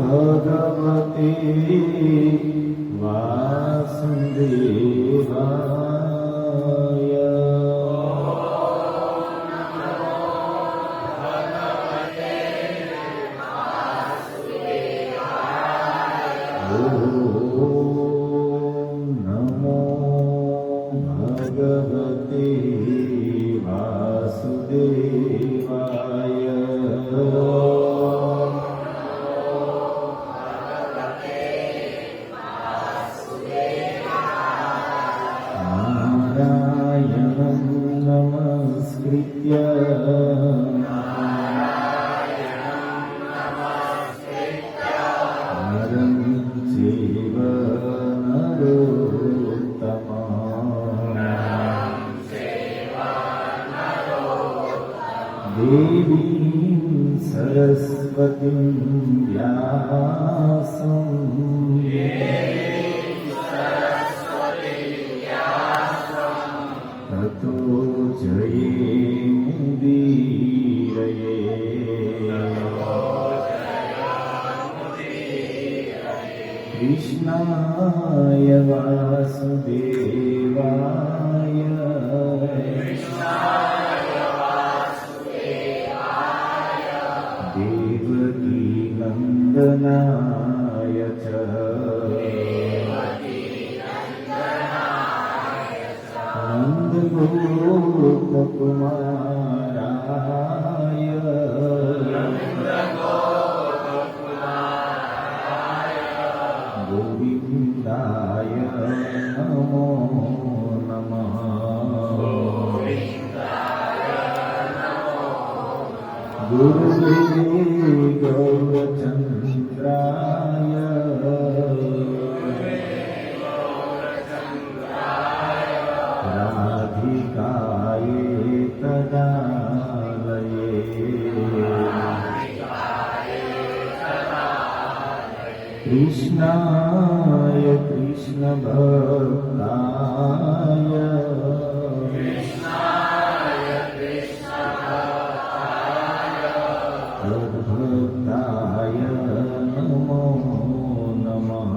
भगवते वासुदेवाय। नमो भगवते वासुदेवाय। नारायणं नमस्कृत्य नरं चैव देवीं सरस्वतीं व्यासं ततो जयेमुदीरये। कृष्णाय वासुदेवाय देवकी नन्दनाय च नन्दगोपकुमाराय गोविन्दाय नमो नमः। गुरुवे गौरचन्द्राय राधिकाय तदालये कृष्णाय कृष्णभक्ताय तद्भक्ताय नमो नमः।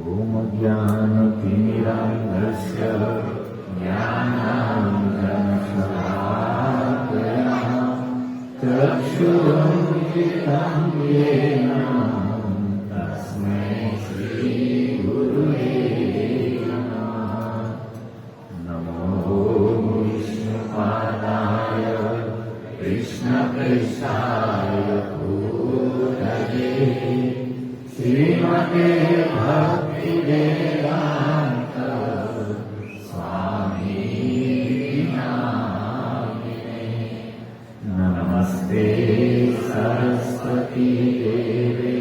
ॐ ज्ञानतिमिरान्धस्य ज्ञानाञ्जनशलाकया चक्षुरुन्मिलितं येन तस्मै श्रीगुरुवे नमः। नमो विष्णुपादाय कृष्णप्रेष्ठाय भूतले श्रीमते भक्तिवेदान्त स्वामिने नमस्ते सरस्वती देवे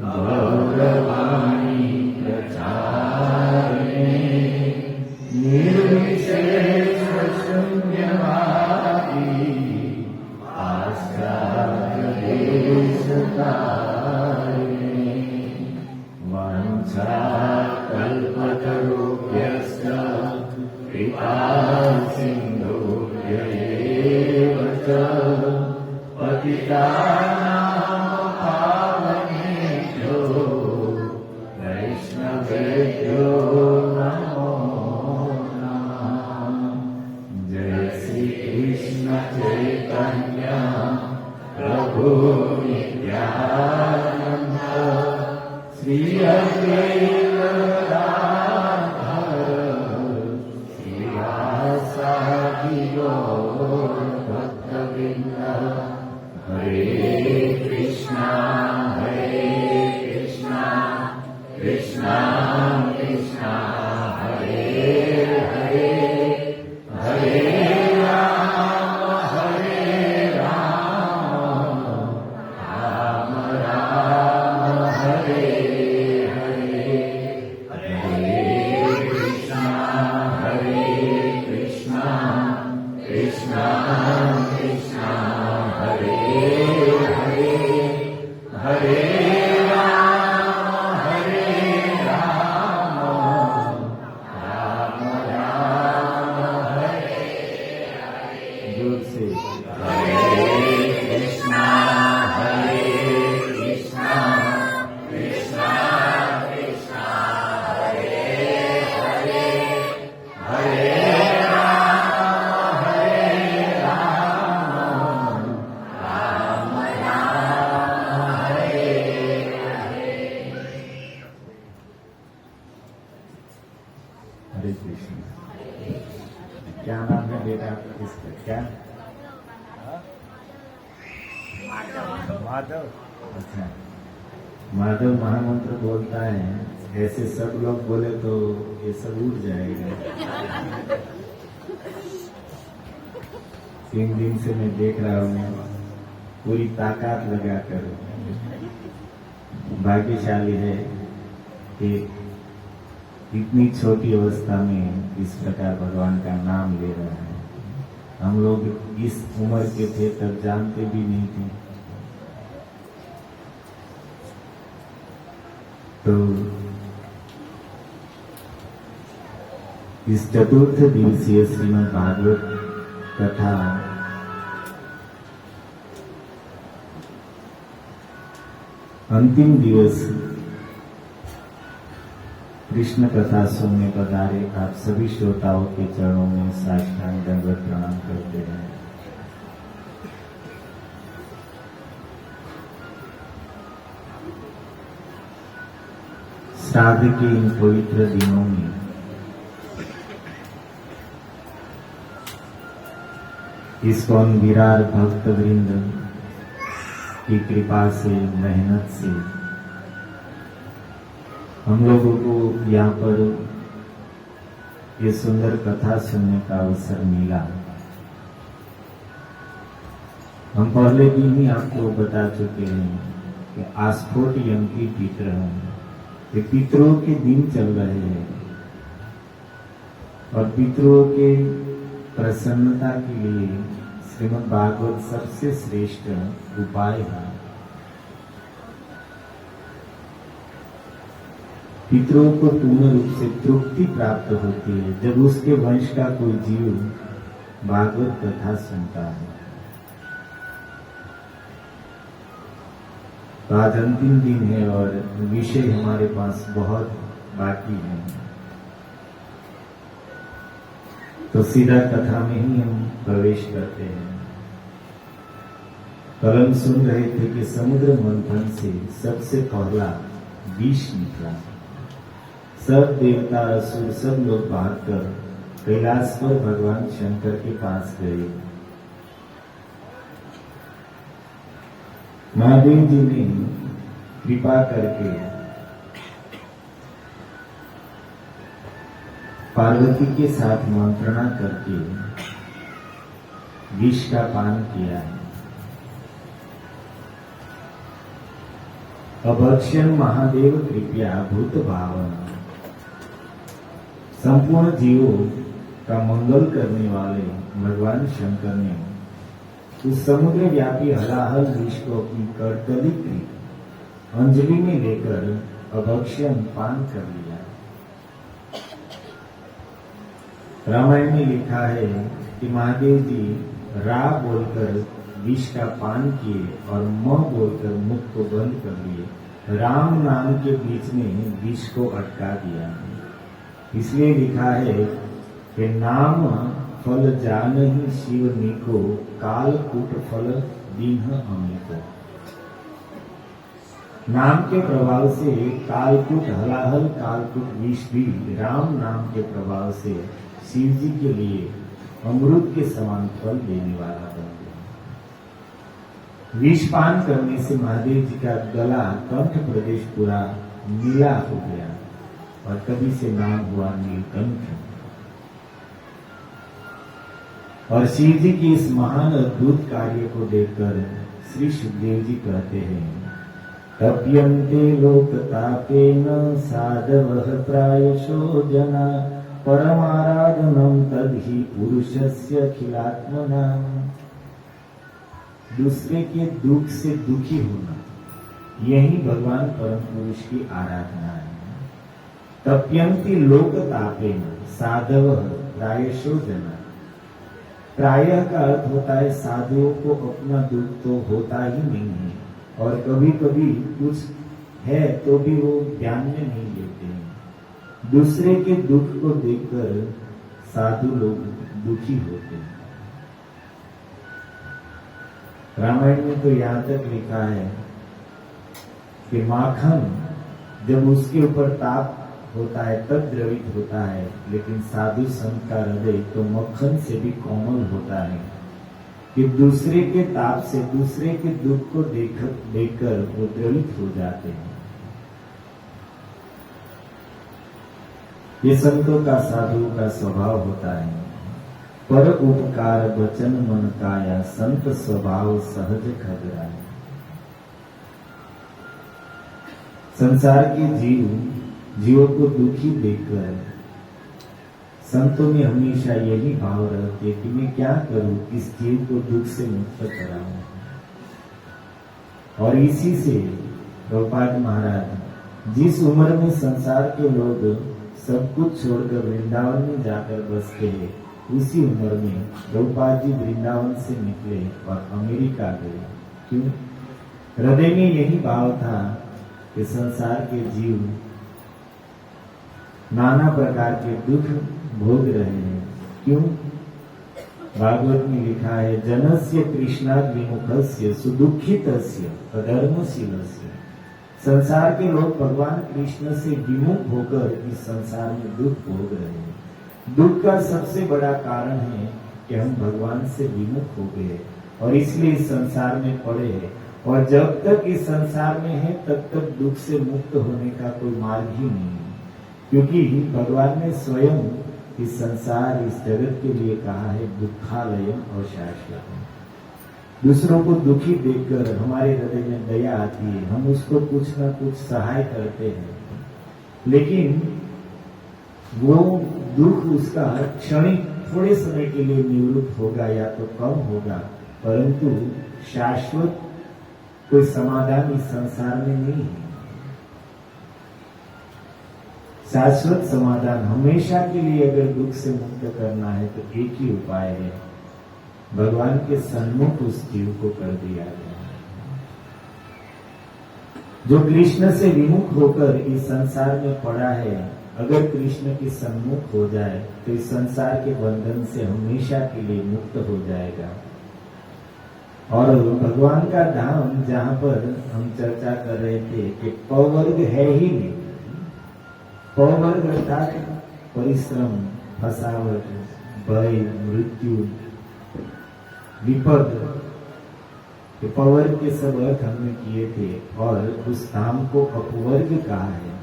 गौरवाणी प्रचारिणे निर्विशेषशून्यवादी आश्चार्यदेशकारिणे वाञ्छाकल्पतरुभ्यश्च कृपासिन्धुभ्य एव च पतितानां पावनेभ्यो वैष्णवेभ्यो नमो नमः। जय श्री कृष्ण चैतन्य प्रभु नित्यानन्द श्री अद्वैत गदाधर श्रीवासादि गौर भक्तवृन्द। हरे कृष्णा कृष्णा कृष्णा हरे हरे हरे राम राम राम हरे हरे। हरे कृष्णा कृष्णा कृष्णा हरे हरे हरे राम राम राम हरे हरे। से कृष्णा कृष्णा कृष्णा कृष्णा हरे राम राम राम हरे हरे कृष्ण। क्या नाम है बेटा इसका? क्या माधव? अच्छा, माधव महामंत्र बोलता है। ऐसे सब लोग बोले तो ये सब उड़ जाएगा। 3 दिन से मैं देख रहा हूँ, पूरी ताकत लगाकर। भाग्यशाली है कि इतनी छोटी अवस्था में इस प्रकार भगवान का नाम ले रहा है। हम लोग इस उम्र के थे तब जानते भी नहीं थे। तो इस चतुर्थ दिवसीय श्रीमद् भागवत कथा अंतिम दिवस कृष्ण कथा सुनने पधारे आप सभी श्रोताओं के चरणों में साष्टांग दंडवत प्रणाम करते हैं। श्राद्ध के इन पवित्र दिनों में इस्कॉन विराट भक्त वृंद की कृपा से, मेहनत से हम लोगों को यहाँ पर ये सुंदर कथा सुनने का अवसर मिला। हम पहले भी ही आपको बता चुके हैं कि आस्फोट यंत्री पितर हैं। ये पितरों के दिन चल रहे हैं और पितरों के प्रसन्नता के लिए श्रीमद् भागवत सबसे श्रेष्ठ उपाय है। पितरों को पूर्ण रूप से तृप्ति प्राप्त होती है जब उसके वंश का कोई जीव भागवत कथा सुनता है। तो आज अंतिम दिन है और विषय हमारे पास बहुत बाकी है, तो सीधा कथा में ही हम प्रवेश करते हैं। कल हम सुन रहे थे कि समुद्र मंथन से सबसे पहला विष निकला। सब देवता असुर सब लोग भागकर कैलाश पर भगवान शंकर के पास गए। महादेव जी ने कृपा करके पार्वती के साथ मंत्रणा करके विष का पान किया है। अभक्षण महादेव कृपया भूत भावना। संपूर्ण जीवों का मंगल करने वाले भगवान शंकर ने उस समुद्र व्यापी हलाहल विष को अपनी करतली की अंजलि में लेकर अभक्षण पान कर लिया। रामायण में लिखा है कि महादेव जी रा बोलकर विष का पान किए और म बोलकर मुख को बंद कर लिए। राम नाम के बीच में विष को अटका दिया। इसलिए लिखा है कि नाम फल जानहि शिव निको, काल कूट फल दीन्ह अनेको। नाम के प्रभाव से कालकूट हलाहल कालकूट विष भी राम नाम के प्रभाव से शिव जी के लिए अमृत के समान फल देने वाला बन गया। विष पान करने से महादेव जी का गला कंठ प्रदेश पूरा नीला हो गया और कभी से नाम हुआ नीलकंठ। और शिव जी की इस महान अद्भुत कार्य को देखकर श्री सुखदेव जी कहते हैं, तप्यन्ते लोकतापेन साधवः प्रायशो जना, परमाराधनम तद्धि पुरुषस्य अखिलात्मना। दूसरे के दुख से दुखी होना, यही भगवान परम पुरुष की आराधना है। तप्यन्ति लोकतापेन साधवः प्रायशो जना। प्रायः का अर्थ होता है साधुओं को अपना दुख तो होता ही नहीं है, और कभी कभी कुछ है तो भी वो ध्यान में नहीं लेते हैं। दूसरे के दुख को देखकर साधु लोग दुखी होते हैं। रामायण में तो यहां तक लिखा है कि माखन जब उसके ऊपर ताप होता है तब द्रवित होता है, लेकिन साधु संत का हृदय तो मक्खन से भी कोमल होता है कि दूसरे के ताप से, दूसरे के दुख को देखकर वो द्रवित हो जाते हैं। ये संतों का, साधुओं का स्वभाव होता है। पर उपकार वचन मन काया, संत स्वभाव सहज खगराया। संसार के जीवों को दुखी देखकर संतों में हमेशा यही भाव रहते कि मैं क्या करूं, किस जीव को दुख से मुक्त कराऊं। और इसी से प्रभुपाद महाराज जिस उम्र में संसार के लोग सब कुछ छोड़कर वृंदावन में जाकर बसते हैं, उसी उम्र में प्रभुपाद जी वृंदावन से निकले और अमेरिका गए। क्यों? हृदय में यही भाव था कि संसार के जीव नाना प्रकार के दुख भोग रहे हैं। क्यों? भागवत में लिखा है, जनस्य कृष्णाद विमुखस्य सुदुखितस्य अधर्मशीलस्य। संसार के लोग भगवान कृष्ण से विमुख होकर इस संसार में दुख भोग रहे हैं। दुख का सबसे बड़ा कारण है कि हम भगवान से विमुख हो गए और इसलिए इस संसार में पड़े हैं। और जब तक इस संसार में है तब तक दुख से मुक्त होने का कोई मार्ग ही नहीं है, क्योंकि भगवान ने स्वयं इस संसार, इस जगत के लिए कहा है दुखालयम और शाश्वतम। दूसरों को दुखी देखकर हमारे हृदय में दया आती है, हम उसको कुछ ना कुछ सहाय करते हैं, लेकिन वो दुख उसका क्षणिक थोड़े समय के लिए निवृत्त होगा या तो कम होगा, परंतु शाश्वत कोई समाधान इस संसार में नहीं है। शाश्वत समाधान हमेशा के लिए अगर दुख से मुक्त करना है तो एक ही उपाय है, भगवान के सन्मुख उस जीव को कर दिया गया। जो कृष्ण से विमुख होकर इस संसार में पड़ा है, अगर कृष्ण के सन्मुख हो जाए तो इस संसार के बंधन से हमेशा के लिए मुक्त हो जाएगा। और भगवान का धाम, जहां पर हम चर्चा कर रहे थे कि पवर्ग है ही नहीं। पवर्ग अर्थात परिश्रम, फसावट, भय, मृत्यु, विपद, पवर्ग के सब अर्थ हमने किए थे। और उस धाम को अपवर्ग कहा है,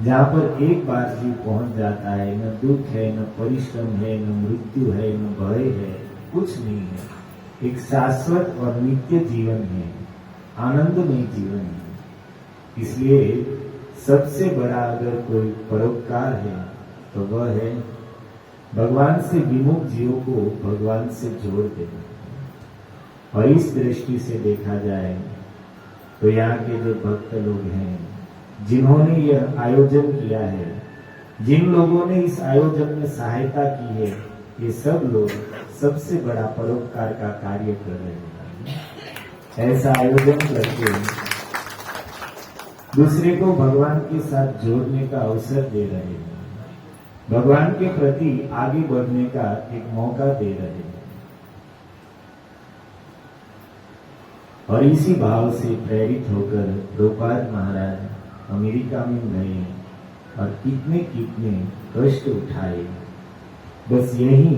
जहां पर एक बार जीव पहुंच जाता है, न दुख है, न परिश्रम है, न मृत्यु है, न भय है, कुछ नहीं है। एक शाश्वत और नित्य जीवन है, आनंदमय जीवन है। इसलिए सबसे बड़ा अगर कोई परोपकार है तो वह है भगवान से विमुख जीवों को भगवान से जोड़ देना। और इस दृष्टि से देखा जाए तो यहाँ के जो भक्त लोग हैं, जिन्होंने यह आयोजन किया है, जिन लोगों ने इस आयोजन में सहायता की है, ये सब लोग सबसे बड़ा परोपकार का कार्य कर रहे हैं। ऐसा आयोजन करके दूसरे को भगवान के साथ जोड़ने का अवसर दे रहे हैं, भगवान के प्रति आगे बढ़ने का एक मौका दे रहे हैं। और इसी भाव से प्रेरित होकर प्रभुपाद महाराज अमेरिका में गए और कितने कितने कष्ट उठाए। बस यही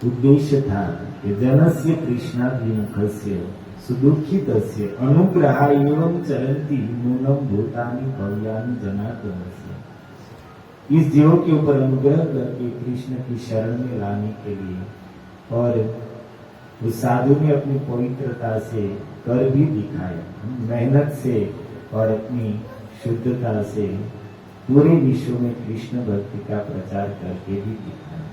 उद्देश्य था कि जनस्य कृष्णाभिमुखस्य सुदुखितस्य अनुग्रहा एवं चरंती नूनम भूतानि भव्यानि जनार्दनस्य। इस जीवों के ऊपर अनुग्रह करके कृष्ण की शरण में लाने के लिए, और उस साधु ने अपनी पवित्रता से कर भी दिखाया, मेहनत से और अपनी शुद्धता से पूरे विश्व में कृष्ण भक्ति का प्रचार करके भी दिखाया।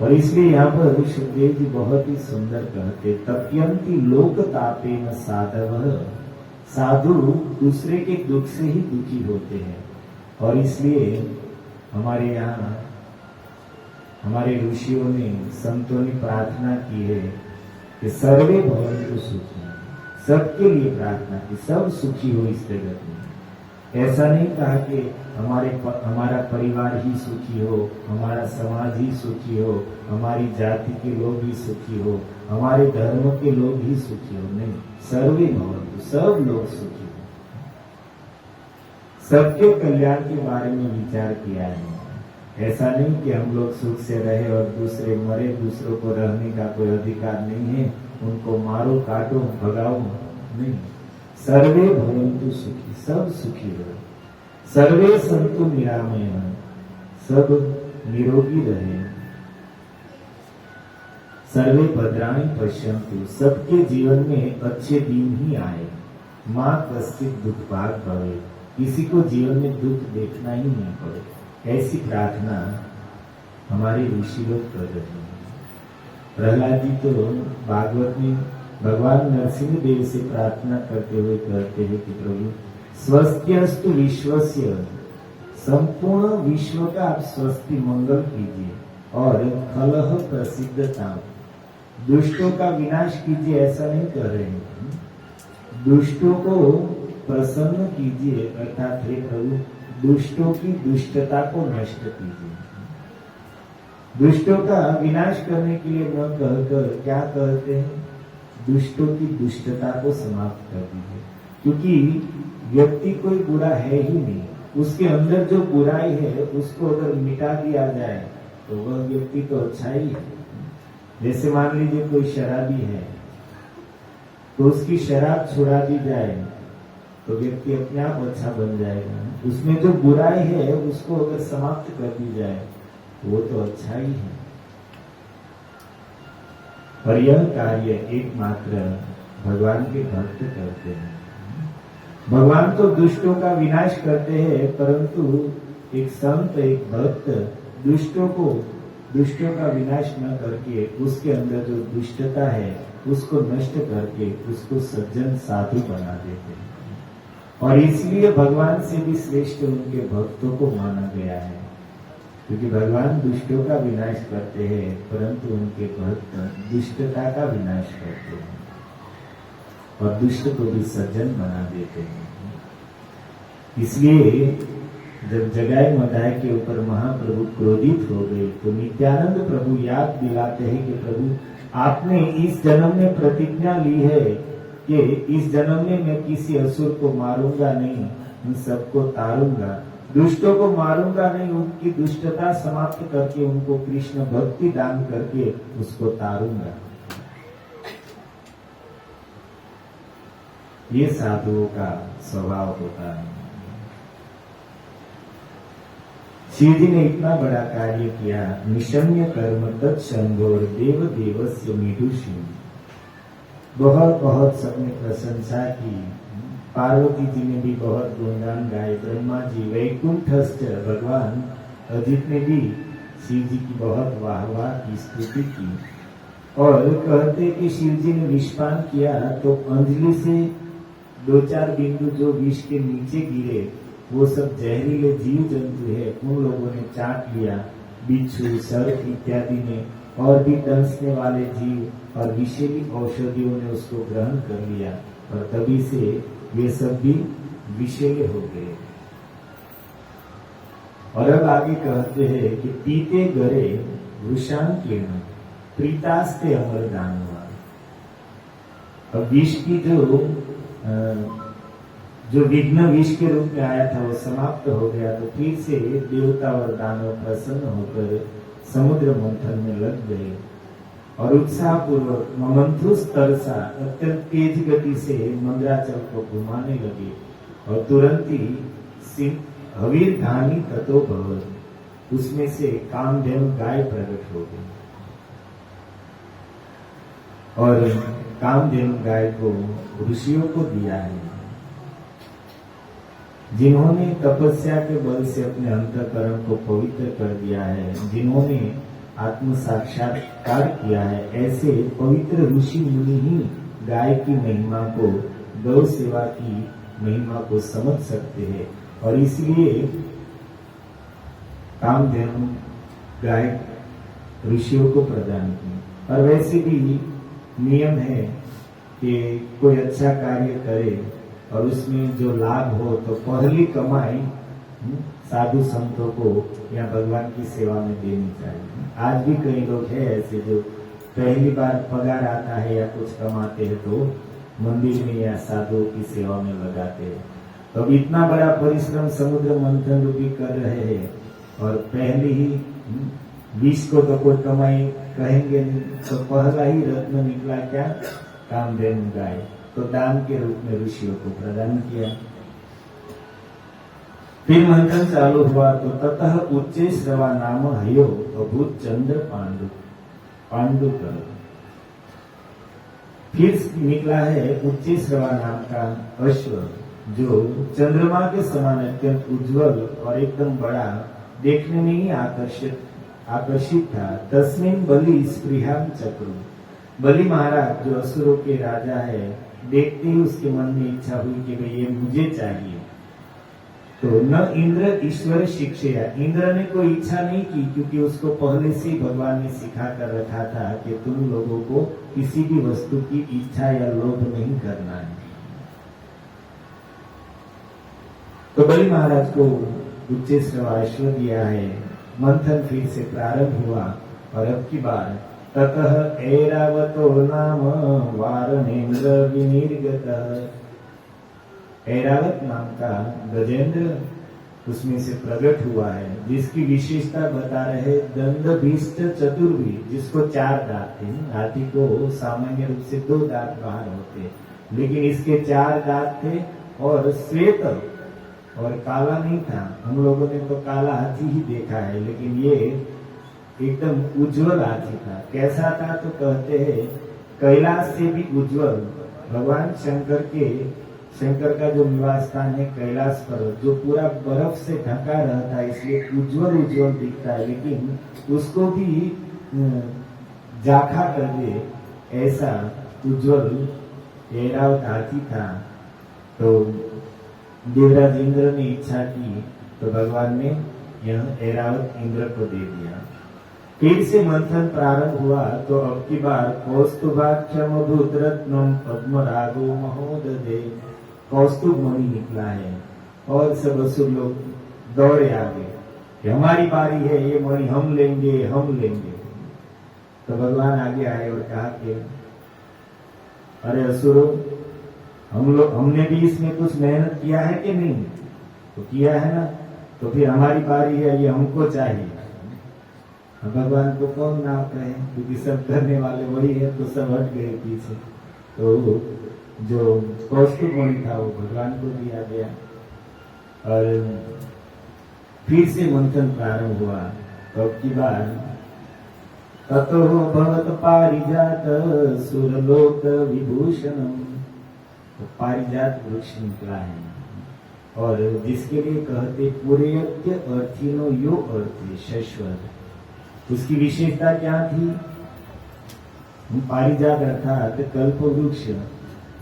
और इसलिए यहाँ पर सुखदेव जी बहुत ही सुंदर कहते, तप्यंती लोक तापेन साधव। साधु दूसरे के दुख से ही दुखी होते हैं। और इसलिए हमारे यहाँ हमारे ऋषियों ने, संतों ने प्रार्थना की है कि सर्वे भवन्तु सुखी, सबके लिए प्रार्थना की, सब सुखी हो इस जगत में। ऐसा नहीं कहा कि हमारा परिवार ही सुखी हो, हमारा समाज ही सुखी हो, हमारी जाति के लोग ही सुखी हो, हमारे धर्म के लोग ही सुखी हो, नहीं, सर्वे भवन्तु, सब लोग सुखी हो। सबके कल्याण के बारे में विचार किया है। ऐसा नहीं कि हम लोग सुख से रहे और दूसरे मरे, दूसरों को रहने का कोई अधिकार नहीं है, उनको मारो, काटो, भगाओ, नहीं। सर्वे भवन्तु सुखी, सब सुखी रहे। सर्वे सन्तु निरामयाः, सब निरोगी रहे। सर्वे भद्राणि पश्यन्तु, सबके जीवन में अच्छे दिन ही आए। मां कश्चित् दुःखभाग् भवेत्, किसी को जीवन में दुख देखना ही नहीं पड़े, ऐसी प्रार्थना हमारे ऋषि लोग कर रहे हैं। प्रहलाद जी तो भागवत में भगवान नरसिंह देव से प्रार्थना करते हुए कहते हैं कि प्रभु स्वस्त्यस्तु विश्वस्य, संपूर्ण विश्व का आप स्वस्ति मंगल कीजिए, और कलह प्रसिद्धता, दुष्टों का विनाश कीजिए, ऐसा नहीं कर रहे हैं, दुष्टों को प्रसन्न कीजिए, अर्थात हे प्रभु दुष्टों की दुष्टता को नष्ट कीजिए। दुष्टों का विनाश करने के लिए न कहकर क्या कहते हैं, दुष्टों की दुष्टता को समाप्त कर दीजिए। क्योंकि व्यक्ति कोई बुरा है ही नहीं, उसके अंदर जो बुराई है उसको अगर मिटा दिया जाए तो वह व्यक्ति तो अच्छा ही है। जैसे मान लीजिए कोई शराबी है, तो उसकी शराब छुड़ा दी जाए तो व्यक्ति अपने आप अच्छा बन जाएगा। उसमें जो बुराई है उसको अगर समाप्त कर दी जाए वो तो अच्छा ही है। और यह कार्य एकमात्र भगवान के भक्त करते हैं। भगवान तो दुष्टों का विनाश करते हैं, परंतु एक संत, एक भक्त दुष्टों का विनाश न करके उसके अंदर जो दुष्टता है उसको नष्ट करके उसको सज्जन साधु बना देते हैं। और इसलिए भगवान से भी श्रेष्ठ उनके भक्तों को माना गया है, क्योंकि भगवान दुष्टों का विनाश करते हैं परंतु उनके भक्त दुष्टता का विनाश करते हैं और दुष्ट को भी सज्जन बना देते हैं। इसलिए जब जगाए मदाय के ऊपर महाप्रभु क्रोधित हो गए तो नित्यानंद प्रभु याद दिलाते हैं कि प्रभु आपने इस जन्म में प्रतिज्ञा ली है कि इस जन्म में मैं किसी असुर को मारूंगा नहीं, उन सबको तारूंगा, दुष्टों को मारूंगा नहीं, उनकी दुष्टता समाप्त करके उनको कृष्ण भक्ति दान करके उसको तारूंगा। ये साधुओं का स्वभाव होता है। शिव जी ने इतना बड़ा कार्य किया, निशम्य कर्म तत्संगोर देव देवस्य मेढुषी, बहुत बहुत सबने प्रशंसा की। पार्वती जी ने भी बहुत गुणगान गाए, ब्रह्मा जी, वैकुंठस्थ भगवान अजित ने भी शिव जी की बहुत वाहवाह की, स्तुति की। और कहते कि शिव जी ने विषपान किया तो अंजलि से 2-4 बिंदु जो विष के नीचे गिरे वो सब जहरीले जीव जंतु है, उन लोगों ने चाट लिया। बिच्छू, सर्प इत्यादि ने, और भी डंसने वाले जीव और विषैली औषधियों ने उसको ग्रहण कर लिया और तभी से ये सब भी विषैले हो गए। और अब आगे कहते हैं कि पीते गरे वृषांकेण प्रीतास्ते अमर दानवा। अब विष की जो विघ्न विष के रूप में आया था वो समाप्त हो गया, तो फिर से देवता और दानव प्रसन्न होकर समुद्र मंथन में लग गए और उत्साह पूर्वक ममंथुस तरसा अत्यंत तेज गति से मंदराचल को घुमाने लगे और तुरंत ही हवीर धानी ततो भवत, उसमें से कामधेनु गाय प्रकट हो गई और कामधेनु गाय को ऋषियों को दिया है, जिन्होंने तपस्या के बल से अपने अंतःकरण को पवित्र कर दिया है, जिन्होंने आत्म साक्षात्कार किया है। ऐसे पवित्र ऋषि मुनि ही गाय की महिमा को, गौ सेवा की महिमा को समझ सकते हैं और इसलिए कामधेनु गाय ऋषियों को प्रदान की। और वैसे भी नियम है कि कोई अच्छा कार्य करे और उसमें जो लाभ हो तो पहली कमाई साधु संतों को या भगवान की सेवा में देनी चाहिए। आज भी कई लोग हैं ऐसे जो पहली बार पगार आता है या कुछ कमाते हैं तो मंदिर में या साधुओं की सेवा में लगाते हैं। तो अब इतना बड़ा परिश्रम समुद्र मंथन रूपी कर रहे हैं और पहले ही 20 को तो कोई कमाई कहेंगे नहीं, तो पहला ही रत्न निकला क्या, कामधेनु गाय, तो दान के रूप में ऋषियों को प्रदान किया। फिर मंथन चालू हुआ तो ततः उच्चे श्रवा नाम हयो अभूत चंद्र पांडुकर। फिर निकला है उच्चे श्रवा नाम का अश्व जो चंद्रमा के समान अत्यंत उज्जवल और एकदम बड़ा, देखने में ही आकर्षित था। तस्मिन बलि स्पृहाम चक्रु, बलि महाराज जो असुरों के राजा है, देखते ही उसके मन में इच्छा हुई कि भाई ये मुझे चाहिए। तो न इंद्र ईश्वर शिक्षया, इंद्र ने कोई इच्छा नहीं की क्योंकि उसको पहले से ही भगवान ने सिखा कर रखा था कि तुम लोगों को किसी भी वस्तु की इच्छा या लोभ नहीं करना है। तो बलि महाराज को उच्चे श्रवाश्व दिया है। मंथन फिर से प्रारंभ हुआ और अब की बार ततः ऐरावतो नाम वारणेन्द्र विनिर्गतः, ऐरावत नाम का गजेंद्र उसमें से प्रकट हुआ है, जिसकी विशेषता बता रहे दंडभीष्ट चतुर्भी, जिसको 4 दांत थे। हाथी को सामान्य रूप से 2 दांत बाहर होते, लेकिन इसके 4 दांत थे और श्वेत और काला नहीं था। हम लोगों ने तो काला हाथी ही देखा है, लेकिन ये एकदम उज्जवल हाथी था। कैसा था तो कहते हैं कैलाश से भी उज्जवल। भगवान शंकर का जो निवास स्थान है कैलाश पर्वत, जो पूरा बर्फ से ढका रहता है, इसलिए उज्जवल दिखता है, लेकिन उसको भी जाखा कर दे ऐसा उज्जवल ऐरावत हाथी था। तो देवराज इंद्र ने इच्छा की तो भगवान ने यह ऐरावत इंद्र को दे दिया। फिर से मंथन प्रारंभ हुआ तो अब की बार कौस्तुभाख्यम भूतरत्नम पद्मरागो महोदधे, कौस्तुभ मणि निकला है और सब असुर लोग दौड़े आगे कि हमारी बारी है, ये मणि हम लेंगे। तो भगवान आगे आए और कहा कि अरे असुरों, हमने भी इसमें कुछ मेहनत किया है कि नहीं? तो किया है ना, तो फिर हमारी बारी है, ये हमको चाहिए। भगवान को कौन ना कहे, क्योंकि सब करने वाले वही है, तो सब हट गए पीछे। तो जो कौस्तुभ मणि था वो भगवान को दिया गया। और फिर से मंथन प्रारंभ हुआ तो अब की बार ततो भवत पारिजात सुरलोक विभूषणम, तो पारिजात वृक्ष निकला है और जिसके लिए कहते पूरे अर्थिनो यो अर्थे शाश्वत। उसकी विशेषता क्या थी? पारिजात अर्थात कल्प वृक्ष।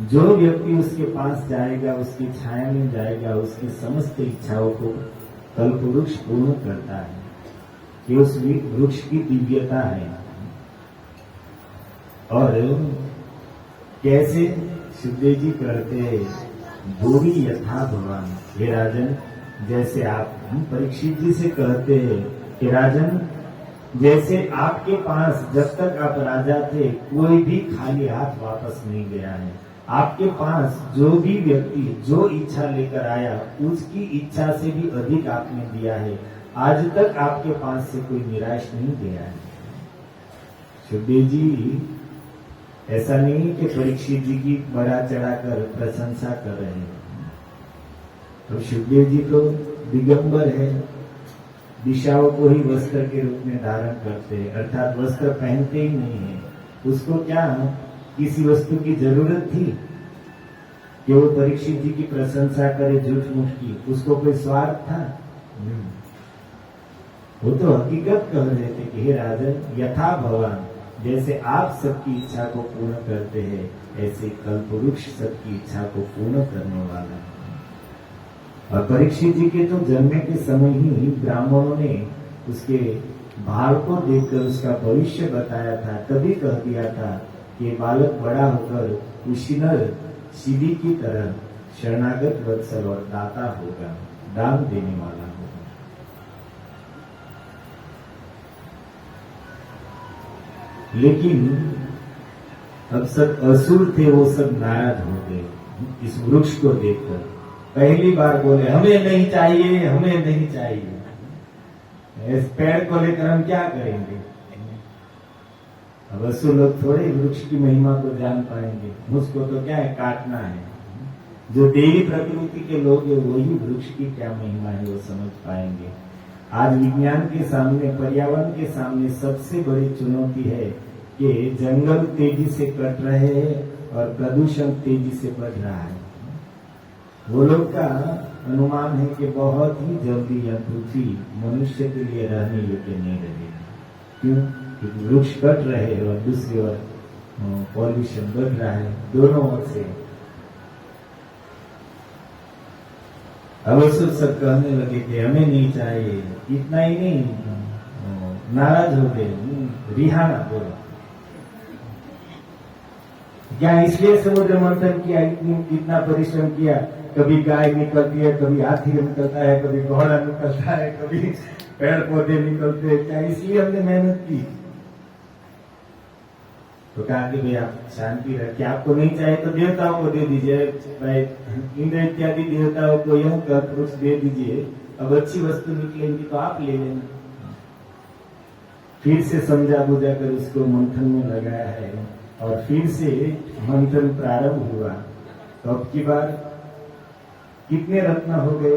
जो व्यक्ति उसके पास जाएगा, उसकी छाया में जाएगा, उसकी समस्त इच्छाओं को कल्प वृक्ष पूर्ण करता है। ये उस वृक्ष की दिव्यता है। और कैसे सुखदेव जी कहते भूरि यथा भगवान, हे राजन, जैसे आप परीक्षित जी से कहते हैं कि राजन, जैसे आपके पास जब तक आप राजा थे कोई भी खाली हाथ वापस नहीं गया है। आपके पास जो भी व्यक्ति जो इच्छा लेकर आया उसकी इच्छा से भी अधिक आपने दिया है। आज तक आपके पास से कोई निराश नहीं गया है। सुखदेव जी ऐसा नहीं कि परीक्षित जी की बढ़ा चढ़ाकर प्रशंसा कर रहे हैं। तो सुखदेव जी तो दिगंबर है, दिशाओं को ही वस्त्र के रूप में धारण करते हैं, अर्थात वस्त्र पहनते ही नहीं है। उसको क्या किसी वस्तु की जरूरत थी कि वो परीक्षित जी की प्रशंसा करे झूठ मूठ की? उसको कोई स्वार्थ था? वो तो हकीकत कह रहे थे कि हे राजन, यथा भगवान, जैसे आप सबकी इच्छा को पूर्ण करते हैं ऐसे कल्पवृक्ष सबकी इच्छा को पूर्ण करने वाला है। और परीक्षित जी के तो जन्म के समय ही ब्राह्मणों ने उसके भाव को देखकर उसका भविष्य बताया था, तभी कह दिया था कि बालक बड़ा होकर कुशीनर शिवी की तरह शरणागत वत्सल और दाता होगा, दान देने वाला होगा। लेकिन अब सब असुर थे, वो सब नाराज हो गए इस वृक्ष को देखकर। पहली बार बोले हमें नहीं चाहिए, हमें नहीं चाहिए। इस पेड़ को लेकर हम क्या करेंगे? अब असुर लोग थोड़े वृक्ष की महिमा को जान पाएंगे, उसको तो क्या है, काटना है। जो देवी प्रकृति के लोग हैं वही वृक्ष की क्या महिमा है वो समझ पाएंगे। आज विज्ञान के सामने, पर्यावरण के सामने सबसे बड़ी चुनौती है कि जंगल तेजी से कट रहे हैं और प्रदूषण तेजी से बढ़ रहा है। वो लोग का अनुमान है कि बहुत ही जल्दी यह पृथ्वी मनुष्य के लिए रहने योग्य नहीं रहेगी। क्यों? क्योंकि वृक्ष कट रहे हैं और दूसरी ओर पॉल्यूशन बढ़ रहा है, दोनों ओर से। अब सब कहने लगे कि हमें नहीं चाहिए। इतना ही नहीं, नाराज हो गए, रिहाना बोला। क्या इसलिए समुद्र मंथन किया, इतना परिश्रम किया? कभी गाय निकलती है, कभी हाथी निकलता है, कभी घोड़ा निकलता है, कभी पेड़ पौधे निकलते हैं। क्या इसलिए हमने मेहनत की? तो कहा कि भाई आप शांति रखिए, आपको नहीं चाहिए तो देवताओं को दे दीजिए, भाई इंद्र इत्यादि देवताओं को यह वृक्ष दे दीजिए। अब अच्छी वस्तु निकलेंगी तो आप ले लेना। फिर से समझा बुझा कर उसको मंथन में लगाया है और फिर से मंथन प्रारंभ हुआ। तो अब की बार कितने रत्न हो गए?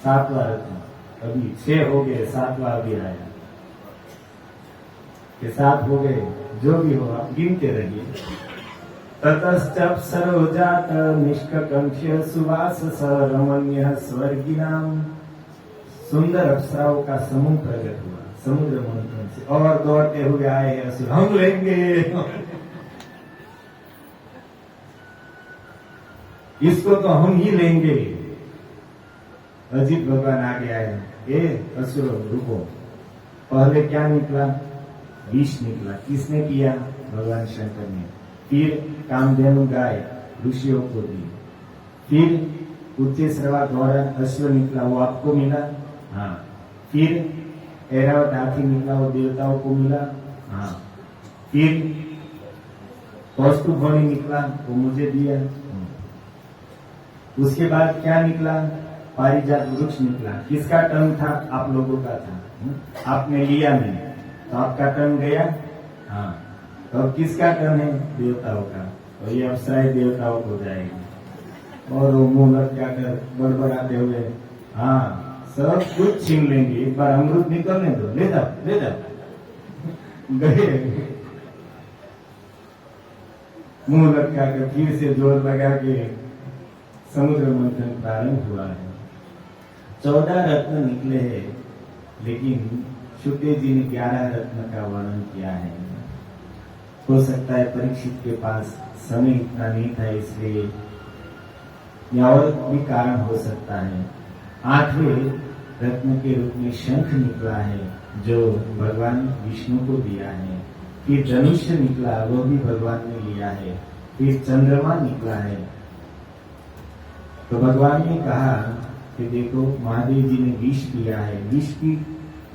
7वां रत्न, अभी 6 हो गए, 7वां अभी आया के 7 हो गए। जो भी हो आप गिनते रहिए। ततश्चप्सरो जात निष्कंक्ष्य सुवास रमण्य स्वर्गिनाम। सुंदर अप्सराओं का समूह प्रकट हुआ समुद्र मंथन से, और दौड़ते हुए आए असुर, हम लेंगे इसको, तो हम ही लेंगे। अजित भगवान आगे आए, ए असुर रुको। पहले क्या निकला? विष निकला। किसने किया? भगवान शंकर ने। फिर कामधेनु गाय ऋषियों को दी। फिर उच्चैश्रवा घोड़ा अश्व निकला, वो आपको मिला। हाँ। फिर ऐरावत हाथी निकला, वो देवताओं को मिला। हाँ। फिर कौस्तुभ मणि निकला, वो मुझे दिया। उसके बाद क्या निकला? पारिजात वृक्ष निकला। किसका टर्न था? आप लोगों का था। आपने लिया नहीं तो आपका टर्न गया। हाँ। तो अब किसका टर्न है? देवताओं का। तो ये अप्सराएं देवताओं को जाएगी और वो मुंह लटकाकर बड़बड़ाते हुए हाँ सब कुछ छीन लेंगे। एक बार अमृत निकलने दो, ले जाओ ले जाओ। गए मुंह लटकाकर फिर से जोर लगा के समुद्र मंथन प्रारंभ हुआ है। 14 रत्न निकले हैं, लेकिन शुक्र जी ने 11 रत्न का वर्णन किया है। हो सकता है परीक्षित के पास समय इतना नहीं था, इसलिए या और भी कारण हो सकता है। 8वें रत्न के रूप में शंख निकला है, जो भगवान विष्णु को दिया है। फिर धनुष्य निकला, वो भी भगवान ने लिया है। फिर चंद्रमा निकला है। तो भगवान ने कहा कि देखो महादेव जी ने विष दिया है, विष की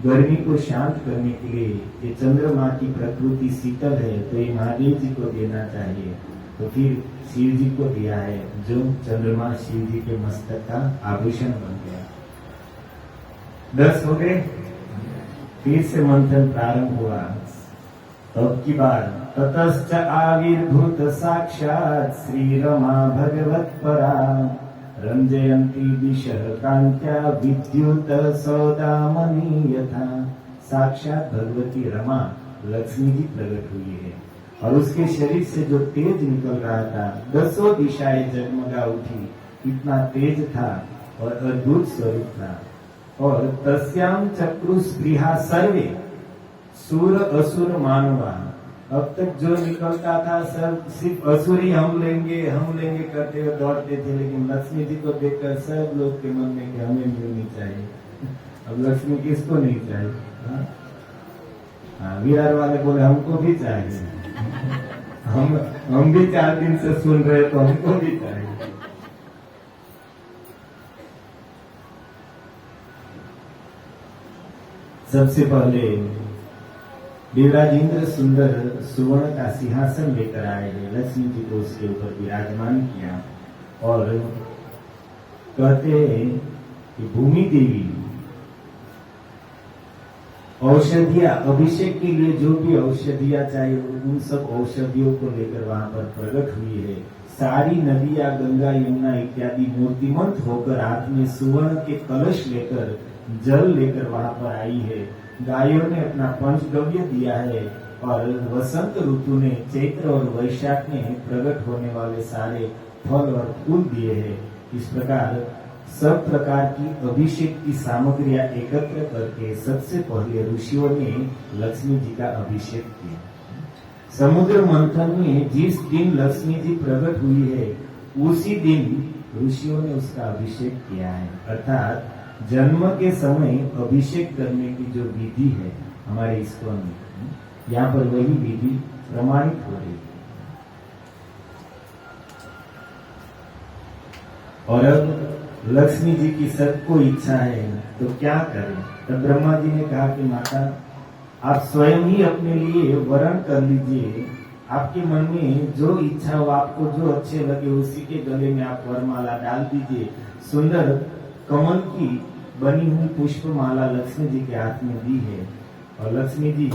गर्मी को शांत करने के लिए। ये चंद्रमा की प्रकृति शीतल है, तो ये महादेव जी को देना चाहिए। तो फिर शिव जी को दिया है, जो चंद्रमा शिव जी के मस्तक का आभूषण बन गया। 10 हो गए। फिर से मंथन प्रारंभ हुआ। तब की बार ततश्च आविर्भूत साक्षात श्री रमा भगवत परा रंजयंती दिशः कांत्या विद्युत सौदामणि यथा। साक्षात भगवती रमा लक्ष्मी जी प्रकट हुई है और उसके शरीर से जो तेज निकल रहा था, 10 दिशाएं जगमगा उठी। इतना तेज था और अद्भुत स्वरूप था। और तस्याम चक्रु स्पृहा सर्वे सूर असुर मानवा। अब तक जो निकलता था सब सिर्फ असुर ही हम लेंगे करते हुए दौड़ते थे, लेकिन लक्ष्मी जी को देखकर सब लोग के मन में कि हमें मिलनी चाहिए। अब लक्ष्मी किसको नहीं चाहिए? हाँ, विरार वाले बोले हमको भी चाहिए। हम भी 4 दिन से सुन रहे तो हमको भी चाहिए। सबसे पहले देवराज इंद्र सुंदर सुवर्ण का सिंहासन लेकर आए हैं, लक्ष्मी जी को उसके ऊपर विराजमान किया और कहते हैं कि भूमि देवी औषधियां, अभिषेक के लिए जो भी औषधियां चाहिए उन सब औषधियों को लेकर वहां पर प्रकट हुई है। सारी नदियां, गंगा, यमुना इत्यादि मूर्तिमंत होकर हाथ में सुवर्ण के कलश लेकर, जल लेकर वहां पर आई है। गायों ने अपना पंचगव्य दिया है और वसंत ऋतु ने, चैत्र और वैशाख ने प्रकट होने वाले सारे फल और फूल दिए हैं। इस प्रकार सब प्रकार की अभिषेक की सामग्रियां एकत्र करके सबसे पहले ऋषियों ने लक्ष्मी जी का अभिषेक किया। समुद्र मंथन में जिस दिन लक्ष्मी जी प्रकट हुई है उसी दिन ऋषियों ने उसका अभिषेक किया है। अर्थात जन्म के समय अभिषेक करने की जो विधि है हमारे इस्कॉन में, यहाँ पर वही विधि प्रमाणित हो रही है। और अब लक्ष्मी जी की सबको इच्छा है तो क्या करें? तब ब्रह्मा जी ने कहा कि माता आप स्वयं ही अपने लिए वरण कर लीजिए। आपके मन में जो इच्छा हो, आपको जो अच्छे लगे उसी के गले में आप वरमाला डाल दीजिए। सुंदर कमल की बनी हुई पुष्प माला लक्ष्मी जी के हाथ में दी है और लक्ष्मी जी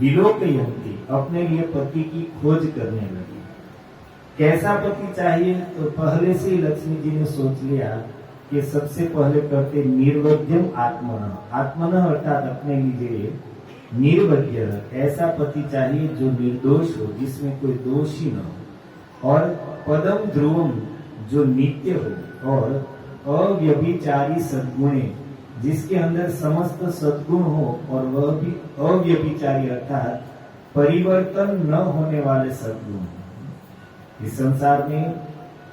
विलोकयन्ति, अपने लिए पति की खोज करने लगी। कैसा पति चाहिए? तो पहले से ही लक्ष्मी जी ने सोच लिया कि सबसे पहले करते निर्वध्यम आत्मन अर्थात अपने लिए निर्वध्य ऐसा पति चाहिए जो निर्दोष हो, जिसमें कोई दोष ही न हो, और पदम ध्रुवम जो नित्य हो, और अव्यभिचारी सद्गुणे जिसके अंदर समस्त सद्गुण हो और वह भी अव्यभिचारी अर्थात परिवर्तन न होने वाले सद्गुण हो। इस संसार में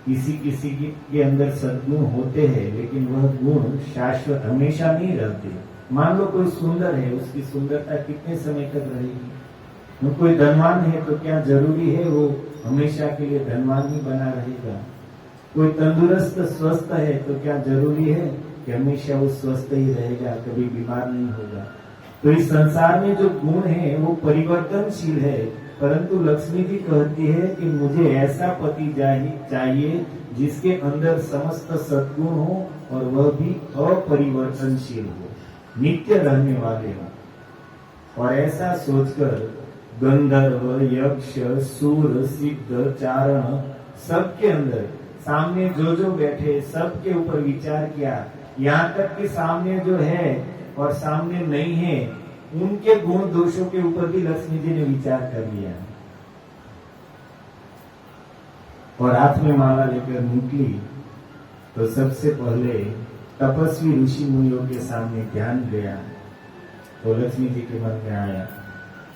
किसी किसी के अंदर सद्गुण होते हैं लेकिन वह गुण शाश्वत हमेशा नहीं रहते। मान लो कोई सुंदर है, उसकी सुंदरता कितने समय तक रहेगी? कोई धनवान है तो क्या जरूरी है वो हमेशा के लिए धनवान ही बना रहेगा? कोई तंदुरुस्त स्वस्थ है तो क्या जरूरी है कि हमेशा वो स्वस्थ ही रहेगा, कभी बीमार नहीं होगा? तो इस संसार में जो गुण है वो परिवर्तनशील है, परंतु लक्ष्मी जी कहती है कि मुझे ऐसा पति चाहिए जिसके अंदर समस्त सद्गुण हो और वह भी अपरिवर्तनशील हो, नित्य रहने वाले हो। और ऐसा सोचकर गंधर्व, यक्ष, सूर, सिद्ध, चारण सबके अंदर सामने जो बैठे सबके ऊपर विचार किया, यहाँ तक कि सामने जो है और सामने नहीं है उनके गुण दोषों के ऊपर भी लक्ष्मी जी ने विचार कर लिया और हाथ में माला लेकर निकली। तो सबसे पहले तपस्वी ऋषि मुनियों के सामने ध्यान गया तो लक्ष्मी जी के मन में आया,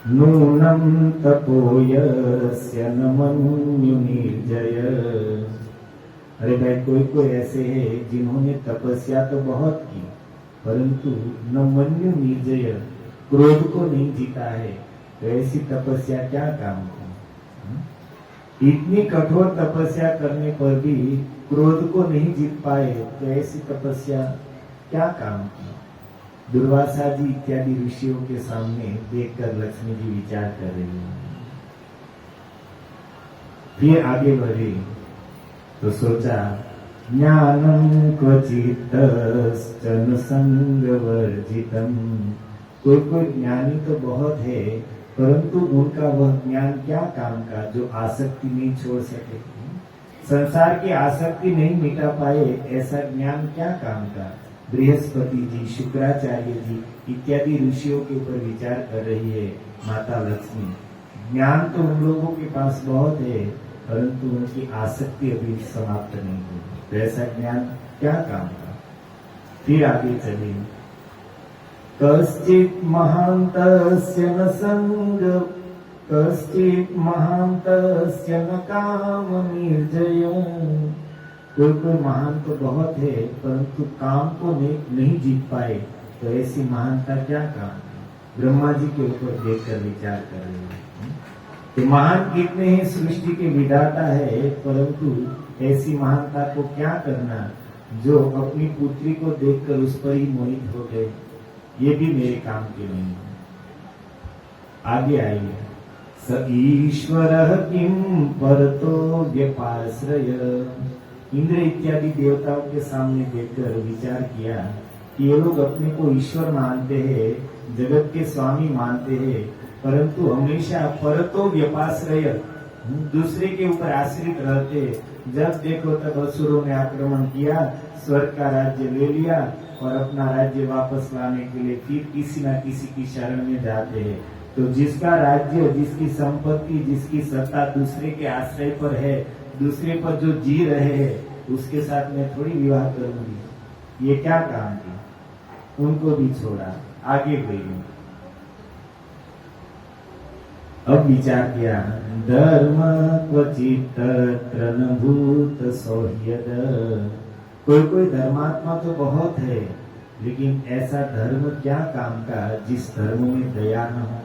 नूनम तपोयस्य न मन्यु निर्जय। अरे भाई, कोई ऐसे है जिन्होंने तपस्या तो बहुत की परंतु न मन्यु निर्जय, क्रोध को नहीं जीता है, तो ऐसी तपस्या क्या काम की? इतनी कठोर तपस्या करने पर भी क्रोध को नहीं जीत पाए तो ऐसी तपस्या क्या काम की? दुर्वासा जी इत्यादि ऋषियों के सामने देखकर लक्ष्मी जी विचार कर रही है। फिर आगे बढ़े तो सोचा, ज्ञानम क्वचित्तश्चन संगवर्जितम। कोई ज्ञानी तो बहुत है परंतु उनका वह ज्ञान क्या काम का जो आसक्ति नहीं छोड़ सके, संसार की आसक्ति नहीं मिटा पाए, ऐसा ज्ञान क्या काम का? बृहस्पति जी, शुक्राचार्य जी इत्यादि ऋषियों के ऊपर विचार कर रही है माता लक्ष्मी। ज्ञान तो उन लोगों के पास बहुत है परंतु उनकी आसक्ति अभी समाप्त नहीं हुई, तो ऐसा ज्ञान क्या काम का? फिर आगे चले, कश्चित महान्तस्य न संग, कश्चित महान्तस्य न काम निर्जय। कोई महान तो बहुत है परंतु काम को नहीं जीत पाए, तो ऐसी महानता क्या काम है? ब्रह्मा जी के ऊपर देखकर विचार कर रहे हैं कि महान कितने ही सृष्टि के विधाता है, परंतु ऐसी महानता को क्या करना जो अपनी पुत्री को देखकर उस पर ही मोहित हो गए, ये भी मेरे काम के नहीं है। आगे आइए, स ईश्वर किम परतो व्यपाश्रय। इंद्र इत्यादि देवताओं के सामने देखकर विचार किया कि ये लोग अपने को ईश्वर मानते हैं, जगत के स्वामी मानते हैं, परंतु हमेशा परतो व्यपाश्रय, दूसरे के ऊपर आश्रित रहते। जब देखो तब असुरों ने आक्रमण किया, स्वर्ग का राज्य ले लिया और अपना राज्य वापस लाने के लिए फिर किसी न किसी की शरण में जाते हैं। तो जिसका राज्य, जिसकी संपत्ति, जिसकी सत्ता दूसरे के आश्रय पर है, दूसरे पर जो जी रहे हैं, उसके साथ मैं थोड़ी विवाह करूंगी, ये क्या काम थी? उनको भी छोड़ा, आगे गई। अब विचार किया, धर्म क्वचित तत्र भूत सौह्यद। कोई धर्मात्मा तो बहुत है, लेकिन ऐसा धर्म क्या काम का जिस धर्म में दया न हो।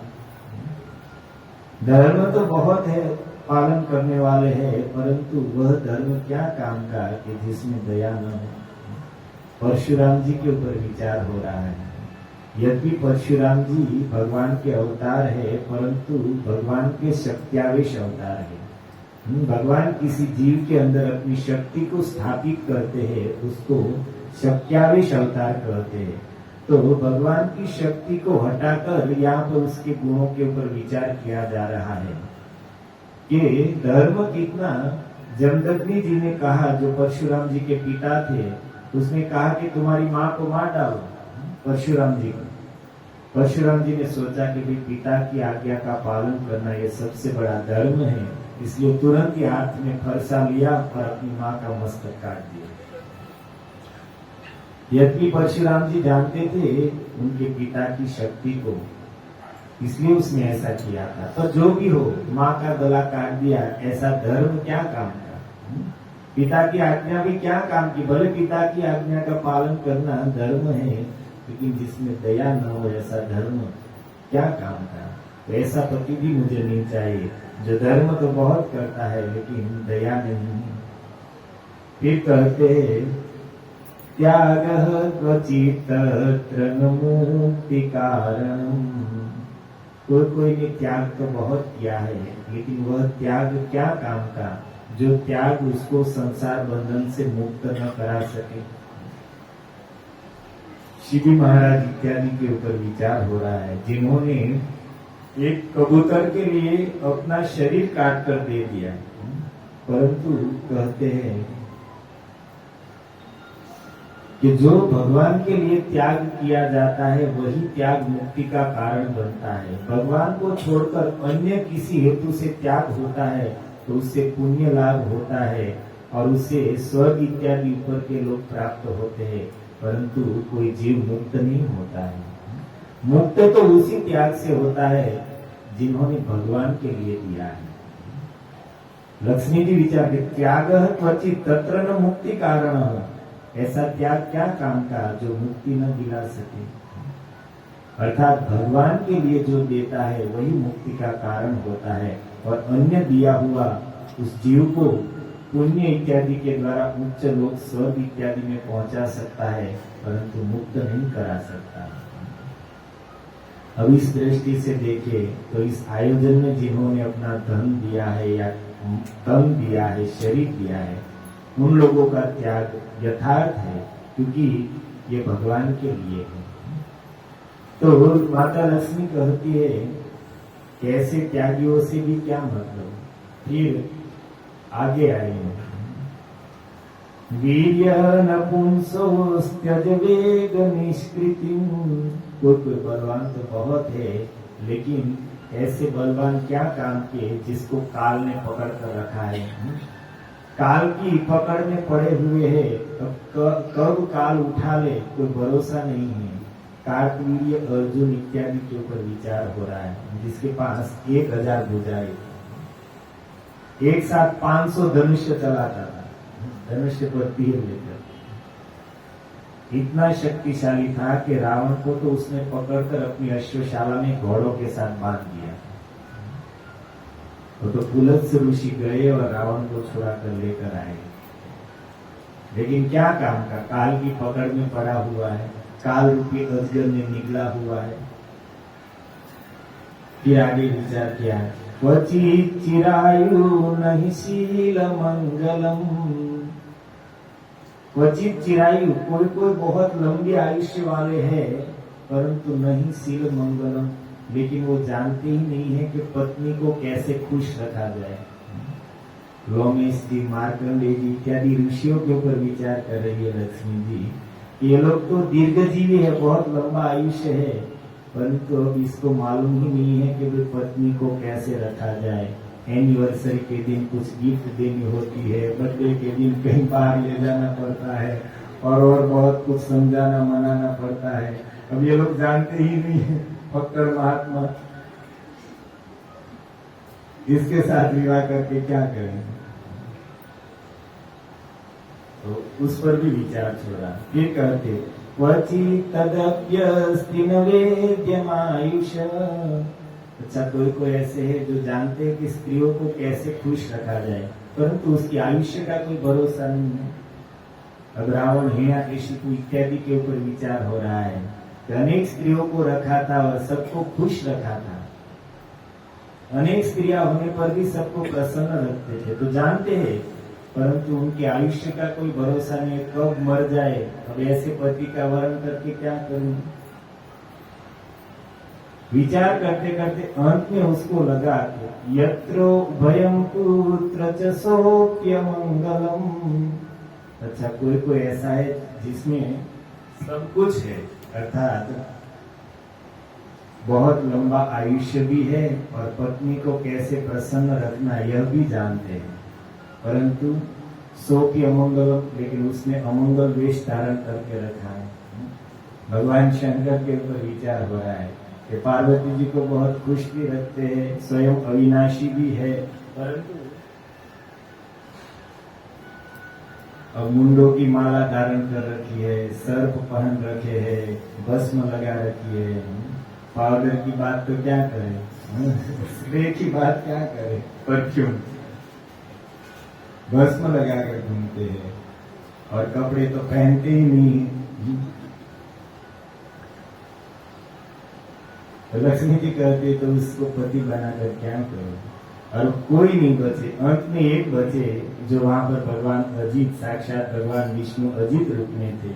धर्म तो बहुत है, पालन करने वाले हैं, परंतु वह धर्म क्या काम का कि जिसमें दया न हो। परशुराम जी के ऊपर विचार हो रहा है। यद्यपि परशुराम जी भगवान के अवतार है, परंतु भगवान के शक्त्यावेश अवतार है। भगवान किसी जीव के अंदर अपनी शक्ति को स्थापित करते हैं, उसको शक्त्यावेश अवतार कहते हैं। तो भगवान की शक्ति को हटाकर यहाँ पर उसके गुणों के ऊपर विचार किया जा रहा है कि धर्म कितना। जमदग्नि जी ने कहा, जो परशुराम जी के पिता थे, उसने कहा कि तुम्हारी माँ को मार डालो, परशुराम जी को। परशुराम जी ने सोचा कि भाई पिता की आज्ञा का पालन करना ये सबसे बड़ा धर्म है, इसलिए तुरंत ही हाथ में फरसा लिया और अपनी माँ का मस्तक काट दिया। यद्यपि परशुराम जी जानते थे उनके पिता की शक्ति को, इसलिए उसने ऐसा किया था। पर जो भी हो, माँ का गला काट दिया, ऐसा धर्म क्या काम का? पिता की आज्ञा भी क्या काम की? भले पिता की आज्ञा का पालन करना धर्म है, लेकिन जिसमें दया न हो ऐसा धर्म क्या काम का? तो ऐसा पति भी मुझे नहीं चाहिए जो धर्म तो बहुत करता है लेकिन दया नहीं। फिर कहते हैं, त्याग क्वचित तत्र मुक्ति कारणम। कोई ने त्याग तो बहुत किया है, लेकिन वह त्याग क्या काम का जो त्याग उसको संसार बंधन से मुक्त न करा सके। शिवी महाराज इत्यादि के ऊपर विचार हो रहा है, जिन्होंने एक कबूतर के लिए अपना शरीर काट कर दे दिया, परंतु कहते हैं कि जो भगवान के लिए त्याग किया जाता है वही त्याग मुक्ति का कारण बनता है। भगवान को छोड़कर अन्य किसी हेतु से त्याग होता है तो उससे पुण्य लाभ होता है और उससे स्वर्ग इत्यादि ऊपर के लोग प्राप्त होते हैं, परंतु कोई जीव मुक्त नहीं होता है। मुक्त तो उसी त्याग से होता है जिन्होंने भगवान के लिए दिया है। लक्ष्मी जी विचार के, त्याग क्वचित तत्र न मुक्ति कारण। ऐसा त्याग क्या काम का जो मुक्ति न दिला सके। अर्थात भगवान के लिए जो देता है वही मुक्ति का कारण होता है और अन्य दिया हुआ उस जीव को पुण्य इत्यादि के द्वारा उच्च लोक स्वर्ग इत्यादि में पहुंचा सकता है, परंतु मुक्त नहीं करा सकता। अब इस दृष्टि से देखें तो इस आयोजन में जिन्होंने अपना धन दिया है या तन दिया है, शरीर दिया है, उन लोगों का त्याग यथार्थ है, क्योंकि ये भगवान के लिए है। तो माता लक्ष्मी कहती है कि ऐसे त्यागियों से भी क्या मतलब। फिर आगे आए, वीर्य नपुंसोस्त्यज वेग निष्कृतिम। कोई बलवान तो बहुत है, लेकिन ऐसे बलवान क्या काम के जिसको काल ने पकड़ कर रखा है। काल की पकड़ में पड़े हुए है, कब काल उठा ले कोई भरोसा नहीं है। कार्तवीर्य अर्जुन इत्यादि के ऊपर विचार हो रहा है, जिसके पास 1000 भुजाएं, एक साथ 500 धनुष्य चलाता था, धनुष्य पर तीर लेकर। इतना शक्तिशाली था कि रावण को तो उसने पकड़कर अपनी अश्वशाला में घोड़ों के साथ बांध दिया। तो पुलत्स ऋषि गए और रावण को छुड़ा कर लेकर आए, लेकिन क्या काम का, काल की पकड़ में पड़ा हुआ है, काल रूपी अजगर में निकला हुआ है। फिर आगे विचार किया, क्वचित चिरायु नहीं शील मंगलम। क्वचित चिरायु, कोई कोई बहुत लंबी आयुष्य वाले हैं, परंतु नहीं शील मंगलम, लेकिन वो जानते ही नहीं है कि पत्नी को कैसे खुश रखा जाए। लोमेश जी, मार्कंडेय जी इत्यादि ऋषियों के ऊपर विचार कर रही है लक्ष्मी जी। ये लोग तो दीर्घजीवी है, बहुत लंबा आयुष्य है, परंतु अब इसको मालूम ही नहीं है कि पत्नी को कैसे रखा जाए। एनिवर्सरी के दिन कुछ गिफ्ट देनी होती है, बर्थडे के दिन कहीं बाहर ले जाना पड़ता है, और बहुत कुछ समझाना मनाना पड़ता है। अब ये लोग जानते ही नहीं है, फक्कर महात्मा इसके साथ विवाह करके क्या करें। तो उस पर भी विचार छोड़ा। फिर कहते, क्वचित तदप्यस्ति न वेद्यमायुष। अच्छा, कोई कोई ऐसे है जो जानते हैं कि स्त्रियों को कैसे खुश रखा जाए, परंतु उसकी आयुष्य का कोई भरोसा नहीं है। अब रावण, हिरण्यकशिपु इत्यादि के ऊपर विचार हो रहा है कि अनेक स्त्रियों को रखा था और सबको खुश रखा था, अनेक स्त्रियां होने पर भी सबको प्रसन्न रखते थे, तो जानते हैं, परंतु उनके आयुष्य का कोई भरोसा नहीं, कब मर जाए। अब ऐसे पति का वर्ण करके क्या करूं। विचार करते करते अंत में उसको लगा कि यत्रो भयम पुत्र च सोप्य मंगलम। अच्छा, कोई कोई ऐसा है जिसमें सब कुछ है, अर्थात बहुत लंबा आयुष्य भी है और पत्नी को कैसे प्रसन्न रखना यह भी जानते हैं, परंतु सोपी अमंगलम, लेकिन उसने अमंगल वेश धारण करके रखा है। भगवान शंकर के ऊपर विचार हो रहा है कि पार्वती जी को बहुत खुश भी रखते हैं, स्वयं अविनाशी भी है, परंतु अब मुंडों की माला धारण कर रखी है, सर्प पहन रखे है, भस्म लगा रखी है, पाउडर की बात तो क्या करें, स्प्रे की बात क्या करें, परफ्यूम, भस्म लगा कर घूमते हैं और कपड़े तो पहनते ही नहीं। तो लक्ष्मी जी कहते तो उसको पति बनाकर क्या करो, और कोई नहीं बचे। अंत में एक बचे जो वहां पर भगवान अजित, साक्षात भगवान विष्णु अजित रूप में थे।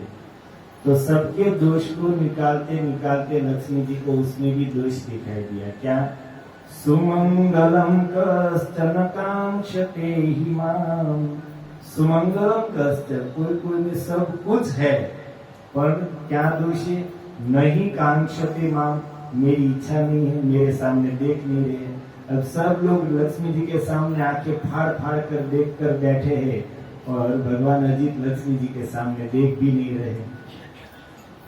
तो सबके दोष को निकालते निकालते लक्ष्मी जी को उसमें भी दोष दिखाई दिया। क्या? सुमंगलम कश्चन कांक्षते हि माम। सुमंगलम कश्चन, कोई कोई में सब कुछ है, पर क्या दोष है? नहीं कांक्षते माम, मेरी इच्छा नहीं है, मेरे सामने देख नहीं रहे। अब सब लोग लक्ष्मी जी के सामने आके फाड़ फाड़ कर देख कर बैठे हैं और भगवान अजित लक्ष्मी जी के सामने देख भी नहीं रहे।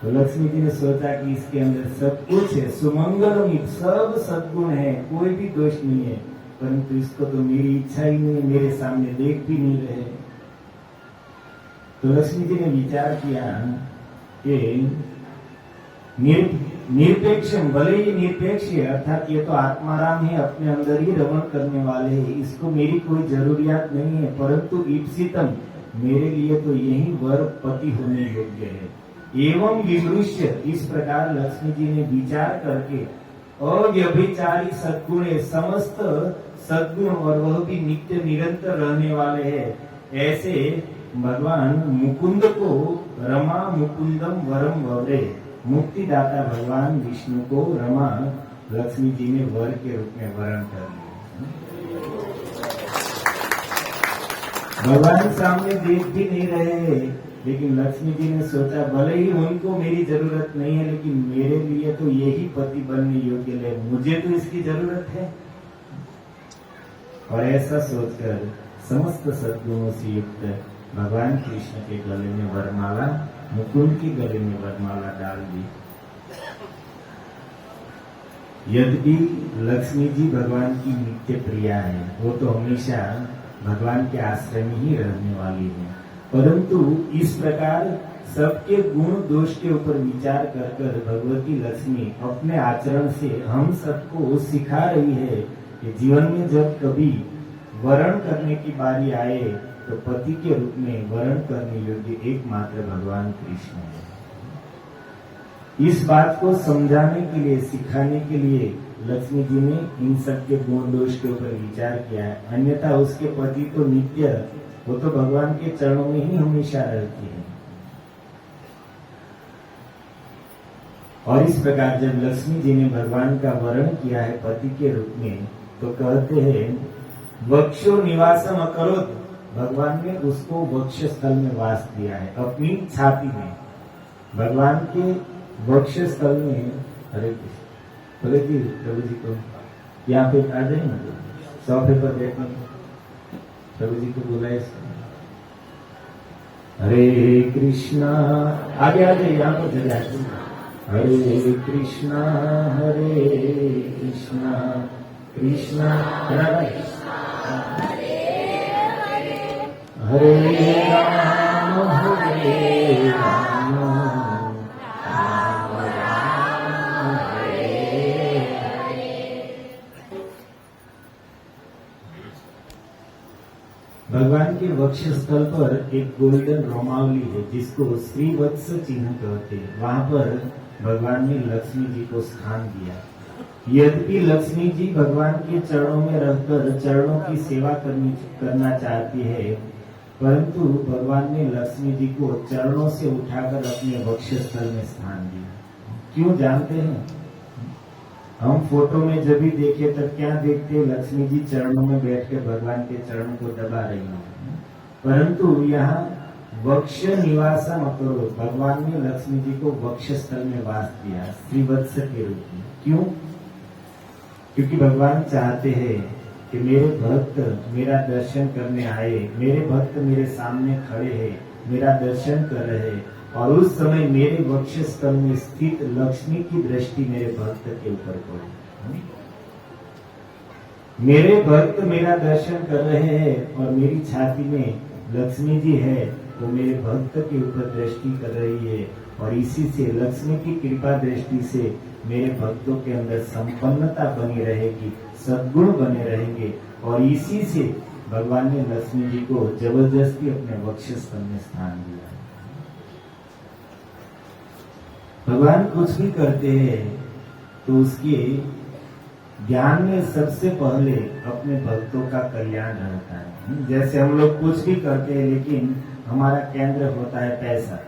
तो लक्ष्मी जी ने सोचा कि इसके अंदर सब कुछ है, सुमंगलम, सब सद्गुण है, कोई भी दोष नहीं है, परंतु इसको तो मेरी इच्छा ही नहीं, मेरे सामने देख भी नहीं रहे। तो लक्ष्मी जी ने विचार किया कि निरपेक्ष, भले ही निरपेक्ष है, अर्थात ये तो आत्माराम है, अपने अंदर ही रमण करने वाले हैं, इसको मेरी कोई जरूरियात नहीं है, परंतु ईप्सितम, मेरे लिए तो यही वर पति होने योग्य है। एवं विमृश्य, इस प्रकार लक्ष्मी जी ने विचार करके अव्यभिचारी सद्गुण, समस्त सद्गुण और वह भी नित्य निरंतर रहने वाले हैं, ऐसे भगवान मुकुंद को रमा मुकुंदम वरम वरे, मुक्तिदाता भगवान विष्णु को रमा लक्ष्मी जी ने वर के रूप में वरण कर लिया। भगवान सामने देख भी नहीं रहे, लेकिन लक्ष्मी जी ने सोचा भले ही उनको मेरी जरूरत नहीं है, लेकिन मेरे लिए तो यही पति बनने योग्य है, मुझे तो इसकी जरूरत है। और ऐसा सोचकर समस्त सद्गुणों से युक्त भगवान कृष्ण के गले में वरमाला, मुकुंद की गले में वरमाला डाल दी। यद्यपि लक्ष्मी जी भगवान की नित्य प्रिया है, वो तो हमेशा भगवान के आश्रय में ही रहने वाली है, परंतु इस प्रकार सबके गुण दोष के ऊपर विचार कर कर भगवती लक्ष्मी अपने आचरण से हम सबको सिखा रही है कि जीवन में जब कभी वरण करने की बारी आए तो पति के रूप में वरण करने योग्य एकमात्र भगवान कृष्ण है। इस बात को समझाने के लिए, सिखाने के लिए लक्ष्मी जी ने इन सब के गुण दोष के ऊपर विचार किया है। अन्यथा उसके पति तो नित्य, वो तो भगवान के चरणों में ही हमेशा रहती है। और इस प्रकार जब लक्ष्मी जी ने भगवान का वरण किया है पति के रूप में, तो कहते हैं वक्षो निवासम अकरोत, भगवान ने उसको वक्ष स्थल में वास दिया है, अपनी छाती में। भगवान के वक्ष स्थल में, हरे कृष्ण, बोले जी प्रभु जी को यहाँ पे आ जाए ना, सोफे पर बैठने, प्रभु जी को बुलाए। हरे कृष्णा, आगे आ जाइए, यहाँ पर चले आते। हरे कृष्णा कृष्णा हरे राम राम राम हरे। भगवान के वक्ष स्थल पर एक गोल्डन रोमावली है जिसको श्रीवत्स चिन्ह कहते हैं। वहां पर भगवान ने लक्ष्मी जी को स्थान दिया। यद्यपि लक्ष्मी जी भगवान के चरणों में रहकर चरणों की सेवा करना चाहती है, परंतु भगवान ने लक्ष्मी जी को चरणों से उठाकर अपने वक्ष स्थल में स्थान दिया। क्यों जानते हैं? हम फोटो में जब भी देखे तब क्या देखते हैं? लक्ष्मी जी चरणों में बैठकर भगवान के चरणों को दबा रही हैं, परंतु यहाँ वक्ष निवासम अकरो, भगवान ने लक्ष्मी जी को वक्ष स्थल में वास दिया श्रीवत्स के रूप में। क्यों? क्योंकि भगवान चाहते हैं कि मेरे भक्त मेरा दर्शन करने आए, मेरे भक्त मेरे सामने खड़े हैं, मेरा दर्शन कर रहे हैं, और उस समय मेरे वक्ष स्थल में स्थित लक्ष्मी की दृष्टि मेरे भक्त के ऊपर पड़े। मेरे भक्त मेरा दर्शन कर रहे हैं और मेरी छाती में लक्ष्मी जी है, वो मेरे भक्त के ऊपर दृष्टि कर रही है, और इसी से लक्ष्मी की कृपा दृष्टि से मेरे भक्तों के अंदर संपन्नता बनी रहेगी, सद्गुण बने रहेंगे। और इसी से भगवान ने लक्ष्मी जी को जबरदस्ती अपने वक्ष स्थल में स्थान दिया। भगवान कुछ भी करते हैं तो उसके ज्ञान में सबसे पहले अपने भक्तों का कल्याण रहता है। जैसे हम लोग कुछ भी करते हैं लेकिन हमारा केंद्र होता है पैसा।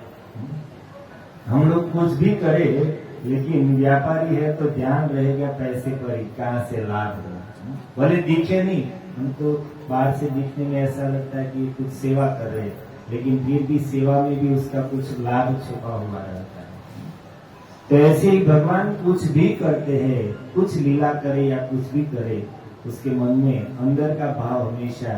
हम लोग कुछ भी करें लेकिन व्यापारी है तो ध्यान रहेगा पैसे पर ही, कहाँ से लाभ हो। भले दिखे नहीं, हमको बाहर से दिखने में ऐसा लगता है कि कुछ सेवा कर रहे, लेकिन फिर भी सेवा में भी उसका कुछ लाभ छुपा हुआ रहता है। तो ऐसे ही भगवान कुछ भी करते हैं, कुछ लीला करे या कुछ भी करे, उसके मन में अंदर का भाव हमेशा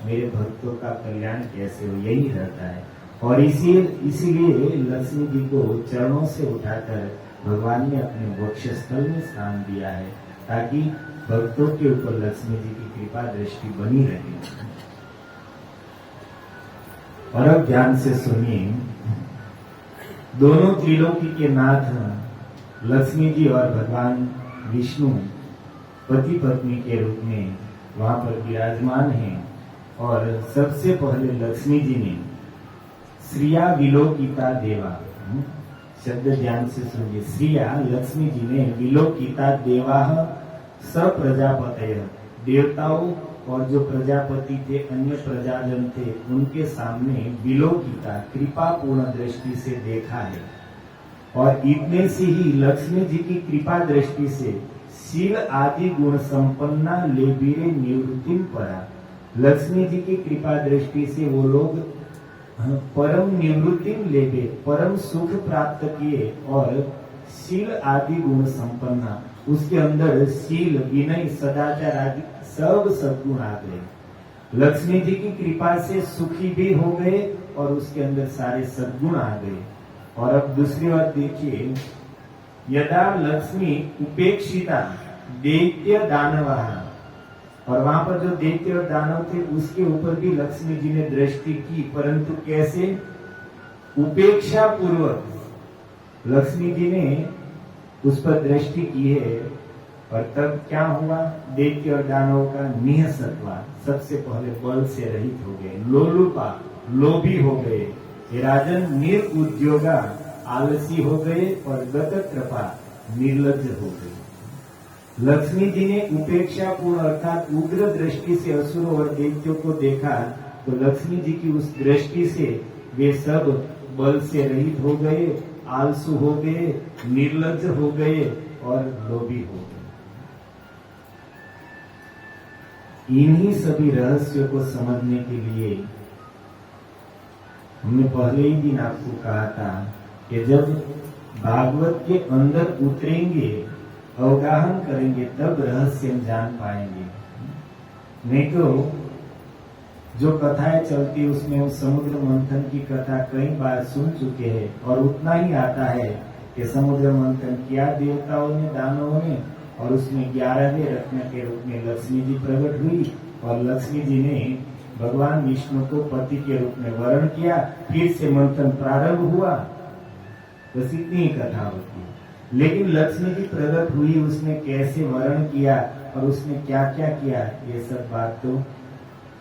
मेरे भक्तों का कल्याण कैसे हो, यही रहता है। और इसीलिए लक्ष्मी जी को चरणों से उठाकर भगवान ने अपने वक्ष स्थल में स्थान दिया है, ताकि भक्तों के ऊपर लक्ष्मी जी की कृपा दृष्टि बनी रहे। और अब ध्यान से सुनिए, दोनों त्रिलोकी के नाथ लक्ष्मी जी और भगवान विष्णु पति पत्नी के रूप में वहां पर विराजमान हैं। और सबसे पहले लक्ष्मी जी ने श्रिया विलोकिता देवा, शब्द ध्यान से सुनिए, श्रिया लक्ष्मी जी ने विलोकिता देवा स प्रजापतय, देवताओं और जो प्रजापति थे, अन्य प्रजाजन थे, उनके सामने विलोकिता कृपा पूर्ण दृष्टि से देखा है। और इतने से ही लक्ष्मी जी की कृपा दृष्टि से शील आदि गुण संपन्ना लेबीरे निवृत्तिम परा, लक्ष्मी जी की कृपा दृष्टि से वो लोग परम निवृत्ति लेबे, परम सुख प्राप्त किए। और शील आदि गुण संपन्ना, उसके अंदर शील, विनय, सदाचार आदि सब सद्गुण आ गए। लक्ष्मी जी की कृपा से सुखी भी हो गए और उसके अंदर सारे सद्गुण आ गए। और अब दूसरी बात देखिए, यदा लक्ष्मी उपेक्षिता दैत्य दानवा, और वहां पर जो दैत्य और दानव थे उसके ऊपर भी लक्ष्मी जी ने दृष्टि की, परंतु कैसे? उपेक्षा पूर्वक लक्ष्मी जी ने उस पर दृष्टि की है, और तब क्या हुआ? दैत्य और दानव का निहसत्वा सबसे पहले बल से रहित हो गए, लोलुपा लोभी हो गए, ये राजन निरुद्योगा आलसी हो गए, और गतत्रपा निर्लज्ज हो गए। लक्ष्मी जी ने उपेक्षा पूर्ण अर्थात उग्र दृष्टि से असुरों और दैत्यों को देखा, तो लक्ष्मी जी की उस दृष्टि से वे सब बल से रहित हो गए, आलसू हो गए, निर्लज्ज हो गए और लोभी हो गए। इन्हीं सभी रहस्यों को समझने के लिए हमने पहले ही दिन आपको कहा था कि जब भागवत के अंदर उतरेंगे, अवगाहन करेंगे, तब रहस्य हम जान पाएंगे। नहीं तो जो कथाएं चलती है उसमें उस समुद्र मंथन की कथा कई बार सुन चुके हैं, और उतना ही आता है कि समुद्र मंथन किया देवताओं ने, दानवों ने, और उसमें 11वें रत्न के रूप में लक्ष्मी जी प्रकट हुई, और लक्ष्मी जी ने भगवान विष्णु को पति के रूप में वर्ण किया, फिर से मंथन प्रारंभ हुआ। बस इतनी ही कथा होती है। लेकिन लक्ष्मी जी प्रकट हुई, उसने कैसे वर्ण किया और उसने क्या क्या किया, ये सब बात तो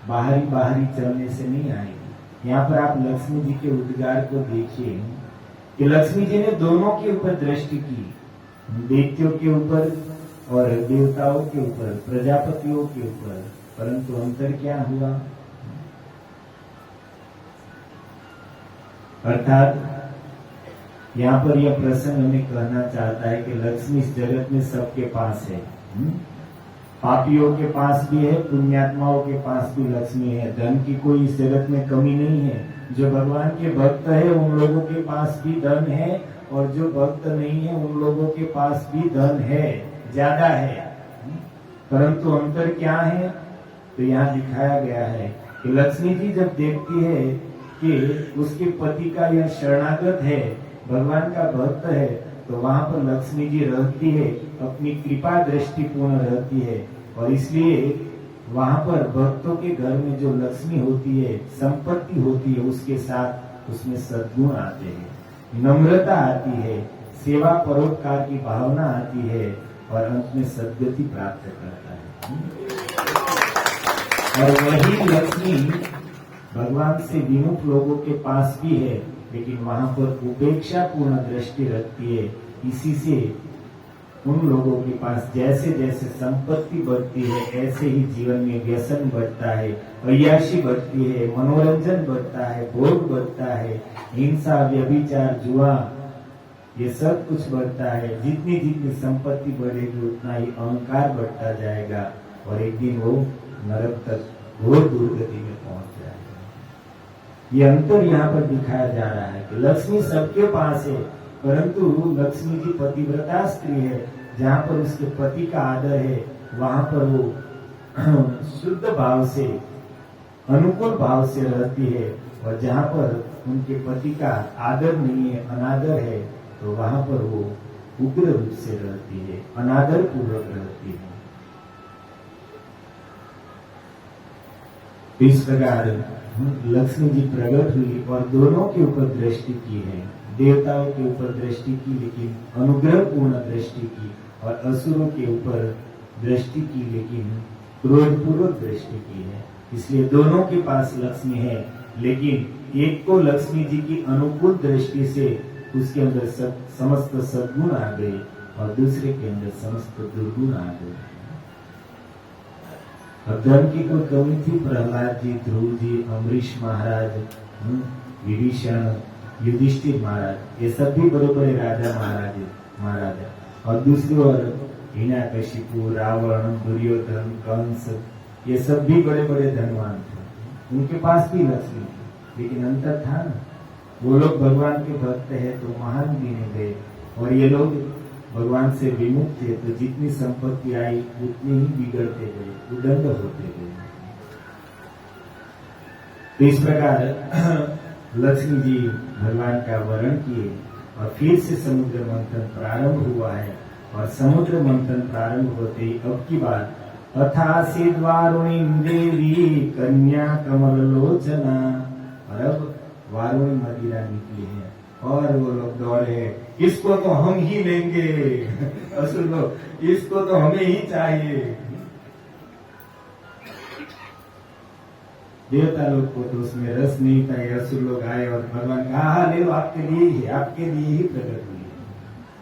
बाहरी चलने से नहीं आएगी। यहाँ पर आप लक्ष्मी जी के उद्गार को देखिए कि लक्ष्मी जी ने दोनों के ऊपर दृष्टि की, दैत्यों के ऊपर और देवताओं के ऊपर, प्रजापतियों के ऊपर, परंतु अंतर क्या हुआ? अर्थात यहाँ पर यह प्रसंग हमें कहना चाहता है कि लक्ष्मी इस जगत में सबके पास है। पापियों के पास भी है, पुण्यात्माओं के पास भी लक्ष्मी है। धन की कोई इस जगत में कमी नहीं है। जो भगवान के भक्त है उन लोगों के पास भी धन है, और जो भक्त नहीं है उन लोगों के पास भी धन है, ज्यादा है। परंतु अंतर क्या है? तो यहाँ दिखाया गया है कि लक्ष्मी जी जब देखती है कि उसके पति का यह शरणागत है, भगवान का भक्त है, तो वहां पर लक्ष्मी जी रहती है, अपनी कृपा दृष्टि पूर्ण रहती है, और इसलिए वहां पर भक्तों के घर में जो लक्ष्मी होती है, संपत्ति होती है, उसके साथ उसमें सद्गुण आते हैं, नम्रता आती है, सेवा परोपकार की भावना आती है, और अंत में सद्गति प्राप्त करता है। और वही लक्ष्मी भगवान से विमुख लोगों के पास भी है, लेकिन वहां पर उपेक्षा पूर्ण दृष्टि रखती है। इसी से उन लोगों के पास जैसे जैसे संपत्ति बढ़ती है, ऐसे ही जीवन में व्यसन बढ़ता है, अय्याशी बढ़ती है, मनोरंजन बढ़ता है, भोग बढ़ता है, हिंसा, व्यभिचार, जुआ, ये सब कुछ बढ़ता है। जितनी जितनी संपत्ति बढ़ेगी उतना ही अहंकार बढ़ता जाएगा, और एक दिन वो नरक तक घोर दुर्गति में पहुंच जाएगा। ये अंतर यहाँ पर दिखाया जा रहा है कि लक्ष्मी सबके पास है, परंतु लक्ष्मी जी पतिव्रता स्त्री है। जहाँ पर उसके पति का आदर है, वहां पर वो शुद्ध भाव से, अनुकूल भाव से रहती है, और जहाँ पर उनके पति का आदर नहीं है, अनादर है, तो वहां पर वो उग्र रूप से रहती है, अनादर पूर्वक रहती है। इस प्रकार लक्ष्मी जी प्रकट हुई और दोनों के ऊपर दृष्टि की है। देवताओं के ऊपर दृष्टि की, लेकिन अनुग्रह पूर्ण दृष्टि की, और असुरों के ऊपर दृष्टि की, लेकिन क्रोधपूर्वक दृष्टि की है। इसलिए दोनों के पास लक्ष्मी है, लेकिन एक को लक्ष्मी जी की अनुकूल दृष्टि से उसके अंदर समस्त सद्गुण आ गए, और दूसरे के अंदर समस्त दुर्गुण आ गए। और धन की कोई कमी थी? प्रहलाद जी, ध्रुव जी, अम्बरीश महाराज, विभीषण, युधिष्ठिर महाराज, ये सब भी बड़े बड़े राजा महाराजा। और दूसरी ओर हिरण्यकशिपु, रावण, दुर्योधन, कंस, ये सब भी बड़े बड़े धनवान थे। उनके पास भी लक्ष्मी थी, लेकिन अंतर था ना, वो लोग भगवान के भक्त है तो महान गिने गए, और ये लोग भगवान से विमुख थे, तो जितनी संपत्ति आई उतनी ही बिगड़ते गए, उदंड होते गए। तो इस प्रकार लक्ष्मी जी भगवान का वर्ण किए, और फिर से समुद्र मंथन प्रारंभ हुआ है। और समुद्र मंथन प्रारंभ होते ही अब की बात, अथासीद्वारुणीं देवी कन्या कमल लोचना, और अब वारुणी मदिरा निकली है और वो लोग दौड़े, इसको तो हम ही लेंगे। असुर लोग, इसको तो हमें ही चाहिए। देवता लोग को तो उसमें रस नहीं था। असुर लोग आए और भगवान कहा हाँ ले लो, आपके लिए ही, आपके लिए ही प्रकट हुई है,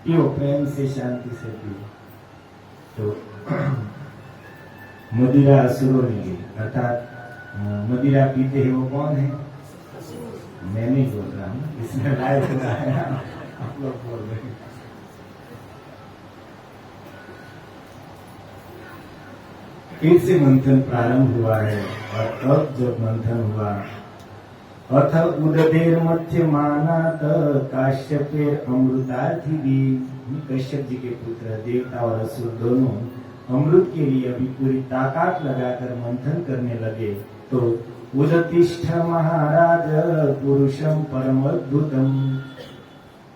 पियो प्रेम से, शांति से पियो। तो मदिरा असुरों ने ली, अर्थात मदिरा पीते हैं वो कौन है? मैं नहीं बोल रहा हूँ, इसमें लाइव हो रहा है, आप लोग बोल रहे हैं। फिर से मंथन प्रारंभ हुआ है और अब जब मंथन हुआ, अथ उदधेर मध्य मानात काश्यपेर अमृतार्थी, कश्यप जी के पुत्र देवता और असुर दोनों अमृत के लिए अभी पूरी ताकत लगाकर मंथन करने लगे। तो उदतिष्ठ महाराज पुरुषम परम अद्भुतम,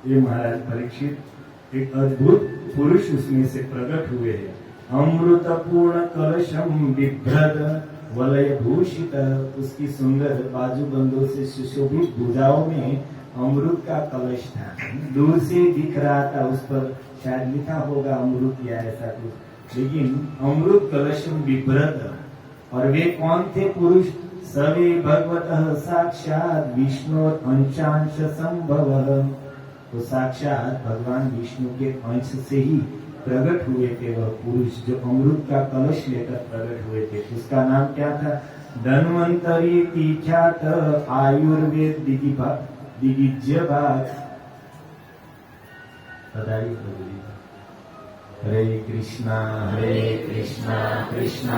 ये महाराज परीक्षित एक अद्भुत पुरुष उसमें से प्रकट हुए हैं। अमृत पूर्ण कलशम बिभ्रद वलय भूषित, उसकी सुंदर बाजूबंदों से सुशोभित भुजाओं में अमृत का कलश था। दूर से दिख रहा था, उस पर शायद लिखा होगा अमृत या ऐसा कुछ, लेकिन अमृत कलशम बिभ्रद। और वे कौन थे पुरुष? सवे भगवतः साक्षात विष्णु अंशांश संभव, तो साक्षात भगवान विष्णु के अंश से ही प्रकट हुए थे वह पुरुष, जो अमृत का कलश लेकर प्रकट हुए थे। उसका नाम क्या था? धन्वंतरी ख्यात आयुर्वेद दिग्विजय भाग। बताइए हरे कृष्णा कृष्णा कृष्णा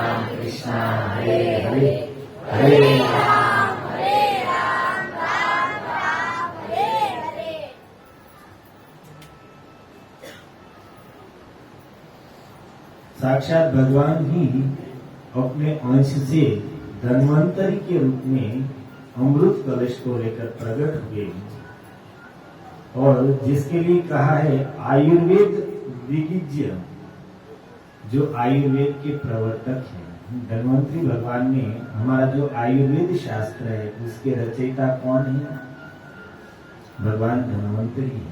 हरे हरे, हरे राम राम राम हरे हरे। साक्षात भगवान ही अपने अंश से धन्वंतरी के रूप में अमृत कलश को लेकर प्रकट हुए, और जिसके लिए कहा है आयुर्वेद दिग्विजय, जो आयुर्वेद के प्रवर्तक हैं। धन्वंतरी भगवान ने हमारा जो आयुर्वेद शास्त्र है उसके रचयिता कौन है? भगवान धन्वंतरी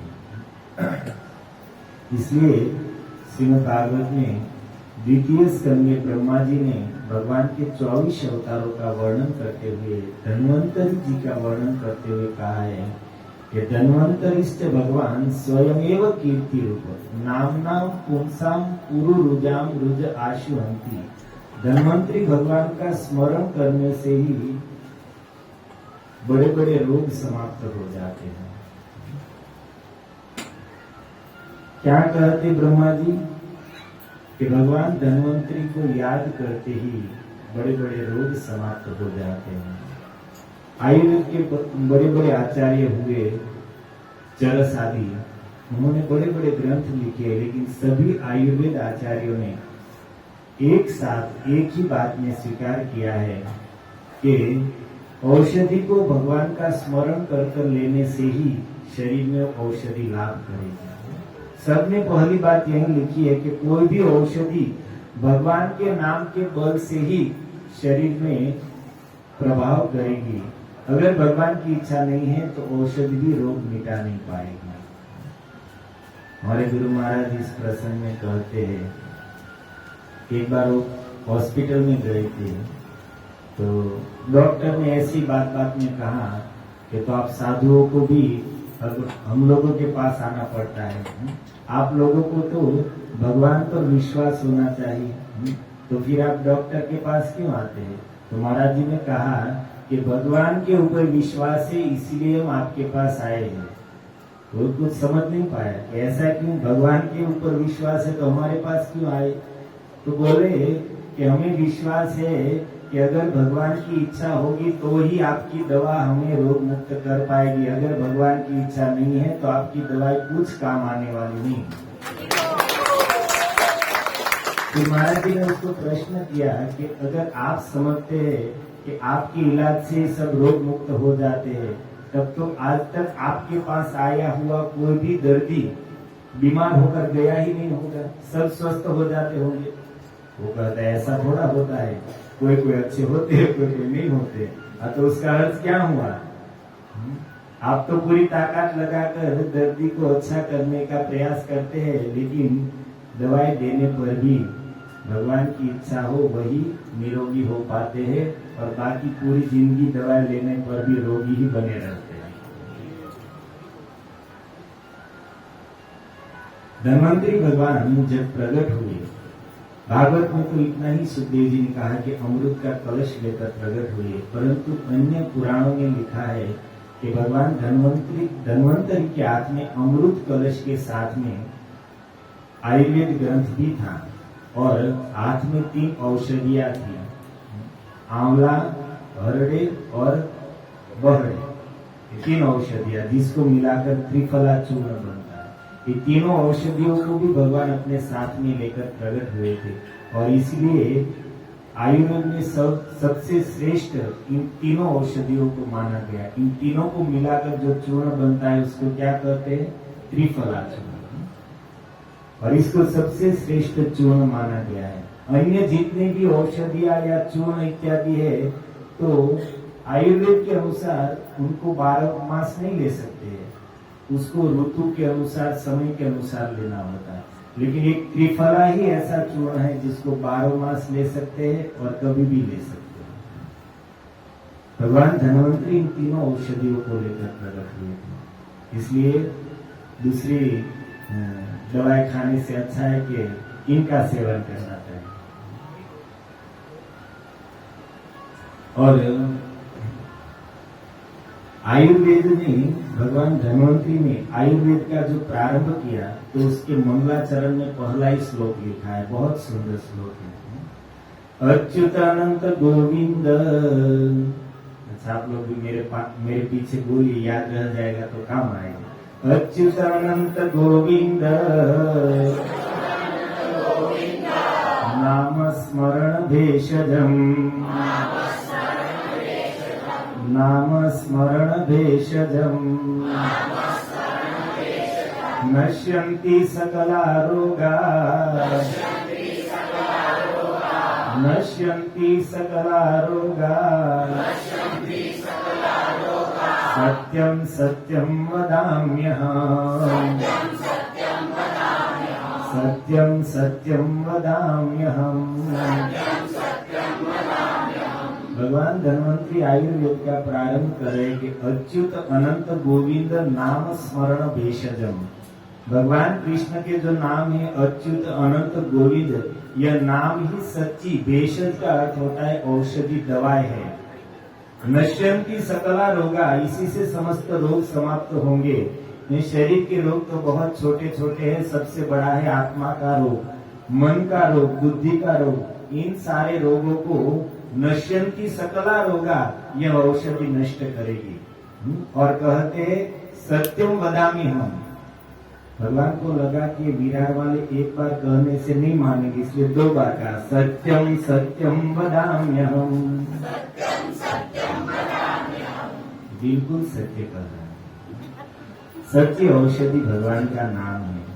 है। इसलिए श्रीमद् भागवत में द्वितीय स्कंद में ब्रह्मा जी ने भगवान के 24 अवतारों का वर्णन करते हुए धन्वंतरी जी का वर्णन करते हुए कहा है कि धन्वंतरिश्च भगवान स्वयमेव कीर्ति रूप नामनाम पुंसाम पुरु रुजाम रुज आशुहंती। धन्वंतरी भगवान का स्मरण करने से ही बड़े बड़े रोग समाप्त हो जाते हैं। क्या कहते ब्रह्मा जी कि भगवान धन्वंतरी को याद करते ही बड़े बड़े रोग समाप्त हो जाते हैं। आयुर्वेद के बड़े बड़े आचार्य हुए चरस आदि, उन्होंने बड़े बड़े ग्रंथ लिखे, लेकिन सभी आयुर्वेद आचार्यों ने एक साथ एक ही बात में स्वीकार किया है कि औषधि को भगवान का स्मरण कर कर लेने से ही शरीर में औषधि लाभ करेगी। सबने पहली बात यही लिखी है कि कोई भी औषधि भगवान के नाम के बल से ही शरीर में प्रभाव करेगी। अगर भगवान की इच्छा नहीं है तो औषधि भी रोग मिटा नहीं पाएगी। हमारे गुरु महाराज इस प्रसंग में कहते हैं, एक बार वो हॉस्पिटल में गए थे, तो डॉक्टर ने ऐसी बात में कहा कि तो आप साधुओं को भी हम लोगों के पास आना पड़ता है, आप लोगों को तो भगवान पर विश्वास होना चाहिए, तो फिर आप डॉक्टर के पास क्यों आते हैं? तो महाराज जी ने कहा कि भगवान के ऊपर विश्वास है इसलिए हम आपके पास आए हैं। वो कुछ समझ नहीं पाया कि ऐसा क्यों, भगवान के ऊपर विश्वास है तो हमारे पास क्यों आए? तो बोले कि हमें विश्वास है कि अगर भगवान की इच्छा होगी तो ही आपकी दवा हमें रोग मुक्त कर पाएगी, अगर भगवान की इच्छा नहीं है तो आपकी दवाई कुछ काम आने वाली नहीं। फिर महाराज जी ने उसको प्रश्न किया कि अगर आप समझते हैं कि आपके इलाज से सब रोग मुक्त हो जाते हैं, तब तो आज तक आपके पास आया हुआ कोई भी दर्दी बीमार होकर गया ही नहीं होगा, सब स्वस्थ हो जाते होंगे। वो कहता है ऐसा थोड़ा होता है, कोई कोई अच्छे होते हैं, कोई कोई नहीं होते। तो उसका अर्थ क्या हुआ? आप तो पूरी ताकत लगाकर दर्दी को अच्छा करने का प्रयास करते हैं, लेकिन दवाई देने पर भी भगवान की इच्छा हो वही निरोगी हो पाते हैं, और बाकी पूरी जिंदगी दवाई लेने पर भी रोगी ही बने रहते हैं। धन्वंतरी भगवान जब प्रकट हुए, भागवत में तो इतना ही सुखदेव जी ने कहा कि अमृत का कलश लेकर प्रकट हुए, परंतु अन्य पुराणों में लिखा है कि भगवान धन्वंतरी के हाथ में अमृत कलश के साथ में आयुर्वेद ग्रंथ भी था, और हाथ में 3 औषधियां थी, आंवला, हरड़े और बहड़े, 3 औषधियां जिसको मिलाकर त्रिफला चूर्ण बनता है। ये तीनों औषधियों को भी भगवान अपने साथ में लेकर प्रकट हुए थे, और इसलिए आयुर्वेद में सबसे श्रेष्ठ इन तीनों औषधियों को माना गया। इन तीनों को मिलाकर जो चूर्ण बनता है उसको क्या कहते हैं? त्रिफला चूर्ण, और इसको सबसे श्रेष्ठ चूर्ण माना गया है। अन्य जितने भी औषधियां या चूर्ण इत्यादि है, तो आयुर्वेद के अनुसार उनको 12 मास नहीं ले सकते हैं, उसको ऋतु के अनुसार, समय के अनुसार लेना होता है। लेकिन एक त्रिफला ही ऐसा चूर्ण है जिसको 12 मास ले सकते हैं और कभी भी ले सकते हैं। भगवान धन्वंतरी इन तीनों औषधियों को लेकर प्रकट हुए थे, इसलिए दूसरी दवाई खाने से अच्छा है कि इनका सेवन करना चाहिए। और आयुर्वेद में भगवान धन्वंतरी ने आयुर्वेद का जो प्रारंभ किया, तो उसके मंगलाचरण में पहला ही श्लोक लिखा है, बहुत सुंदर श्लोक है, अच्युतानंत गोविंद। अच्छा, आप लोग भी मेरे पीछे बोलिए, याद रह जाएगा तो काम आएगा। अच्युतानंत गोविंद नाम स्मरण भेषजम, नाम स्मरण भेषजम नश्यन्ति सकला रोगा, नश्यन्ति सकला रोगा, सत्यं सत्यं वदाम्यहम्, सत्यं सत्यं वदाम्यहम्। भगवान धन्वंतरी आयुर्वेद का प्रारंभ कर रहे कि अच्युत अनंत गोविंद नाम स्मरण भेषजम। भगवान कृष्ण के जो नाम है अच्युत अनंत गोविंद, यह नाम ही सच्ची, भेषज का अर्थ होता है औषधि, दवाई है। नश्यन्ति सकला रोगा, इसी से समस्त रोग समाप्त होंगे। ये शरीर के रोग तो बहुत छोटे छोटे हैं, सबसे बड़ा है आत्मा का रोग, मन का रोग, बुद्धि का रोग। इन सारे रोगों को नश्यन्ति सकला रोगा, यह औषधि नष्ट करेगी। और कहते सत्यम वदामि हम। भगवान को लगा कि विराट वाले एक बार कहने से नहीं मानेंगे, इसलिए 2 बार कहा, सत्यम सत्यम वदाम्यहम्, बिल्कुल सत्य कह रहा है। सत्य औषधि भगवान का नाम है।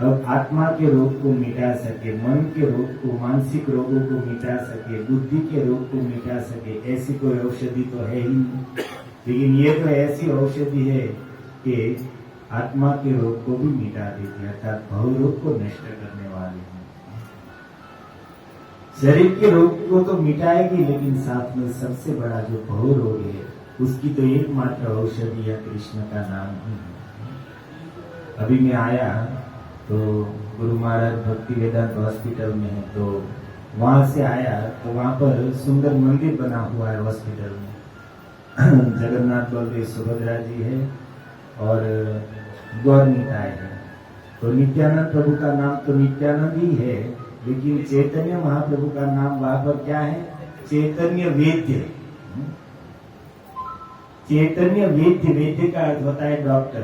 अब आत्मा के रोग को मिटा सके, मन के रोग को, मानसिक रोगों को मिटा सके, बुद्धि के रोग को मिटा सके, ऐसी कोई औषधि तो है ही नहीं। लेकिन ये तो ऐसी औषधि है कि आत्मा के रोग को भी मिटा देती है, अर्थात भव रोग को नष्ट करने वाली है। शरीर के रोग को तो मिटाएगी, लेकिन साथ में सबसे बड़ा जो भव रोग है उसकी तो एकमात्र औषधि है कृष्ण का नाम ही है। अभी मैं आया तो गुरु महाराज भक्ति वेदांत हॉस्पिटल में है, तो वहां से आया तो वहां पर सुंदर मंदिर बना हुआ है हॉस्पिटल में। जगन्नाथ बलदेव सुभद्रा जी है और गौर निताय है। तो नित्यानंद प्रभु का नाम तो नित्यानंद ही है, लेकिन चैतन्य महाप्रभु का नाम वहां पर क्या है? चैतन्य वेद्य। चैतन्य वेद्य, वेद्य का अर्थ होता है डॉक्टर।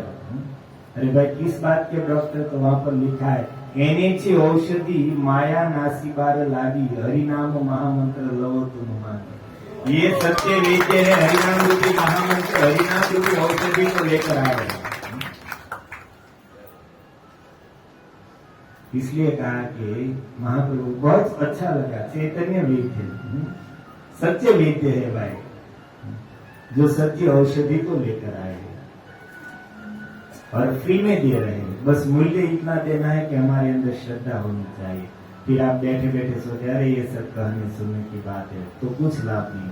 अरे भाई किस बात के डॉक्टर? तो वहां पर लिखा है एनेची औषधि माया नासी बार लागी, हरिनाम महामंत्र लवो तुम मान। ये सत्य वेद्य है, हरिनाम रूपी महामंत्र, हरिनाम रूपी औषधि को लेकर आए हैं। इसलिए कहा कि महाप्रभु बहुत अच्छा लगा, चैतन्य वेद्य, सत्य वेद्य है भाई, जो सत्य औषधि को लेकर आए हैं। और फ्री में दे रहे हैं, बस मूल्य इतना देना है कि हमारे अंदर श्रद्धा होनी चाहिए। फिर आप बैठे बैठे सोचे अरे ये सब कहने सुनने की बात है, तो कुछ लाभ नहीं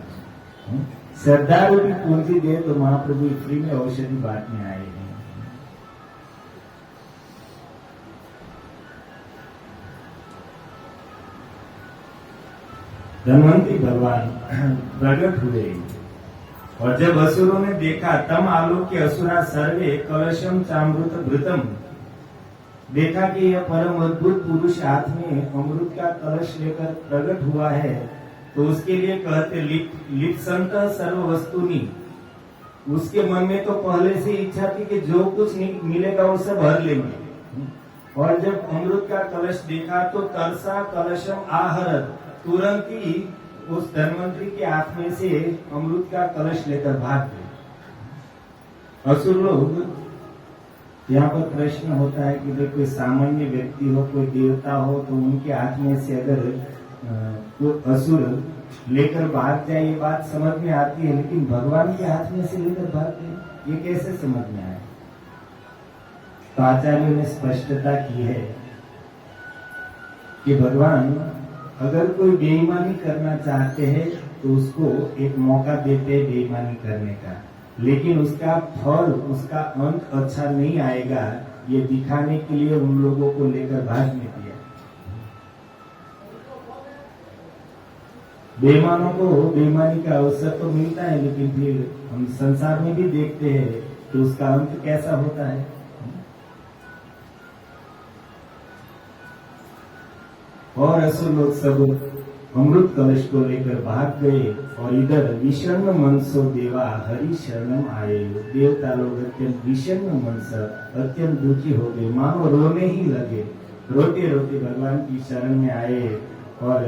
है। श्रद्धा रूपी पूंजी दे तो महाप्रभु फ्री में औषधि बांटने आए हैं। धनवंतरी भगवान प्रकट हुए और जब असुरों ने देखा तम आलोक्य असुरा सर्वे कलशम चामृत भृतम, देखा कि यह परम अद्भुत पुरुष हाथ में अमृत का कलश लेकर प्रकट हुआ है, तो उसके लिए कहते लिप्संत सर्व वस्तुनि। उसके मन में तो पहले से इच्छा थी कि जो कुछ मिलेगा वो सब भर लेंगे, और जब अमृत का कलश देखा तो तरसा कलशम आहरत, तुरंत ही उस धनवंतरी के हाथ में से अमृत का कलश लेकर भाग गए। असुर लोग, यहाँ पर प्रश्न होता है कि कोई सामान्य व्यक्ति हो, कोई देवता हो, तो उनके हाथ में से अगर कोई असुर लेकर भाग जाए, ये बात समझ में आती है, लेकिन भगवान के हाथ में से लेकर भाग गए, ये कैसे समझ में आए? तो आचार्यों ने स्पष्टता की है कि भगवान अगर कोई बेईमानी करना चाहते हैं तो उसको एक मौका देते हैं बेईमानी करने का, लेकिन उसका फल, उसका अंत अच्छा नहीं आएगा, ये दिखाने के लिए उन लोगों को लेकर भागने दिया। बेईमानों को बेईमानी का अवसर तो मिलता है, लेकिन फिर हम संसार में भी देखते हैं कि उसका अंत कैसा होता है। और असुर लोग सब अमृत कलश को लेकर भाग गए और इधर विषण्ण मनसो देवा हरि शरणम आए। देवता लोग अत्यंत विषण्ण मन से अत्यंत दुखी हो गए, मानो रोने ही लगे, रोते रोते भगवान की शरण में आए और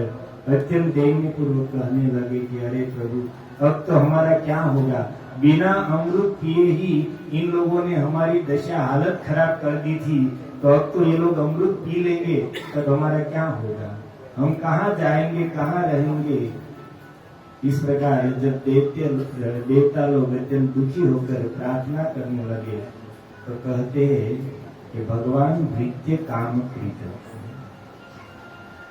अत्यंत दैन्य पूर्वक कहने लगे कि अरे प्रभु, अब तो हमारा क्या होगा? बिना अमृत पिए ही इन लोगों ने हमारी दशा हालत खराब कर दी थी, तो अब तो ये लोग अमृत पी लेंगे, तब हमारा क्या होगा? हम कहाँ जाएंगे, कहाँ रहेंगे? इस प्रकार जब देवता लोग अत्यंत दुखी होकर प्रार्थना करने लगे तो कहते हैं कि भगवान भृत्य काम कृत।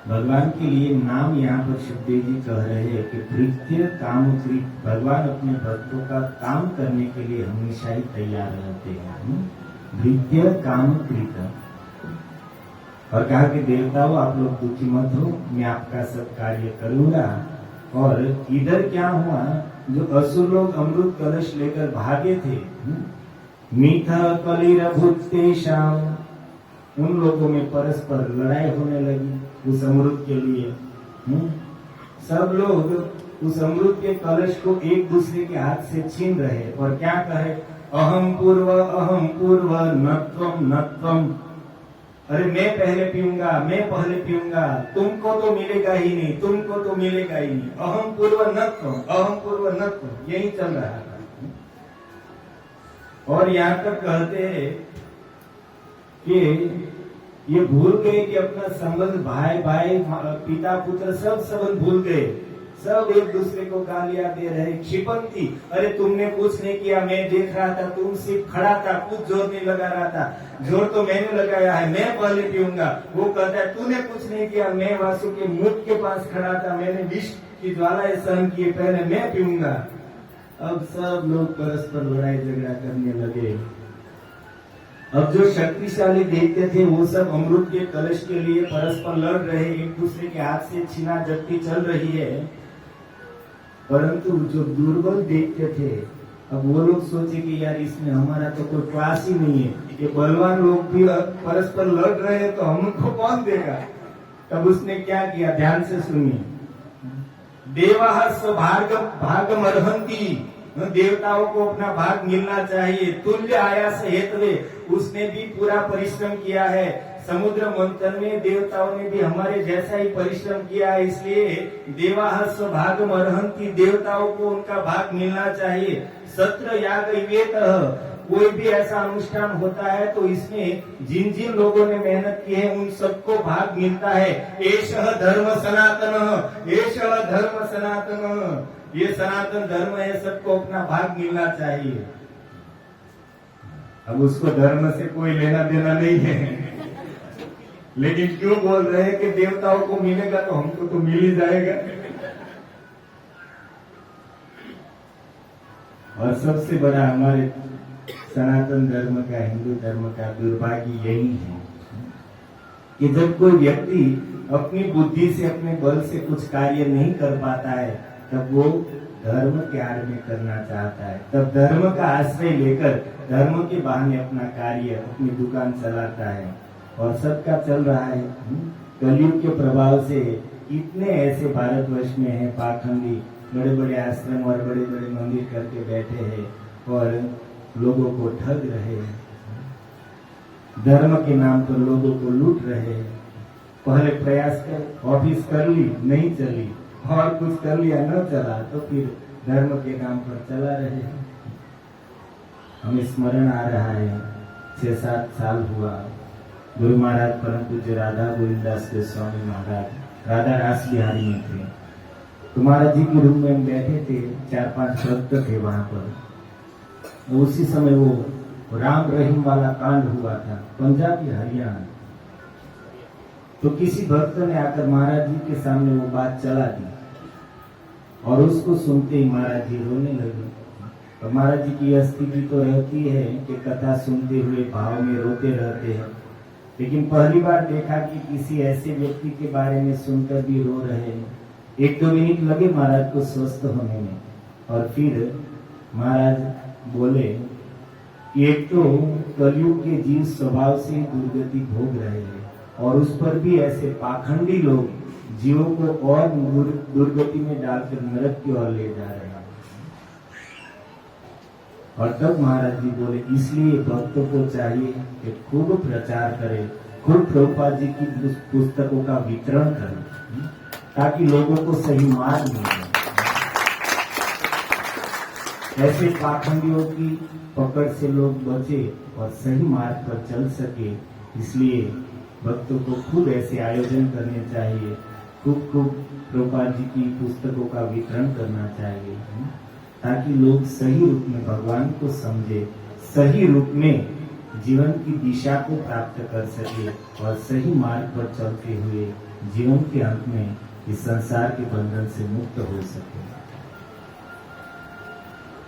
भगवान के लिए नाम यहाँ पर सुखदेव जी कह रहे हैं कि भृत्य काम कृत। भगवान अपने भक्तों का काम करने के लिए हमेशा ही तैयार रहते हैं। भृत्य काम कृत। और कहा कि देवताओं, आप लोग दुखी मत हो, मैं आपका सब कार्य करूंगा। और इधर क्या हुआ, जो असुर लोग अमृत कलश लेकर भागे थे, मीठा कलिर भूतेशाम, उन लोगों में परस्पर लड़ाई होने लगी उस अमृत के लिए। सब लोग उस अमृत के कलश को एक दूसरे के हाथ से छीन रहे और क्या कहे, अहम पूर्व नत्वम नत्वम। अरे मैं पहले पीऊंगा, मैं पहले पीऊंगा, तुमको तो मिलेगा ही नहीं, तुमको तो मिलेगा ही नहीं। अहम पूर्व नत्वम, यही चल रहा था। और यहाँ तक कहते हैं कि ये भूल गए कि अपना संबंध भाई भाई, पिता पुत्र सब संबंध भूल गए, सब एक दूसरे को गालियां दे रहे। क्षिपंती, अरे तुमने कुछ नहीं किया, मैं देख रहा था, तुम सिर्फ खड़ा था, कुछ जोर नहीं लगा रहा था, जोर तो मैंने लगाया है, मैं पहले पीऊंगा। वो कहता है तूने कुछ नहीं किया, मैं वासु के मुख के पास खड़ा था, मैंने विष की ज्वालाएं सहन किए, पहले मैं पीऊंगा। अब सब लोग परस्पर लड़ाई झगड़ा करने लगे। अब जो शक्तिशाली दैत्य थे वो सब अमृत के कलश के लिए परस्पर लड़ रहे, एक दूसरे के हाथ से छीना झपटी चल रही है। परंतु जो दुर्बल दैत्य थे, अब वो लोग सोचे कि यार इसमें हमारा तो कोई क्लास ही नहीं है, ये बलवान लोग भी परस्पर लड़ रहे हैं तो हमको कौन देगा। तब उसने क्या किया, ध्यान से सुनिए। देवाः स्वभागम अर्हन्ति, देवताओं को अपना भाग मिलना चाहिए। तुल्य आयास हेतवे, उसने भी पूरा परिश्रम किया है। समुद्र मंथन में देवताओं ने भी हमारे जैसा ही परिश्रम किया है, इसलिए देवाः स्वभागम अर्हन्ति, देवताओं को उनका भाग मिलना चाहिए। सत्र याग इवेतः, कोई भी ऐसा अनुष्ठान होता है तो इसमें जिन जिन लोगों ने मेहनत की है उन सबको भाग मिलता है। एषः धर्म सनातन, एषः धर्म सनातन, ये सनातन धर्म है, सबको अपना भाग मिलना चाहिए। अब उसको धर्म से कोई लेना देना नहीं है, लेकिन क्यों बोल रहे हैं कि देवताओं को मिलेगा तो हमको तो मिल ही जाएगा। और सबसे बड़ा हमारे सनातन धर्म का, हिंदू धर्म का दुर्भाग्य यही है कि जब कोई व्यक्ति अपनी बुद्धि से, अपने बल से कुछ कार्य नहीं कर पाता है, तब वो धर्म के आड़ में करना चाहता है, तब धर्म का आश्रय लेकर धर्म के बहाने अपना कार्य, अपनी दुकान चलाता है। और सबका चल रहा है। कलयुग के प्रभाव से इतने ऐसे भारतवर्ष में हैं पाखंडी, बड़े बड़े आश्रम और बड़े बड़े मंदिर करके बैठे हैं और लोगों को ठग रहे हैं, धर्म के नाम पर लोगों को लूट रहे हैं। पहले प्रयास कर, ऑफिस कर ली, नहीं चली, और कुछ कर लिया, न चला, तो फिर धर्म के नाम पर चला रहे हैं। हमें स्मरण आ रहा है 6-7 साल हुआ, गुरु महाराज परम पूज्य राधा गोविंदास गोस्वामी महाराज राधा रास बिहारी में थे। तो महाराज जी के रूम में हम बैठे थे, 4-5 भक्त थे वहां पर। उसी समय वो राम रहीम वाला कांड हुआ था, पंजाब या हरियाणा। तो किसी भक्त ने आकर महाराज जी के सामने वो बात चला दी और उसको सुनते ही महाराज जी रोने लगे। और महाराज जी की स्थिति तो रहती है कि कथा सुनते हुए भाव में रोते रहते हैं, लेकिन पहली बार देखा कि किसी ऐसे व्यक्ति के बारे में सुनकर भी रो रहे हैं। 1-2 मिनट लगे महाराज को स्वस्थ होने में, और फिर महाराज बोले कि एक तो कलयुग के जीव स्वभाव से दुर्गति भोग रहे हैं, और उस पर भी ऐसे पाखंडी लोग जीवों को और दुर्गति में डालकर नरक की ओर ले जा रहे हैं। और तब महाराज जी बोले, इसलिए भक्तों को चाहिए कि खूब प्रचार करें, खूब प्रभुपाद जी की पुस्तकों का वितरण करें, ताकि लोगों को सही मार्ग मिले, ऐसे पाखंडियों की पकड़ से लोग बचे और सही मार्ग पर चल सके। इसलिए भक्तों को खूब ऐसे आयोजन करने चाहिए, खूब प्रभुपाद जी की पुस्तकों का वितरण करना चाहिए, ताकि लोग सही रूप में भगवान को समझे, सही रूप में जीवन की दिशा को प्राप्त कर सके और सही मार्ग पर चलते हुए जीवन के अंत में इस संसार के बंधन से मुक्त हो सके।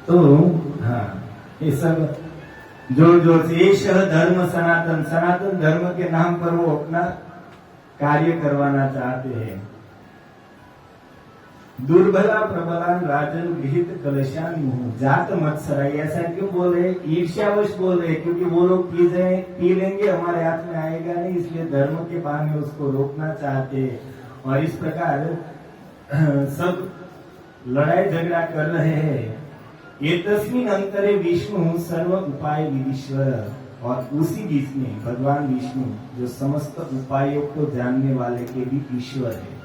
तो हाँ, ये सब जो शेष धर्म सनातन, सनातन धर्म के नाम पर वो अपना कार्य करवाना चाहते हैं। दुर्बला प्रबलान राजन विहित कलशान मुंह जात मत्सराई, ऐसा क्यों बोल रहे? ईर्ष्यावश बोल रहे, क्योंकि वो लोग पी लेंगे, हमारे हाथ में आएगा नहीं, इसलिए धर्म के बहाने उसको रोकना चाहते हैं। और इस प्रकार सब लड़ाई झगड़ा कर रहे हैं। ये तस्मिन अंतरे विष्णु सर्व उपाय विधीश्वर, और उसी बीच में भगवान विष्णु जो समस्त उपायों को जानने वाले के भी ईश्वर है।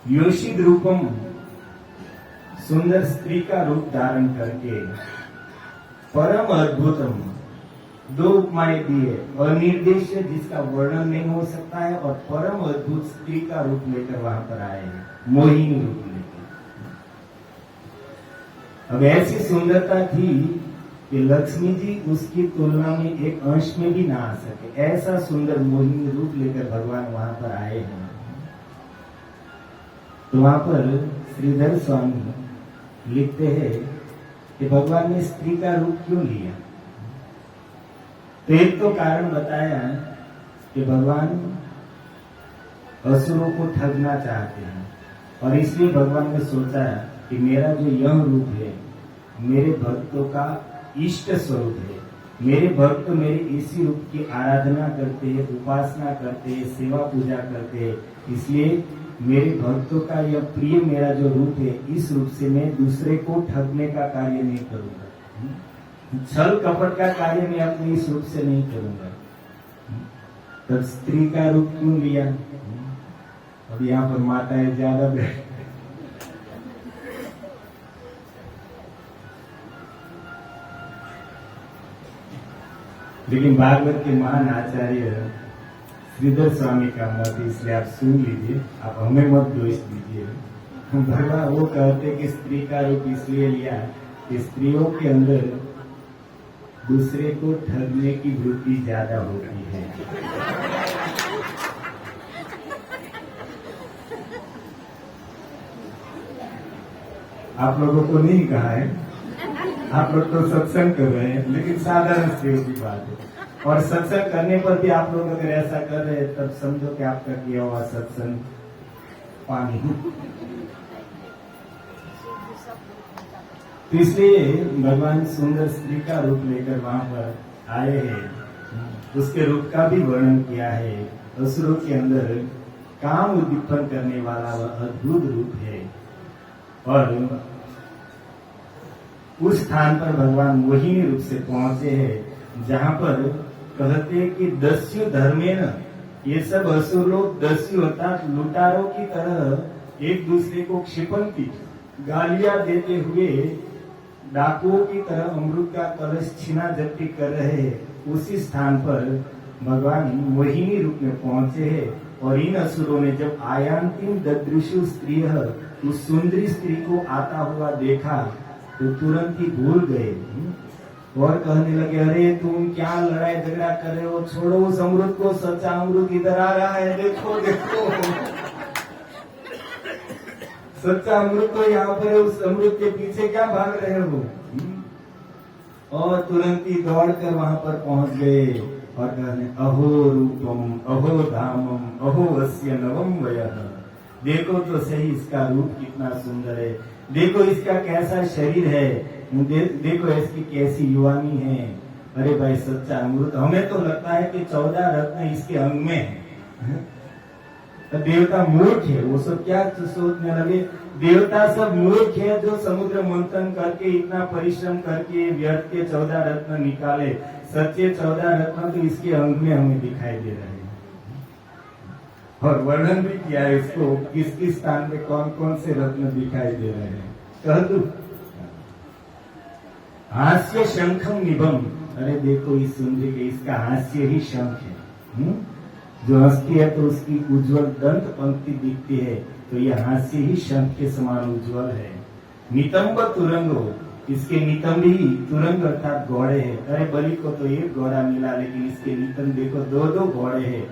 योषिद रूपम, सुंदर स्त्री का रूप धारण करके, परम अद्भुतम, 2 उपमाएं दिए, अनिर्देश जिसका वर्णन नहीं हो सकता है, और परम अद्भुत स्त्री का रूप लेकर वहां पर आए हैं, मोहिनी रूप लेकर। अब ऐसी सुंदरता थी कि लक्ष्मी जी उसकी तुलना में एक अंश में भी ना आ सके, ऐसा सुंदर मोहिनी रूप लेकर भगवान वहां पर आए हैं। तो वहां पर श्रीधर स्वामी लिखते हैं कि भगवान ने स्त्री का रूप क्यों लिया। तो एक तो कारण बताया कि भगवान असुरों को ठगना चाहते हैं, और इसलिए भगवान ने सोचा कि मेरा जो यह रूप है मेरे भक्तों का इष्ट स्वरूप है, मेरे भक्त मेरे इसी रूप की आराधना करते हैं, उपासना करते हैं, सेवा पूजा करते हैं, इसलिए मेरे भक्तों का यह प्रिय मेरा जो रूप है, इस रूप से मैं दूसरे को ठगने का कार्य नहीं करूंगा, छल कपट का कार्य मैं अपने इस रूप से नहीं करूंगा। तब स्त्री का रूप क्यों लिया? अब यहाँ पर माताएं ज्यादा बैठ, लेकिन भागवत के महान आचार्य श्रीधर स्वामी का मत, इसलिए आप सुन लीजिए, आप हमें मत दोष दीजिए। भगवान वो कहते कि स्त्री का रूप इसलिए लिया कि स्त्रियों के अंदर दूसरे को ठगने की वृत्ति ज्यादा होती है। आप लोगों को नहीं कहा है, आप लोग तो सत्संग कर रहे हैं, लेकिन साधारण स्त्रियों की बात है। और सत्संग करने पर भी आप लोग अगर ऐसा कर रहे हैं, तब समझो कि आपका किया हुआ सत्संग पानी। तो इसलिए भगवान सुंदर स्त्री का रूप लेकर वहां पर आए हैं। उसके रूप का भी वर्णन किया है। असुरों के अंदर काम उद्दीपन करने वाला वह अद्भुत रूप है। और उस स्थान पर भगवान मोहिनी रूप से पहुंचे हैं, जहां पर कहते हैं कि दस्यु धर्मेण, ये सब असुर लोग दस्यु अर्थात लुटारों की तरह एक दूसरे को क्षिपंती गालियां देते हुए डाकुओं की तरह अमृत का कलश छीना झपटी कर रहे हैं। उसी स्थान पर भगवान मोहिनी रूप में पहुंचे हैं। और इन असुरों ने जब आयांतिम ददृशु स्त्री, उस सुंदरी स्त्री को आता हुआ देखा तो तुरंत ही भूल गए और कहने लगे, अरे तुम क्या लड़ाई झगड़ा कर रहे हो, छोड़ो उस अमृत को, सच्चा अमृत इधर आ रहा है, देखो देखो। सच्चा अमृत तो यहाँ पर है, उस अमृत के पीछे क्या भाग रहे हो। और तुरंत ही दौड़कर वहां पर पहुंच गए और कहने, अहो रूपम अहो धामम अहो अस्य नवम वयः, देखो तो सही इसका रूप कितना सुंदर है, देखो इसका कैसा शरीर है, देखो इसकी कैसी युवानी है। अरे भाई सच्चा अमृत, हमें तो लगता है कि 14 रत्न इसके अंग में है। तो देवता मूर्ख है, वो सब क्या सोचने लगे, देवता सब मूर्ख है जो समुद्र मंथन करके इतना परिश्रम करके व्यर्थ के 14 रत्न निकाले। सच्चे 14 रत्न तो इसके अंग में हमें दिखाई दे रहे हैं। और वर्णन भी किया है इसको, किस किस स्थान में कौन कौन से रत्न दिखाई दे रहे हैं। कह दू, हास्य शंखम निभम, अरे देखो इस सुंदरी के, इसका हास्य ही शंख है। जो हंसती है तो उसकी उज्जवल दंत पंक्ति दिखती है, तो यह हास्य ही शंख के समान उज्जवल है। नितंब तुरंगो, इसके नितंब ही तुरंग अर्थात घोड़े है। अरे बलि को तो एक घोड़ा मिला, लेकिन इसके नितंब देखो 2-2 घोड़े हैं।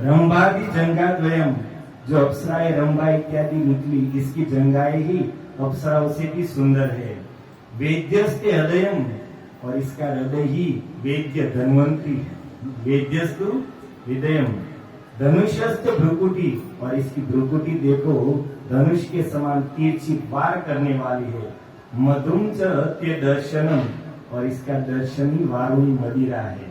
रंभादि जंगाद्वयम, जो अप्सराएं रंभा इत्यादि निकली, इसकी जंगाएं ही अप्सराओं से भी सुंदर है। वेद्यस्ते हृदयम, और इसका हृदय ही वेद्य धन्वंतरी है। वेद्यस्तु हृदयम, धनुषस्थ भ्रुकुटी, और इसकी भ्रुकुटी देखो धनुष के समान तिरछी वार करने वाली है। मधुम च ते दर्शनम, और इसका दर्शन ही वारुणी मदिरा है।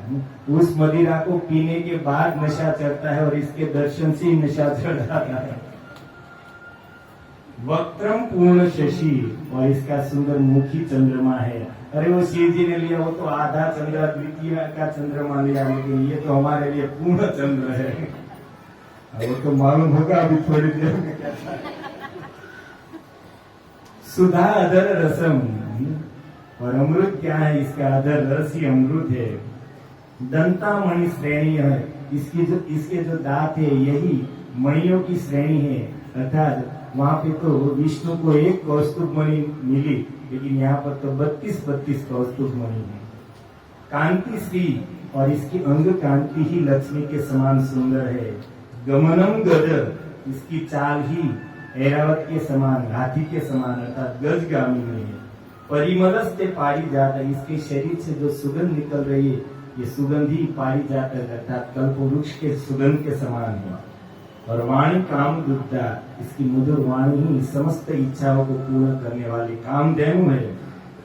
उस मदिरा को पीने के बाद नशा चढ़ता है और इसके दर्शन से ही नशा चढ़ जाता है। वक्त्रम पूर्ण शशि, और इसका सुंदर मुखी चंद्रमा है। अरे वो शिव जी ने लिया वो तो आधा चंद्र द्वितीय का चंद्रमा लिया, लेकिन ये तो हमारे लिए पूर्ण चंद्र है। वो तो मालूम होगा अभी थोड़ी देर में कैसा। सुधा अधर रसम, और अमृत क्या है, इसका अधर रस ही अमृत है। दंता मणि श्रेणी है, इसके जो दांत है यही मणियों की श्रेणी है। अर्थात वहां पे तो विष्णु को एक कौस्तुभ मणि मिली, लेकिन यहाँ पर तो 32 कौस्तुभ मणि है। कांति श्री, और इसकी अंग कांति ही लक्ष्मी के समान सुंदर है। गमनम गज, इसकी चाल ही ऐरावत के समान, हाथी के समान अर्थात गजगामिनी है। परिमलस्ते पारिजात, इसके शरीर से जो सुगंध निकल रही है ये सुगंध ही पारिजात अर्थात कल्पवृक्ष के सुगंध के समान है। और वाणी काम दुग्धा, इसकी मधुर वाणी ही समस्त इच्छाओं को पूर्ण करने वाली कामधेनु है।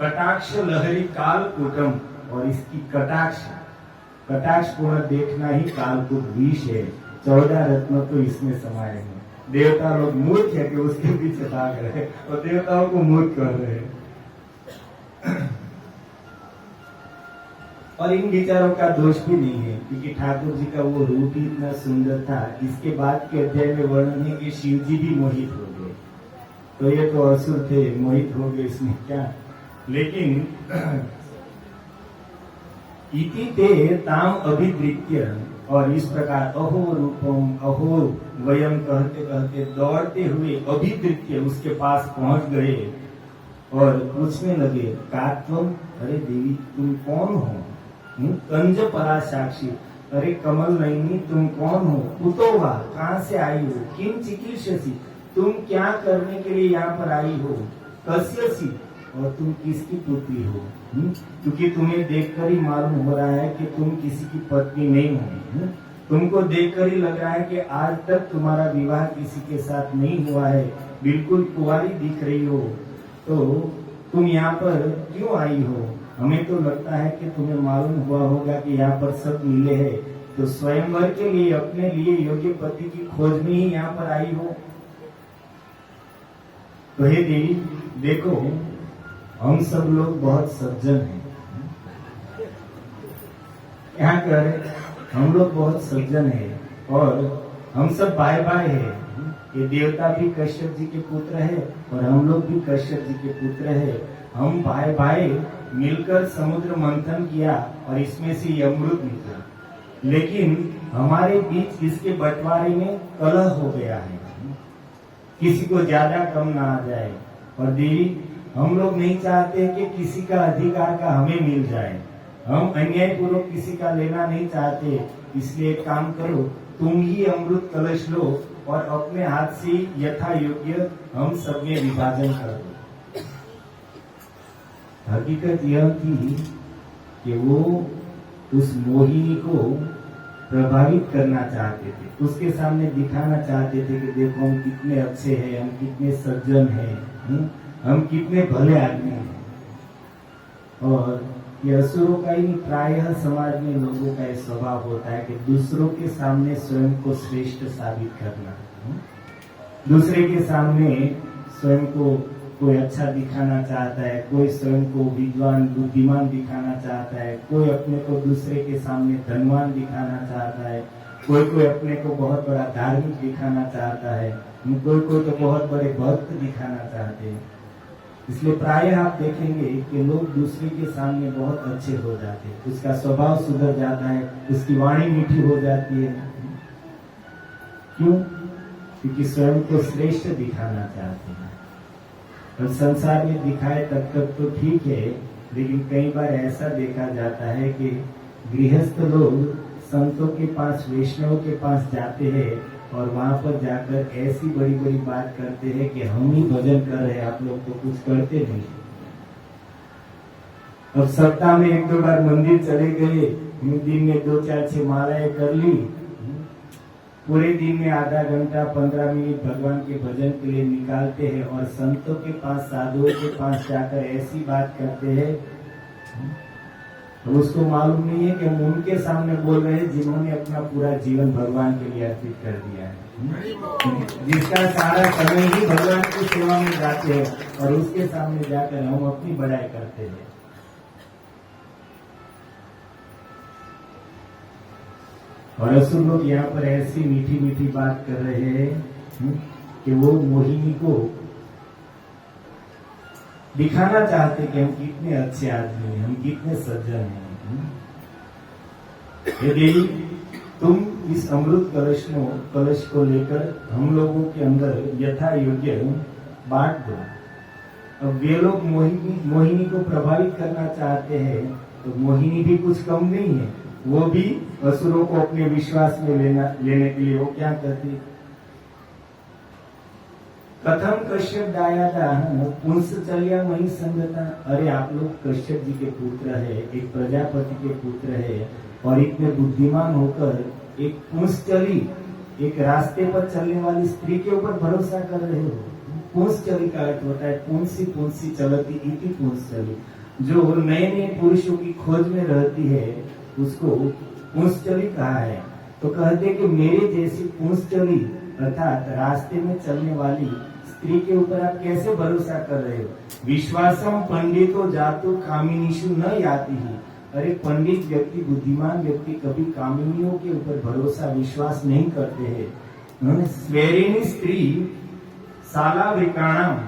कटाक्ष लहरी कालकूटम, और इसकी कटाक्ष पूर्ण देखना ही कालकूट विष है। 14 रत्न तो इसमें समाये हैं। देवता लोग मूर्ख है कि उसके पीछे भाग रहे हैं और देवताओं को मूर्ख कर रहे हैं। और इन विचारों का दोष भी नहीं है, क्योंकि ठाकुर जी का वो रूप ही इतना सुंदर था। इसके बाद के अध्याय में वर्णन है कि शिव जी भी मोहित हो गए। तो ये तो असुर थे, मोहित हो गए, इसमें क्या। लेकिन इति ते ताम अभिद्रित्य, और इस प्रकार अहो रूपम अहो वयम कहते कहते दौड़ते हुए अभिद्रित्य उसके पास पहुंच गए। और पूछने लगे, कात्वम, अरे देवी तुम कौन हो? कंज परा साक्षी, अरे कमल नयनी तुम कौन हो? कुतो वा, कहाँ से आई हो? किम चिकीर्षसी, तुम क्या करने के लिए यहाँ पर आई हो? कस्यसी, और तुम किसकी पुत्री हो? क्योंकि तुम्हें देखकर ही मालूम हो रहा है कि तुम किसी की पत्नी नहीं हो। तुमको देखकर ही लग रहा है कि आज तक तुम्हारा विवाह किसी के साथ नहीं हुआ है, बिल्कुल कुंवारी दिख रही हो, तो तुम यहाँ पर क्यों आई हो? हमें तो लगता है कि तुम्हें मालूम हुआ होगा कि यहाँ पर सब मिले हैं, तो स्वयंवर के लिए अपने लिए योग्य पति की खोज में ही यहाँ पर आई हो। तो हे देवी देखो, हम सब लोग बहुत सज्जन हैं। यहाँ कर हम लोग बहुत सज्जन हैं और हम सब भाई भाई हैं। ये देवता भी कश्यप जी के पुत्र है और हम लोग भी कश्यप जी के पुत्र है। हम भाई भाई मिलकर समुद्र मंथन किया और इसमें से ये अमृत निकला, लेकिन हमारे बीच इसके बंटवारे में कलह हो गया है, किसी को ज्यादा कम ना आ जाए। और देवी हम लोग नहीं चाहते कि किसी का अधिकार का हमें मिल जाए, हम अन्यायपूर्वक किसी का लेना नहीं चाहते। इसलिए एक काम करो, तुम ही अमृत कलश लो और अपने हाथ से यथा योग्य हम सब में विभाजन कर दो। हकीकत यह थी कि वो उस मोहिनी को प्रभावित करना चाहते थे, उसके सामने दिखाना चाहते थे कि देखो हम कितने अच्छे हैं, हम कितने सज्जन हैं, हम कितने भले आदमी हैं। और ये असुरों का ही प्रायः समाज में लोगों का यह स्वभाव होता है कि दूसरों के सामने स्वयं को श्रेष्ठ साबित करना, दूसरे के सामने स्वयं को कोई अच्छा दिखाना चाहता है, कोई स्वयं को विद्वान बुद्धिमान दिखाना चाहता है, कोई अपने को दूसरे के सामने धनवान दिखाना चाहता है, कोई अपने को बहुत बड़ा धार्मिक दिखाना चाहता है, कोई तो बहुत बड़े भक्त दिखाना चाहते हैं। इसलिए प्रायः आप देखेंगे कि लोग दूसरे के सामने बहुत अच्छे हो जाते हैं, उसका स्वभाव सुधर जाता है, उसकी वाणी मीठी हो जाती है। क्यों? क्योंकि स्वयं को श्रेष्ठ दिखाना चाहते हैं। और संसार में दिखाए तब तक तो ठीक है, लेकिन कई बार ऐसा देखा जाता है कि गृहस्थ लोग संतों के पास, वैष्णव के पास जाते हैं और वहां पर जाकर ऐसी बड़ी बड़ी बात करते हैं कि हम ही भजन कर रहे हैं, आप लोग तो कुछ करते नहीं। अब सप्ताह में 1-2 बार मंदिर चले गए, दिन में 2-4-6 मालाएं कर ली, पूरे दिन में आधा घंटा 15 मिनट भगवान के भजन के लिए निकालते हैं और संतों के पास, साधुओं के पास जाकर ऐसी बात करते हैं, तो उसको मालूम नहीं है कि हम उनके सामने बोल रहे हैं जिन्होंने अपना पूरा जीवन भगवान के लिए अर्पित कर दिया है, जिसका सारा समय ही भगवान की सेवा में जाते हैं, और उसके सामने जाकर हम अपनी बड़ाई करते हैं। और असुर लोग यहाँ पर ऐसी मीठी मीठी बात कर रहे हैं कि वो मोहिनी को दिखाना चाहते कि हम कितने अच्छे आदमी हैं, हम कितने सज्जन हैं। यदि तुम इस अमृत कलश को लेकर हम लोगों के अंदर यथा योग्य बांट दो। अब वे लोग मोहिनी को प्रभावित करना चाहते हैं, तो मोहिनी भी कुछ कम नहीं है, वो भी असुरों को अपने विश्वास में लेने के लिए वो क्या करती, कथम कश्यप दायादा पुंस चलिया वही संगता। अरे आप लोग कश्यप जी के पुत्र है, एक प्रजापति के पुत्र है, और इतने बुद्धिमान होकर एक पुंसचली, एक रास्ते पर चलने वाली स्त्री के ऊपर भरोसा कर रहे हो। पुंसचली का अर्थ होता है पुंसी पुंसी चलती इति पुंसचली, जो नए नए पुरुषों की खोज में रहती है उसको पुंसचली कहा है। तो कहते कि मेरे जैसी पुंसचली अर्थात रास्ते में चलने वाली स्त्री के ऊपर आप कैसे भरोसा कर रहे हो। विश्वासम पंडितो जातु कामिनीषु न याति ही। अरे पंडित व्यक्ति, बुद्धिमान व्यक्ति कभी कामिनियों के ऊपर भरोसा विश्वास नहीं करते हैं। स्वेरिणी स्त्री साला विकाणम,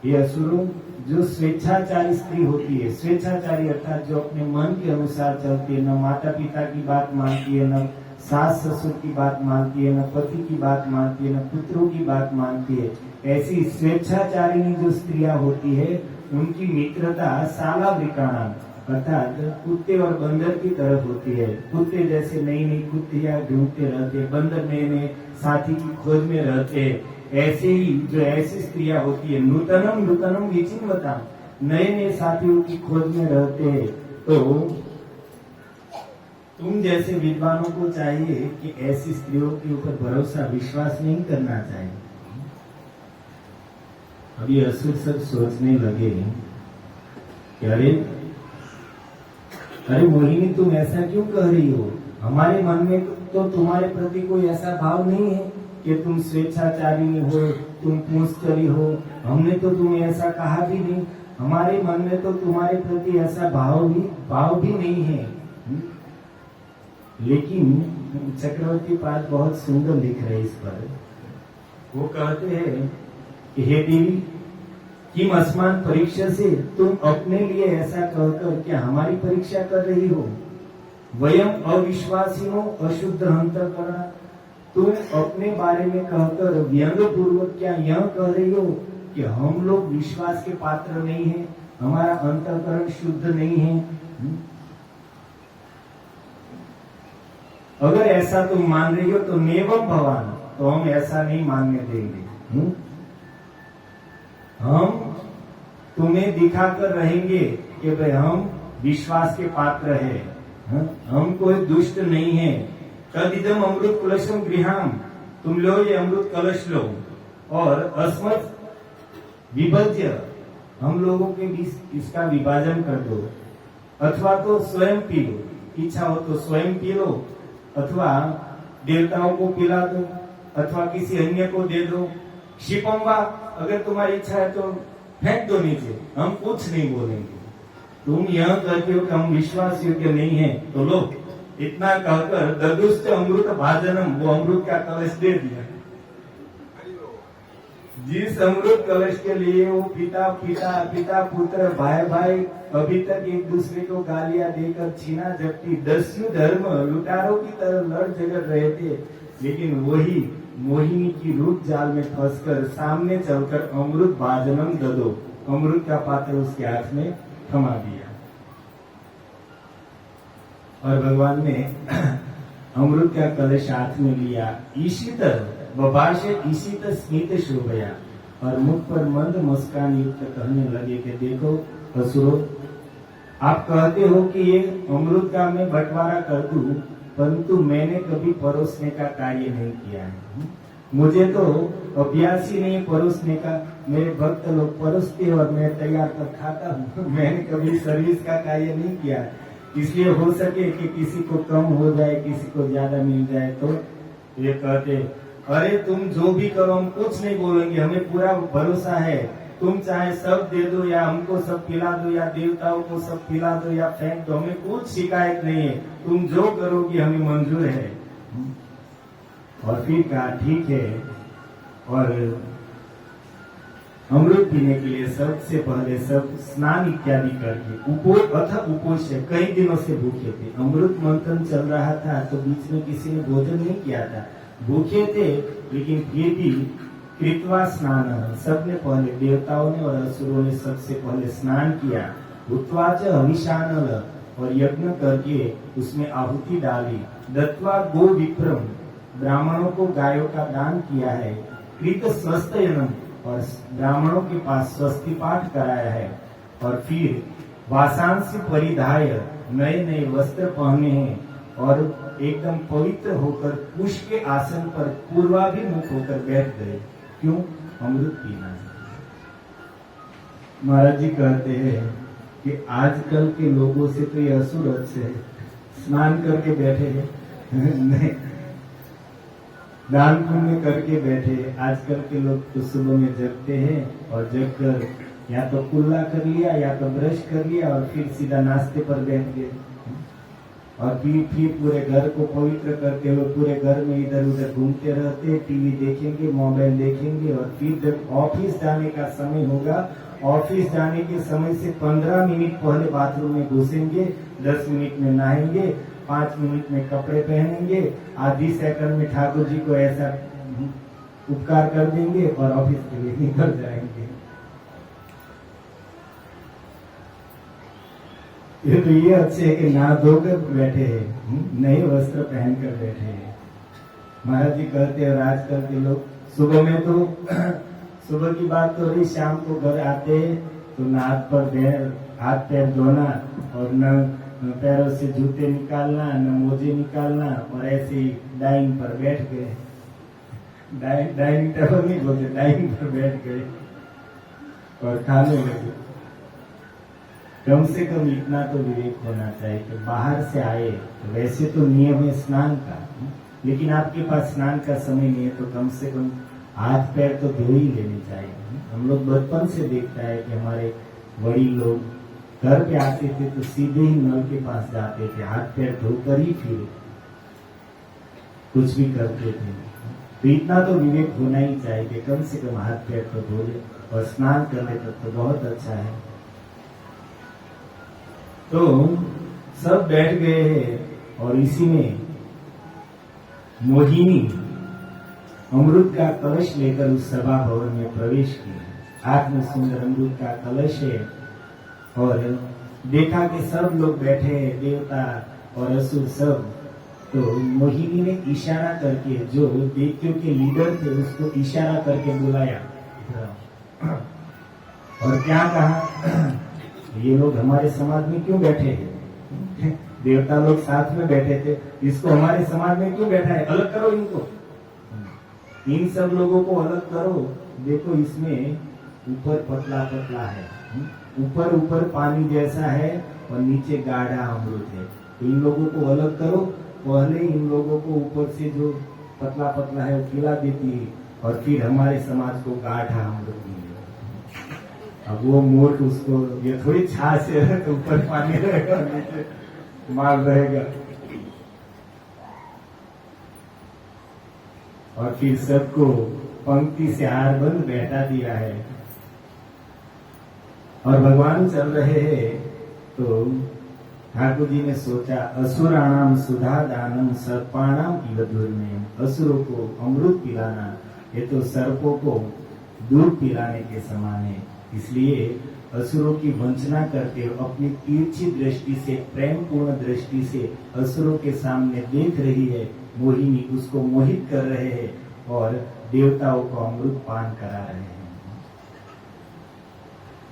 ये असुरों जो स्वेच्छाचारी स्त्री होती है, स्वेच्छाचारी अर्थात जो अपने मन के अनुसार चलती है, न माता पिता की बात मानती है, न सास ससुर की बात मानती है, न पति की बात मानती है, न पुत्रों की बात मानती है। ऐसी स्वेच्छाचारिणी जो स्त्रियां होती है उनकी मित्रता सालावृकाणा अर्थात कुत्ते और बंदर की तरफ होती है। कुत्ते जैसे नई नई कुत्तियां ढूंढते रहते, बंदर नए नए साथी की खोज में रहते, ऐसे ही जो ऐसी स्त्रियां होती है नूतनम नूतनम विचिन्वता, नए नए साथियों की खोज में रहते। तो तुम जैसे विद्वानों को चाहिए कि ऐसी स्त्रियों के ऊपर भरोसा विश्वास नहीं करना चाहिए। अभी असुर सब सोचने लगे कि अरे मोहिनी तुम ऐसा क्यों कह रही हो? हमारे मन में तो तुम्हारे प्रति कोई ऐसा भाव नहीं है कि तुम स्वेच्छाचारिणी हो, तुम पूंछतरी हो। हमने तो तुम्हें ऐसा कहा भी नहीं। हमारे मन में तो तुम्हारे प्रति ऐसा भाव भी नहीं है। लेकिन चक्रवर्ती पाद बहुत सुंदर लिख रहे इस पर। वो कहते हैं कि हे देवी, किम अस्मान परीक्षा से, तुम अपने लिए ऐसा कहकर क्या हमारी परीक्षा कर रही हो? वयम अविश्वासिनो अशुद्ध अंतःकरण, तुम अपने बारे में कहकर व्यंग पूर्वक क्या यह कह रही हो कि हम लोग विश्वास के पात्र नहीं है, हमारा अंतःकरण शुद्ध नहीं है? अगर ऐसा तुम मान रही हो तो नेवम भवान, तो हम ऐसा नहीं मानने देंगे। हम तुम्हें दिखाकर रहेंगे कि भाई हम विश्वास के पात्र हैं, हम कोई दुष्ट नहीं है। तदिदम अमृत कलशम गृहाम, तुम लो ये अमृत कलश लो और अस्मत् विभज्य, हम लोगों के बीच इसका विभाजन कर दो, अथवा तो स्वयं पी लो, इच्छा हो तो स्वयं पी लो, अथवा देवताओं को पिला दो, अथवा किसी अन्य को दे दो। क्षिपम्बा, अगर तुम्हारी इच्छा है तो फेंक दो नीचे, हम कुछ नहीं बोलेंगे। तुम यह कहते हो कि हम विश्वास योग्य नहीं है, तो लो। इतना कहकर ददुष्ट अमृत भाजनम, वो अमृत का कलश दे दिया। जिस अमृत कलश के लिए वो पिता पुत्र भाई भाई अभी तक एक दूसरे को गालियां देकर छीना झपटी दस्यु धर्म लुटारों की तरह लड़ झगड़ रहे थे, लेकिन वही मोहिनी की रूप जाल में फंसकर सामने चलकर अमृत भाजनम ददो, अमृत का पात्र उसके हाथ में थमा दिया। और भगवान ने अमृत का कलश हाथ में लिया। ईशित बभाष ईशित स्मित शोभया, और मुख पर मंद मुस्कान युक्त कहने लगे कि देखो असुरो, आप कहते हो कि ये अमृत का मैं बंटवारा कर दूं, परंतु मैंने कभी परोसने का कार्य नहीं किया है। मुझे तो अभ्यास ही नहीं परोसने का। मेरे भक्त लोग परोसते और मैं तैयार कर खाता हूँ। मैंने कभी सर्विस का कार्य नहीं किया। इसलिए हो सके कि किसी को कम हो जाए, किसी को ज्यादा मिल जाए, तो ये कहते अरे तुम जो भी करो हम कुछ नहीं बोलेंगे, हमें पूरा भरोसा है। तुम चाहे सब दे दो या हमको सब पिला दो या देवताओं को सब पिला दो या फेंक दो, हमें कुछ शिकायत नहीं है। तुम जो करोगी हमें मंजूर है। और फिर कहा ठीक है। और अमृत पीने के लिए सबसे पहले सब स्नान इत्यादि करके उपोष कई दिनों से भूखे थे। अमृत मंथन चल रहा था तो बीच में किसी ने भोजन नहीं किया था, भूखे थे, लेकिन फिर भी कृत्वा स्नान, सबने पहले देवताओं ने और असुरों ने सबसे पहले स्नान किया। उत्वाच हविषानल, और यज्ञ करके उसमें आहुति डाली। दत्वा गो विप्रम, ब्राह्मणों को गायों का दान किया है। कृत स्वस्तयनम, और ब्राह्मणों के पास स्वस्ति पाठ कराया है। और फिर वासांसी परिधाय, नए नए वस्त्र पहने हैं और एकदम पवित्र होकर पुष्प के आसन पर पूर्वाभिमुख होकर बैठ गए। क्यों? अमृत पीना है। महाराज जी कहते हैं कि आजकल के लोगों से तो ये असुर अच्छे है, स्नान करके बैठे हैं नहीं, दान पुण्य करके बैठे। आजकल के लोग तो सुबह में जगते हैं और जगकर या तो कुल्ला कर लिया या तो ब्रश कर लिया और फिर सीधा नाश्ते पर बैठ गए। और फिर पूरे घर को पवित्र करते हुए पूरे घर में इधर उधर घूमते रहते, टीवी देखेंगे, मोबाइल देखेंगे। और फिर जब ऑफिस जाने का समय होगा, ऑफिस जाने के समय से 15 मिनट पहले बाथरूम में घुसेंगे, 10 मिनट में नहाएंगे 5 मिनट में कपड़े पहनेंगे, आधी सेकंड में ठाकुर जी को ऐसा उपकार कर देंगे और ऑफिस के लिए निकल जाएंगे। ये अच्छे है कि नहा धोकर बैठे हैं, नए वस्त्र पहनकर बैठे हैं। महाराज जी कहते हैं, और आजकल के लोग सुबह में तो सुबह की बात तो रही, शाम को घर आते तो न हाथ पैर धोना और न पैरों से जूते निकालना, न मोजे निकालना, और ऐसे ही डाइनिंग पर बैठ गए। डाइनिंग टेबल नहीं बोलते, डाइनिंग पर बैठ गए और खाने लगे। कम से कम इतना तो विवेक होना चाहिए कि बाहर से आए, तो वैसे तो नियम है स्नान का, लेकिन आपके पास स्नान का समय नहीं है, तो कम से कम हाथ पैर तो धो ही लेने चाहिए। हम लोग बचपन से देखता है कि हमारे वडील लोग घर पे आते थे तो सीधे ही नल के पास जाते थे, हाथ पैर धोकर ही फिर कुछ भी करते थे। तो इतना तो विवेक होना ही चाहिए कि कम से कम हाथ पैर तो धो ले और स्नान कर ले, तब तो बहुत अच्छा है। तो सब बैठ गए हैं और इसी में मोहिनी अमृत का कलश लेकर उस सभा भवन में प्रवेश किया। हाथ में सुंदर अमृत का कलश है और देखा कि सब लोग बैठे हैं, देवता और असुर सब। तो मोहिनी ने इशारा करके, जो दैत्यों के लीडर थे उसको इशारा करके बुलाया और क्या कहा, ये लोग हमारे समाज में क्यों बैठे हैं? देवता लोग साथ में बैठे थे, इसको हमारे समाज में क्यों बैठा है? अलग करो इनको, इन सब लोगों को अलग करो। देखो इसमें ऊपर पतला पतला है, ऊपर ऊपर पानी जैसा है और नीचे गाढ़ा अमृत है, तो इन लोगों को अलग करो। पहले इन लोगों को ऊपर से जो पतला पतला है वो खिला देती है और फिर हमारे समाज को गाढ़ा अमृत मिलेगा। अब वो मोट उसको, ये थोड़ी छाछ है तो ऊपर पानी रहेगा, नीचे माल रहेगा। और फिर सबको पंक्ति से हार बंद बैठा दिया है और भगवान चल रहे हैं। तो ठाकुर जी ने सोचा, असुराणाम सुधा दानम सर्पाणाम इव दुर्मेम, असुरों को अमृत पिलाना ये तो सर्पों को दूध पिलाने के समान है। इसलिए असुरों की वंचना करके अपनी तिरछी दृष्टि से, प्रेम पूर्ण दृष्टि से असुरों के सामने देख रही है मोहिनी, उसको मोहित कर रहे हैं और देवताओं को अमृत पान करा रहे हैं।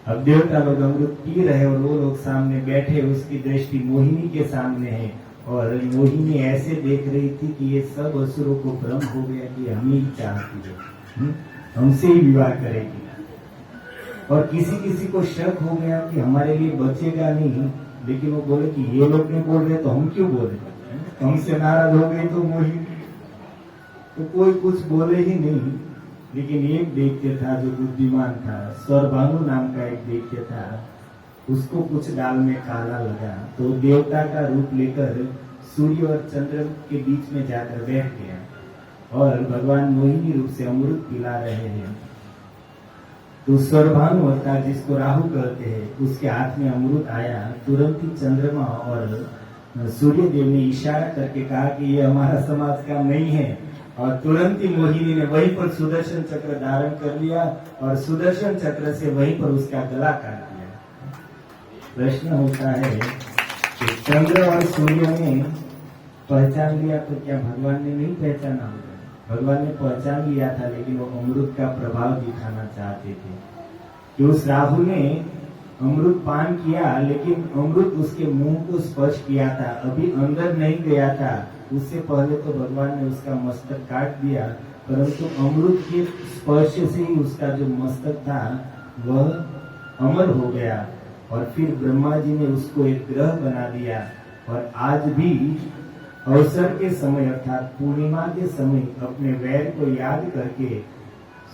अब देवता लोग अमृत पी रहे और वो लोग सामने बैठे, उसकी दृष्टि मोहिनी के सामने है और मोहिनी ऐसे देख रही थी कि ये सब असुरों को भ्रम हो गया कि हम ही चाहती है, हमसे ही विवाह करेगी। और किसी किसी को शक हो गया कि हमारे लिए बचेगा नहीं, लेकिन वो बोले कि ये लोग नहीं बोल रहे तो हम क्यों बोले, हमसे नाराज हो गई तो मोहिनी, तो कोई कुछ बोले ही नहीं। लेकिन एक दैत्य था जो बुद्धिमान था, स्वरभानु नाम का एक दैत्य था, उसको कुछ दाल में काला लगा तो देवता का रूप लेकर सूर्य और चंद्र के बीच में जाकर बैठ गया और भगवान मोहिनी रूप से अमृत पिला रहे हैं। तो स्वरभानु होता है जिसको राहु कहते हैं, उसके हाथ में अमृत आया। तुरंत ही चंद्रमा और सूर्य देव ने इशारा करके कहा कि ये हमारा समाज का नहीं है और तुरंत ही मोहिनी ने वहीं पर सुदर्शन चक्र धारण कर लिया और सुदर्शन चक्र से वहीं पर उसका गला काट दिया। प्रश्न होता है कि चंद्र और सूर्य ने पहचान लिया तो क्या भगवान ने नहीं पहचाना होगा? भगवान ने पहचान लिया था, लेकिन वो अमृत का प्रभाव दिखाना चाहते थे कि उस राहु ने अमृत पान किया, लेकिन अमृत उसके मुंह को स्पर्श किया था, अभी अंदर नहीं गया था। उससे पहले तो भगवान ने उसका मस्तक काट दिया, परंतु अमृत के स्पर्श से ही उसका जो मस्तक था वह अमर हो गया और फिर ब्रह्मा जी ने उसको एक ग्रह बना दिया। और आज भी अवसर के समय अर्थात पूर्णिमा के समय अपने वैर को याद करके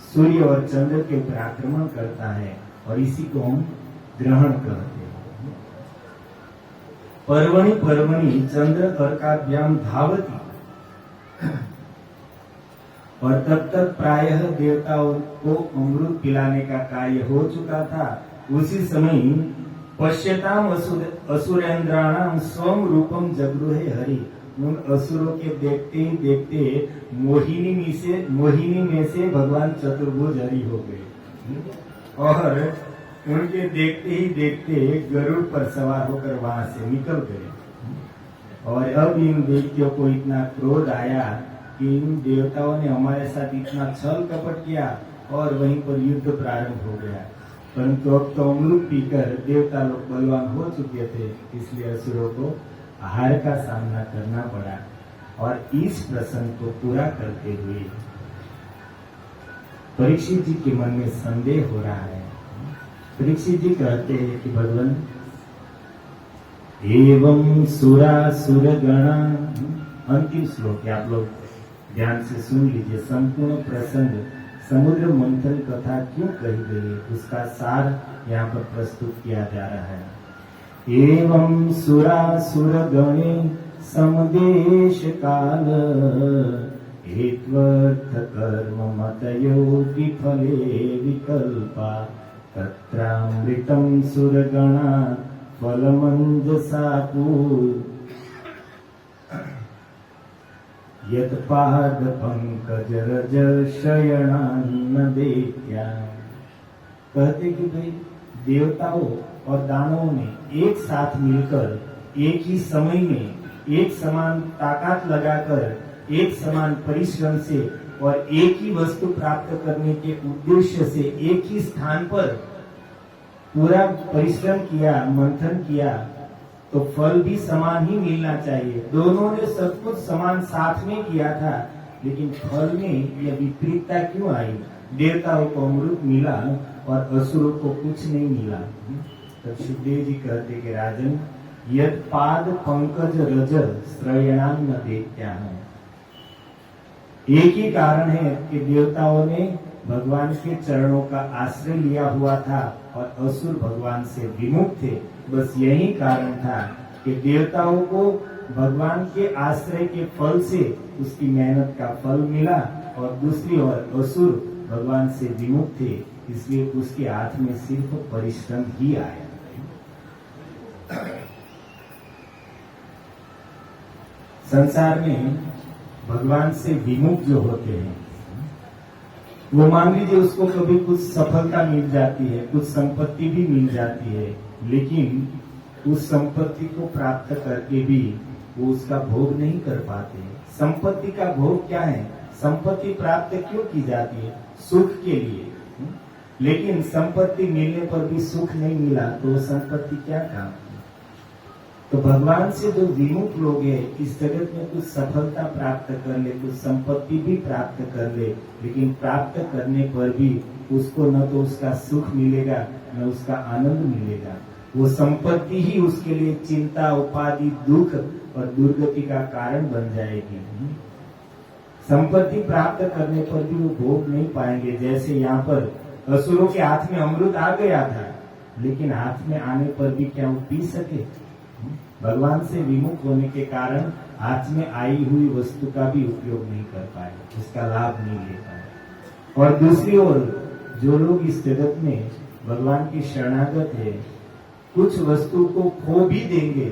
सूर्य और चंद्र के ऊपर आक्रमण करता है और इसी को हम ग्रहण कहते हैं। पर्वणि पर्वणि चंद्र अर्काभ्याम धावती, और तब तक प्रायः देवताओं को अमृत पिलाने का कार्य हो चुका था। उसी समय पश्यताम असुरेंद्राणाम स्वम रूपम जगरुहे हरि। उन असुरों के देखते ही देखते मोहिनी में से भगवान चतुर्भुज हरि हो गए और उनके देखते ही देखते गरुड़ पर सवार होकर वहां से निकल गए। और अब इन दैत्यों को इतना क्रोध आया कि इन देवताओं ने हमारे साथ इतना छल कपट किया और वहीं पर युद्ध प्रारंभ हो गया। परंतु अब तो अमृत पीकर देवता लोग बलवान हो चुके थे, इसलिए असुरों को हार का सामना करना पड़ा। और इस प्रसंग को पूरा करते हुए परीक्षित जी के मन में संदेह हो रहा है। परीक्षित जी कहते हैं कि भगवान एवं सुरासुर गणा, अंतिम श्लोक है, आप लोग ध्यान से सुन लीजिए। संपूर्ण प्रसंग समुद्र मंथन कथा क्यों कही गई है, उसका सार यहाँ पर प्रस्तुत किया जा रहा है। एवं सुरासुर गणे समदेश काल हेत्वर्थ कर्म मतयो विफले विकल्पा तत्रामृतं सुरगणा फलमंजसा यत्पाद पंकज रज शयनान्न देत्या। कहते कि भाई देवताओं और दानवों ने एक साथ मिलकर एक ही समय में एक समान ताकत लगाकर एक समान परिश्रम से और एक ही वस्तु प्राप्त करने के उद्देश्य से एक ही स्थान पर पूरा परिश्रम किया, मंथन किया, तो फल भी समान ही मिलना चाहिए। दोनों ने सब कुछ समान साथ में किया था, लेकिन फल में यह विपरीतता क्यों आई? देवताओं को अमृत मिला और असुरों को कुछ नहीं मिला। तब सुखदेव जी कहते कि राजन, यद पाद पंकज रज श्रयणान्न देत्या है। एक ही कारण है कि देवताओं ने भगवान के चरणों का आश्रय लिया हुआ था और असुर भगवान से विमुख थे। बस यही कारण था कि देवताओं को भगवान के आश्रय के फल से उसकी मेहनत का फल मिला और दूसरी ओर असुर भगवान से विमुख थे, इसलिए उसके हाथ में सिर्फ परिश्रम ही आया। संसार में भगवान से विमुख जो होते हैं, वो मान लीजिए उसको कभी कुछ सफलता मिल जाती है, कुछ संपत्ति भी मिल जाती है, लेकिन उस संपत्ति को प्राप्त करके भी वो उसका भोग नहीं कर पाते। संपत्ति का भोग क्या है? संपत्ति प्राप्त क्यों की जाती है? सुख के लिए। लेकिन संपत्ति मिलने पर भी सुख नहीं मिला तो वो संपत्ति क्या काम की? तो भगवान से जो विमुख लोग हैं, इस जगत में कुछ सफलता प्राप्त कर ले, कुछ संपत्ति भी प्राप्त कर ले, लेकिन प्राप्त करने पर भी उसको न तो उसका सुख मिलेगा न उसका आनंद मिलेगा। वो संपत्ति ही उसके लिए चिंता, उपाधि, दुख और दुर्गति का कारण बन जाएगी। संपत्ति प्राप्त करने पर भी वो भोग नहीं पाएंगे। जैसे यहाँ पर असुरों के हाथ में अमृत आ गया था, लेकिन हाथ में आने पर भी क्या वो पी सके? भगवान से विमुख होने के कारण हाथ में आई हुई वस्तु का भी उपयोग नहीं कर पाए, उसका लाभ नहीं ले पाए। और दूसरी ओर जो लोग इस जगत में भगवान की शरणागत है, कुछ वस्तु को खो भी देंगे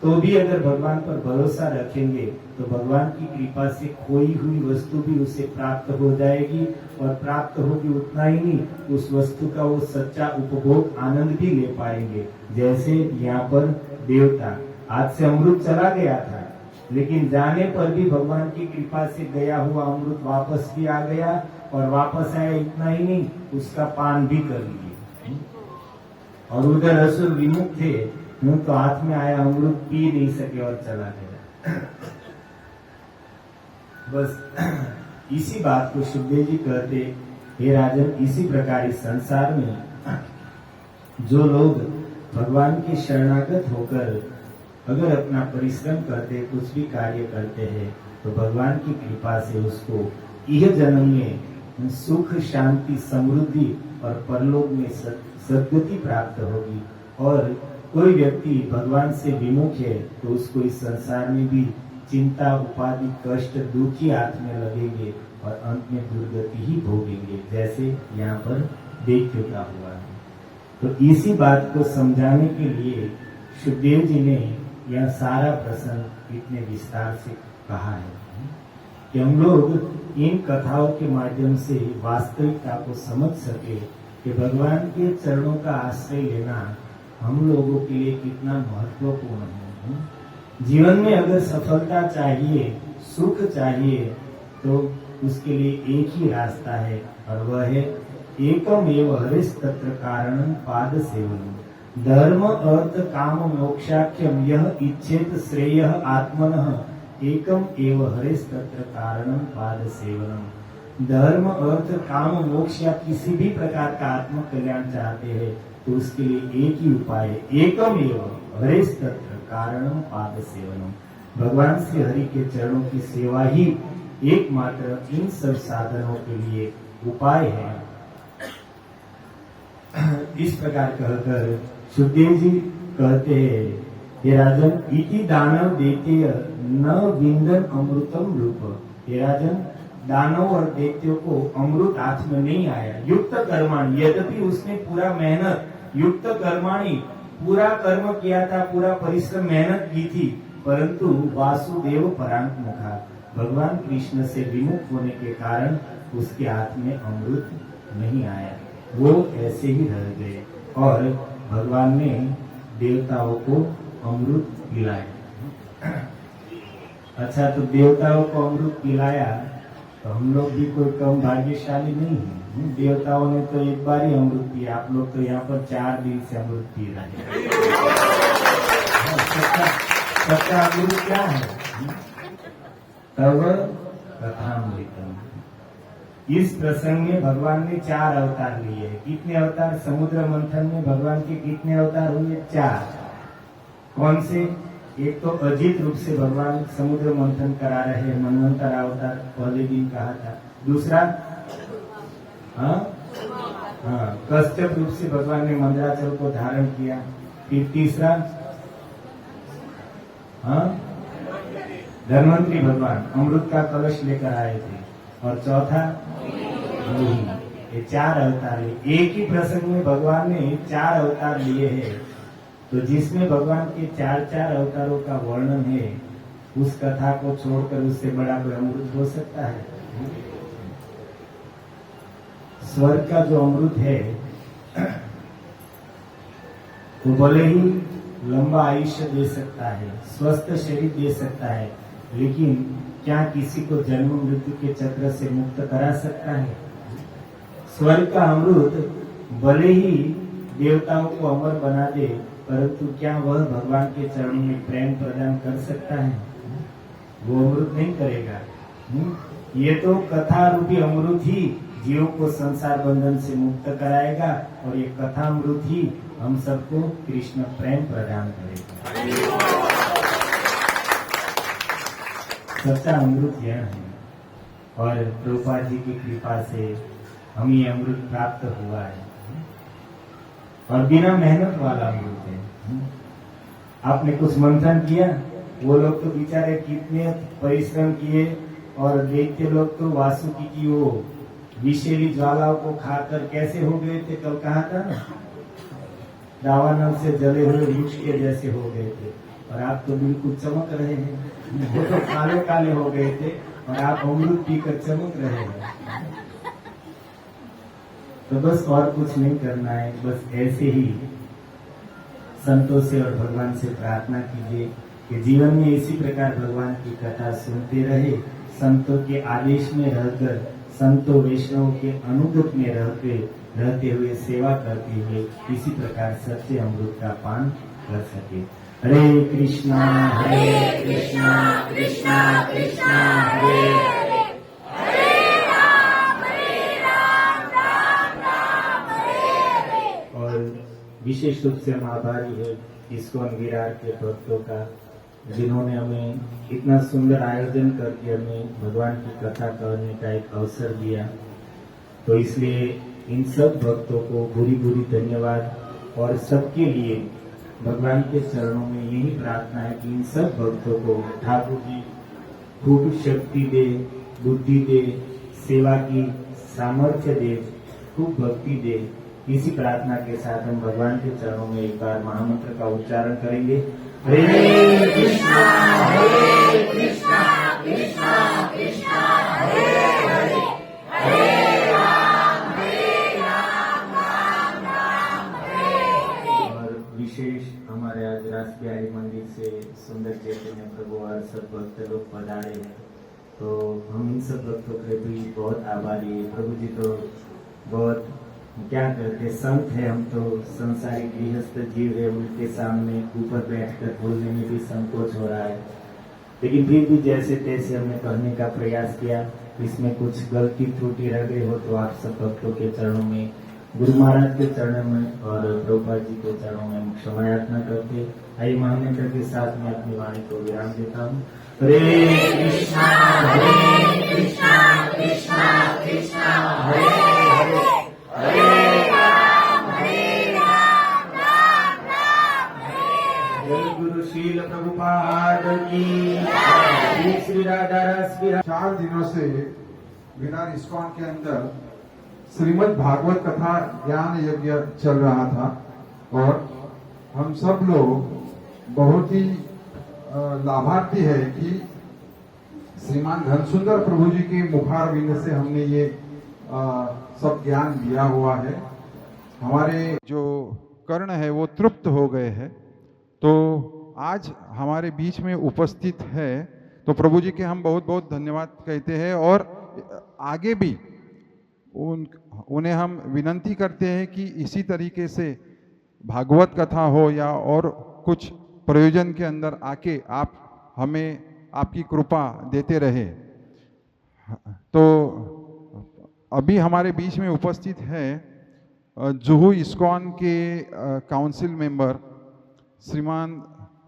तो भी अगर भगवान पर भरोसा रखेंगे तो भगवान की कृपा से खोई हुई वस्तु भी उसे प्राप्त हो जाएगी। और प्राप्त होगी उतना ही नहीं, उस वस्तु का वो सच्चा उपभोग आनंद भी ले पाएंगे। जैसे यहाँ पर देवता, हाथ से अमृत चला गया था, लेकिन जाने पर भी भगवान की कृपा से गया हुआ अमृत वापस भी आ गया, और वापस आया इतना ही नहीं, उसका पान भी कर लिए। और उधर असुर विमुख थे, तो हाथ में आया अमृत पी नहीं सके और चला गया। बस इसी बात को सुखदेव जी कहते, हे राजन, इसी प्रकार इस संसार में जो लोग भगवान के शरणागत होकर अगर अपना परिश्रम करते, कुछ भी कार्य करते हैं, तो भगवान की कृपा से उसको यह जन्म में सुख, शांति, समृद्धि और परलोक में सद्गति प्राप्त होगी। और कोई व्यक्ति भगवान से विमुख है तो उसको इस संसार में भी चिंता, उपाधि, कष्ट, दुख ही हाथ में लगेंगे और अंत में दुर्गति ही भोगेंगे, जैसे यहाँ पर दैत्य का हुआ है। तो इसी बात को समझाने के लिए सुखदेव जी ने यह सारा प्रसंग इतने विस्तार से कहा है कि हम लोग इन कथाओं के माध्यम से वास्तविकता को समझ सके कि भगवान के चरणों का आश्रय लेना हम लोगों के लिए कितना महत्वपूर्ण है। जीवन में अगर सफलता चाहिए, सुख चाहिए, तो उसके लिए एक ही रास्ता है और वह है एकम एव हरिस तत्र कारणम पाद सेवनम। धर्म अर्थ काम मोक्षाख्यम यह इच्छेत श्रेय आत्मनः एकम एव हरिस तत्र कारणम पाद सेवनम। धर्म अर्थ काम मोक्ष या किसी भी प्रकार का आत्म कल्याण चाहते हैं तो उसके लिए एक ही उपाय है, एकम एव हरिस तत्र कारणम पाद सेवनम। भगवान श्री हरि के चरणों की सेवा ही एकमात्र इन सब साधनों के लिए उपाय है। इस प्रकार कहकर सुखदेव जी कहते हैं, हे राजन, इति दानव देते न विंदन अमृतम रूप। हे राजन, दानव और दैत्यों को अमृत हाथ में नहीं आया। युक्त कर्माणी, यद्यपि उसने पूरा मेहनत, युक्त कर्माणी, पूरा कर्म किया था, पूरा परिश्रम मेहनत की थी, परंतु वासुदेव परांत मुखा, भगवान कृष्ण से विमुख होने के कारण उसके हाथ में अमृत नहीं आया, वो ऐसे ही रह गए और भगवान ने देवताओं को अमृत पिलाया। अच्छा, तो देवताओं को अमृत पिलाया तो हम लोग भी कोई कम भाग्यशाली नहीं है। देवताओं ने तो एक बार ही अमृत पिया, आप लोग तो यहाँ पर 4 दिन से अमृत पी रहे हैं। सच्चा अमृत क्या है? तब कथामृतम। इस प्रसंग में भगवान ने 4 अवतार लिए हैं। कितने अवतार? समुद्र मंथन में भगवान के कितने अवतार हुए? 4। कौन से? एक तो अजीत रूप से भगवान समुद्र मंथन करा रहे हैं, मनवंतर अवतार पहले दिन कहा था। दूसरा कश्यप रूप से भगवान ने मंदराचल को धारण किया। फिर तीसरा धन्वंतरी भगवान अमृत का कलश लेकर आए थे। और चौथा ये 4 अवतार है। एक ही प्रसंग में भगवान ने 4 अवतार लिए हैं, तो जिसमें भगवान के 4 अवतारों का वर्णन है, उस कथा को छोड़कर उससे बड़ा कोई अमृत हो सकता है? स्वर्ग का जो अमृत है वो भले ही लंबा आयुष्य दे सकता है, स्वस्थ शरीर दे सकता है, लेकिन क्या किसी को जन्म मृत्यु के चक्र से मुक्त करा सकता है? स्वर्ग का अमृत भले ही देवताओं को अमर बना दे, परंतु क्या वह भगवान के चरणों में प्रेम प्रदान कर सकता है? वो अमृत नहीं करेगा। ये तो कथा रूपी अमृत ही जीवों को संसार बंधन से मुक्त कराएगा और ये कथा अमृत ही हम सबको कृष्ण प्रेम प्रदान करेगा। सच्चा अमृत यह है और प्रभुपाद जी की कृपा से हम ये अमृत प्राप्त हुआ है और बिना मेहनत वाला अमृत है। आपने कुछ मंथन किया, वो लोग तो बेचारे कितने परिश्रम किए और दैत्य लोग तो वासुकी की वो विषैली ज्वालाओं को खाकर कैसे हो गए थे? कल कहा था ना, दावानल से जले हुए वृक्ष के जैसे हो गए थे। और आप तो बिल्कुल चमक रहे हैं, वो तो काले काले हो गए थे और आप अमृत पीकर चमक रहे हैं। तो बस और कुछ नहीं करना है, बस ऐसे ही संतों से और भगवान से प्रार्थना कीजिए कि जीवन में इसी प्रकार भगवान की कथा सुनते रहे, संतों के आदेश में रहकर, संतों वैष्णव के अनुगत में रहते हुए सेवा करते हुए इसी प्रकार सच्चे अमृत का पान कर सके। हरे कृष्णा कृष्णा कृष्णा हरे हरे, हरे राम राम राम हरे हरे। और विशेष रूप से हम आभारी है इस्कॉन विरार के भक्तों का, जिन्होंने हमें इतना सुंदर आयोजन करके हमें भगवान की कथा करने का एक अवसर दिया। तो इसलिए इन सब भक्तों को बुरी बुरी धन्यवाद। और सबके लिए भगवान के चरणों में यही प्रार्थना है कि इन सब भक्तों को ठाकुर जी खूब शक्ति दे, बुद्धि दे, सेवा की सामर्थ्य दे, खूब भक्ति दे इसी प्रार्थना के साथ हम भगवान के चरणों में एक बार महामंत्र का उच्चारण करेंगे। हरे कृष्णा कृष्णा कृष्णा हरे हरे, हरे राम राम राम हरे। और विशेष हमारे आज रासबिहारी मंदिर से सुंदर चैतन्य प्रभु और सब भक्त लोग पधारे हैं, तो हम इन सब भक्तों के भी बहुत आभारी है। प्रभु जी तो बहुत क्या करते संत है, हम तो संसारिक गृहस्थ जीव है, उनके सामने ऊपर बैठकर बोलने में भी संकोच हो रहा है, लेकिन फिर भी जैसे तैसे हमने कहने का प्रयास किया। इसमें कुछ गलती त्रुटि रह गई हो तो आप सब भक्तों के चरणों में, गुरु महाराज के चरणों में और प्रभुपाद जी के चरणों में क्षमा याचना करते। आइए महामंत्र के साथ मैं अपनी वाणी को विराम देता हूँ। हरे कृष्णा कृष्णा कृष्णा हरे हरे, हरे राम राम हरे। जय गुरु शील प्रभुपाद की जय। श्री राधा रस विहार। 4 दिनों से विरार इस्कॉन के अंदर श्रीमद् भागवत कथा ज्ञान यज्ञ चल रहा था और हम सब लोग बहुत ही लाभार्थी है कि श्रीमान धनसुंदर प्रभु जी के मुखारविंद से हमने ये सब ज्ञान दिया हुआ है। हमारे जो कर्ण है वो तृप्त हो गए हैं, तो आज हमारे बीच में उपस्थित है, तो प्रभु जी के हम बहुत बहुत धन्यवाद कहते हैं और आगे भी उन्हें हम विनंती करते हैं कि इसी तरीके से भागवत कथा हो या और कुछ प्रयोजन के अंदर आके आप हमें आपकी कृपा देते रहे। तो अभी हमारे बीच में उपस्थित है जुहू इस्कॉन के काउंसिल मेंबर श्रीमान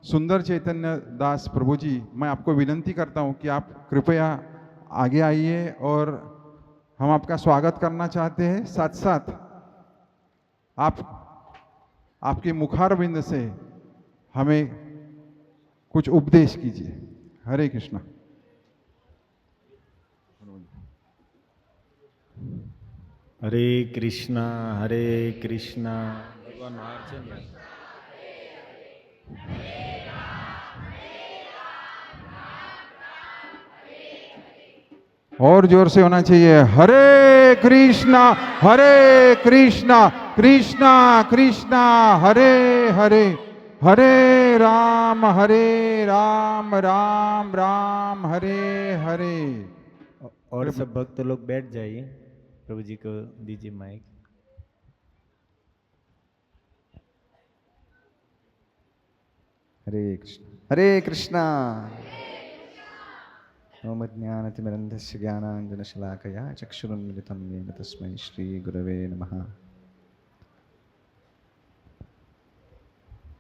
सुंदर चैतन्य दास प्रभु जी। मैं आपको विनंती करता हूं कि आप कृपया आगे आइए और हम आपका स्वागत करना चाहते हैं। साथ साथ आप आपके मुखारविंद से हमें कुछ उपदेश कीजिए। हरे कृष्णा। हरे कृष्णा भगवान महाचंद्र। और जोर से होना चाहिए। हरे कृष्णा कृष्णा कृष्णा हरे हरे, हरे राम राम राम हरे हरे। और सब भक्त लोग बैठ जाइए, प्रभु जी को दीजिए माइक। हरे कृष्णा ओम ज्ञानतिमिरन्धस्य ज्ञानाञ्जनशलाकया चक्षुरुन्मिलितं येन तस्मै श्रीगुरवे नमः।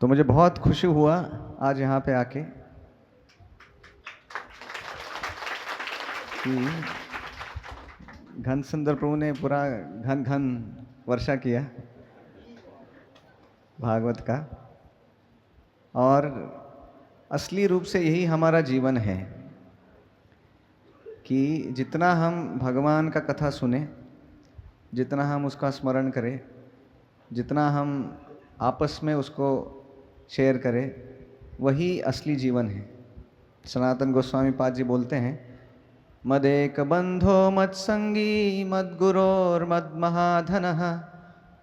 तो मुझे बहुत खुशी हुआ आज यहाँ पे आके कि घन सुंदर प्रभु ने पूरा घन वर्षा किया भागवत का, और असली रूप से यही हमारा जीवन है कि जितना हम भगवान का कथा सुने, जितना हम उसका स्मरण करें, जितना हम आपस में उसको शेयर करें, वही असली जीवन है। सनातन गोस्वामी पाद जी बोलते हैं, मदेक बंधो मत्संगी मद्गुरोर्मद्महाधनः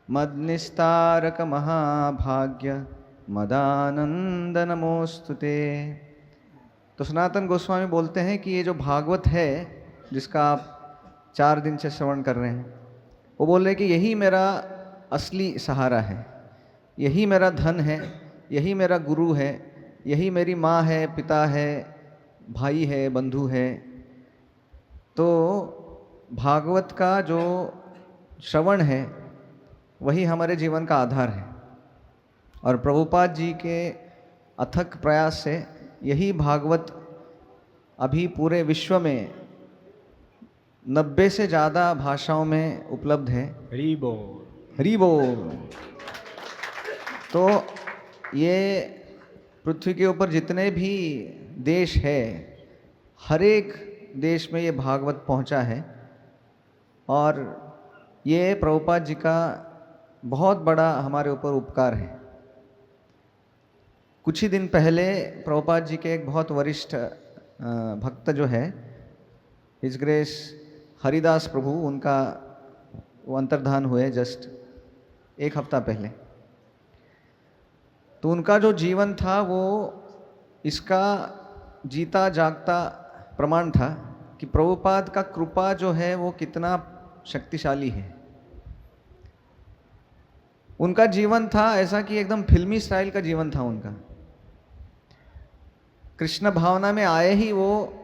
मद्निस्तारक महाभाग्य मदानंद नमोस्तुते। तो सनातन गोस्वामी बोलते हैं कि ये जो भागवत है जिसका आप 4 दिन से श्रवण कर रहे हैं, वो बोल रहे हैं कि यही मेरा असली सहारा है, यही मेरा धन है, यही मेरा गुरु है, यही मेरी माँ है, पिता है, भाई है, बंधु है। तो भागवत का जो श्रवण है वही हमारे जीवन का आधार है, और प्रभुपाद जी के अथक प्रयास से यही भागवत अभी पूरे विश्व में 90 से ज़्यादा भाषाओं में उपलब्ध है। हरि बोल, हरि बोल। तो ये पृथ्वी के ऊपर जितने भी देश है, हर एक देश में ये भागवत पहुंचा है, और ये प्रभुपाद जी का बहुत बड़ा हमारे ऊपर उपकार है। कुछ ही दिन पहले प्रभुपाद जी के एक बहुत वरिष्ठ भक्त जो है हिज ग्रेस हरिदास प्रभु, उनका वो अंतर्धान हुए जस्ट एक हफ्ता पहले। तो उनका जो जीवन था वो इसका जीता जागता प्रमाण था कि प्रभुपाद का कृपा जो है वो कितना शक्तिशाली है। उनका जीवन था ऐसा कि एकदम फिल्मी स्टाइल का जीवन था उनका। कृष्ण भावना में आए ही वो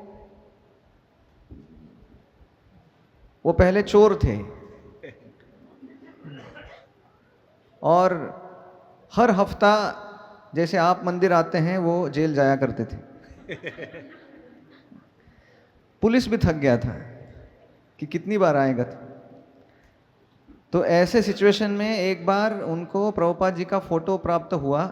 पहले चोर थे और हर हफ्ता जैसे आप मंदिर आते हैं वो जेल जाया करते थे। पुलिस भी थक गया था कि कितनी बार आएगा। तो ऐसे सिचुएशन में एक बार उनको प्रभुपाद जी का फोटो प्राप्त हुआ।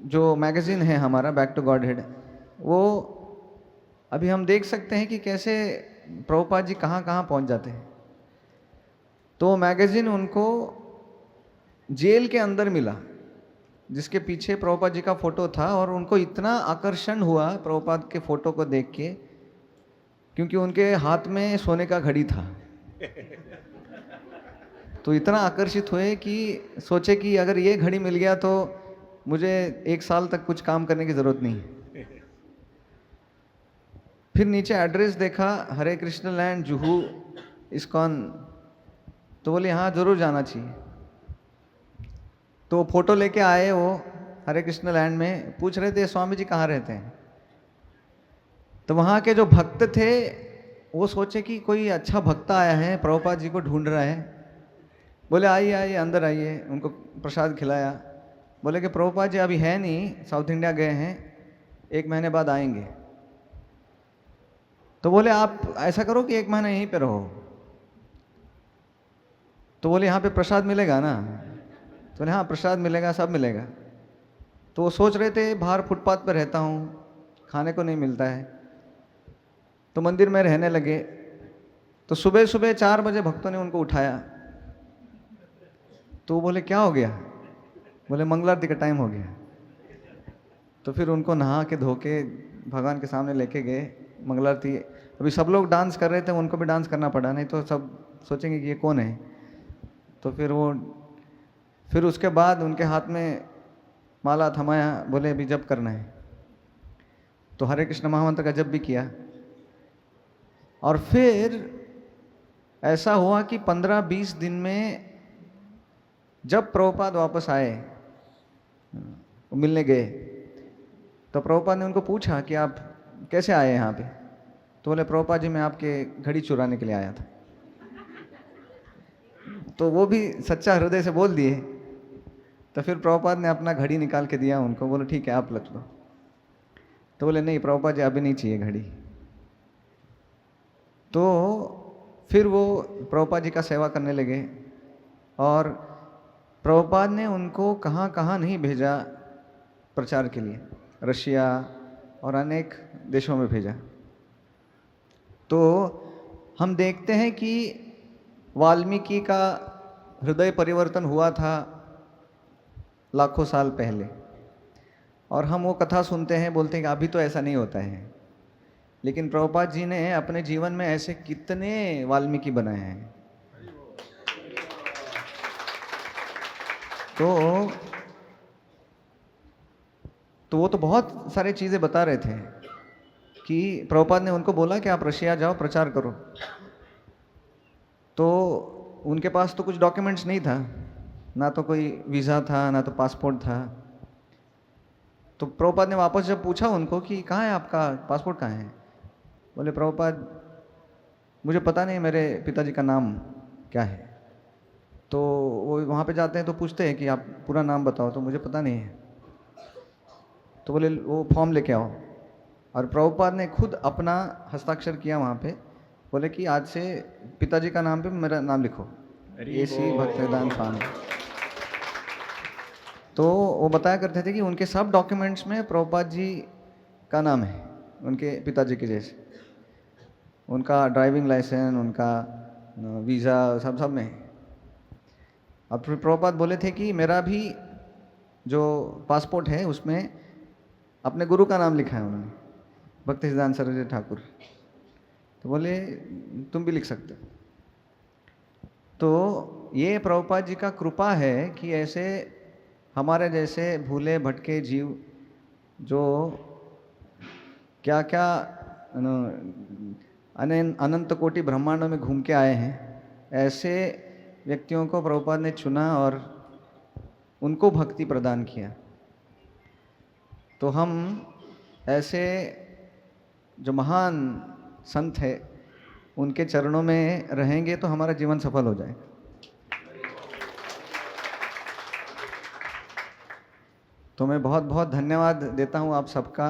जो मैगजीन है हमारा बैक टू गॉड हेड, वो अभी हम देख सकते हैं कि कैसे प्रभुपाद जी कहाँ कहाँ पहुँच जाते हैं। तो मैगजीन उनको जेल के अंदर मिला जिसके पीछे प्रभुपाद जी का फोटो था, और उनको इतना आकर्षण हुआ प्रभुपाद के फोटो को देख के, क्योंकि उनके हाथ में सोने का घड़ी था। तो इतना आकर्षित हुए कि सोचे कि अगर ये घड़ी मिल गया तो मुझे 1 साल तक कुछ काम करने की ज़रूरत नहीं। फिर नीचे एड्रेस देखा, हरे कृष्ण लैंड जुहू इस्कॉन, तो बोले हाँ ज़रूर जाना चाहिए। तो फोटो लेके आए वो हरे कृष्ण लैंड में, पूछ रहे थे स्वामी जी कहाँ रहते हैं। तो वहाँ के जो भक्त थे वो सोचे कि कोई अच्छा भक्त आया है, प्रभुपाद जी को ढूंढ रहा है। बोले आइए आइए अंदर आइए, उनको प्रसाद खिलाया। बोले कि प्रभुपाद जी अभी है नहीं, साउथ इंडिया गए हैं, 1 महीने बाद आएंगे। तो बोले आप ऐसा करो कि 1 महीना यहीं पे रहो। तो बोले यहाँ पे प्रसाद मिलेगा ना। तो बोले हाँ प्रसाद मिलेगा, सब मिलेगा। तो वो सोच रहे थे बाहर फुटपाथ पर रहता हूँ, खाने को नहीं मिलता है, तो मंदिर में रहने लगे। तो सुबह सुबह 4 बजे भक्तों ने उनको उठाया। तो वो बोले क्या हो गया। बोले मंगल आरती का टाइम हो गया। तो फिर उनको नहा के धो के भगवान के सामने लेके गए। मंगल आरती, अभी सब लोग डांस कर रहे थे, उनको भी डांस करना पड़ा, नहीं तो सब सोचेंगे कि ये कौन है। तो फिर उसके बाद उनके हाथ में माला थमाया, बोले अभी जप करना है। तो हरे कृष्ण महामंत्र का जप भी किया। और फिर ऐसा हुआ कि 15-20 दिन में जब प्रभुपाद वापस आए, वो मिलने गए, तो प्रभुपाद ने उनको पूछा कि आप कैसे आए यहाँ पे। तो बोले प्रभुपाद जी मैं आपके घड़ी चुराने के लिए आया था। तो वो भी सच्चा हृदय से बोल दिए। तो फिर प्रभुपाद ने अपना घड़ी निकाल के दिया उनको, बोले ठीक है आप रख लो। तो बोले नहीं प्रभुपाद जी अभी नहीं चाहिए घड़ी। तो फिर वो प्रभुपाद जी का सेवा करने लगे, और प्रभुपाद ने उनको कहाँ कहाँ नहीं भेजा प्रचार के लिए, रशिया और अनेक देशों में भेजा। तो हम देखते हैं कि वाल्मीकि का हृदय परिवर्तन हुआ था लाखों साल पहले, और हम वो कथा सुनते हैं, बोलते हैं कि अभी तो ऐसा नहीं होता है। लेकिन प्रभुपाद जी ने अपने जीवन में ऐसे कितने वाल्मीकि बनाए हैं। तो वो तो बहुत सारी चीज़ें बता रहे थे कि प्रभुपाद ने उनको बोला कि आप रशिया जाओ प्रचार करो। तो उनके पास तो कुछ डॉक्यूमेंट्स नहीं था, ना तो कोई वीज़ा था ना तो पासपोर्ट था। तो प्रभुपाद ने वापस जब पूछा उनको कि कहाँ है आपका पासपोर्ट, कहाँ है। बोले प्रभुपाद मुझे पता नहीं मेरे पिताजी का नाम क्या है। तो वो वहाँ पे जाते हैं तो पूछते हैं कि आप पूरा नाम बताओ, तो मुझे पता नहीं है। तो बोले वो फॉर्म लेके आओ, और प्रभुपाद ने खुद अपना हस्ताक्षर किया वहाँ पे। बोले कि आज से पिताजी का नाम पे मेरा नाम लिखो, AC भक्तिवेदांत स्वामी। तो वो बताया करते थे कि उनके सब डॉक्यूमेंट्स में प्रभुपाद जी का नाम है, उनके पिताजी के जैसे। उनका ड्राइविंग लाइसेंस, उनका वीज़ा सब सब में है। अब फिर प्रभुपाद बोले थे कि मेरा भी जो पासपोर्ट है उसमें अपने गुरु का नाम लिखा है उन्होंने, भक्ति सिद्धांत सरस्वती ठाकुर। तो बोले तुम भी लिख सकते हो। तो ये प्रभुपाद जी का कृपा है कि ऐसे हमारे जैसे भूले भटके जीव जो क्या क्या अनंत कोटि ब्रह्मांडों में घूम के आए हैं, ऐसे व्यक्तियों को प्रभुपाद ने चुना और उनको भक्ति प्रदान किया। तो हम ऐसे जो महान संत है उनके चरणों में रहेंगे तो हमारा जीवन सफल हो जाए। तो मैं बहुत बहुत धन्यवाद देता हूँ आप सबका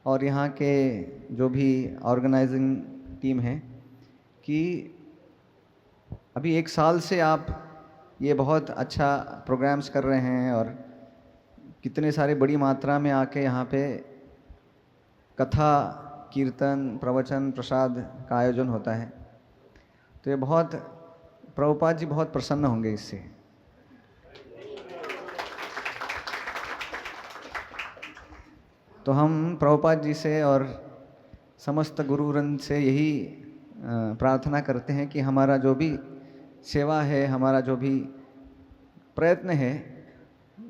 और यहाँ के जो भी ऑर्गेनाइजिंग टीम है कि अभी 1 साल से आप ये बहुत अच्छा प्रोग्राम्स कर रहे हैं और कितने सारे बड़ी मात्रा में आके यहाँ पे कथा कीर्तन प्रवचन प्रसाद का आयोजन होता है। तो ये बहुत प्रभुपाद जी बहुत प्रसन्न होंगे इससे। तो हम प्रभुपाद जी से और समस्त गुरुवृंद से यही प्रार्थना करते हैं कि हमारा जो भी सेवा है, हमारा जो भी प्रयत्न है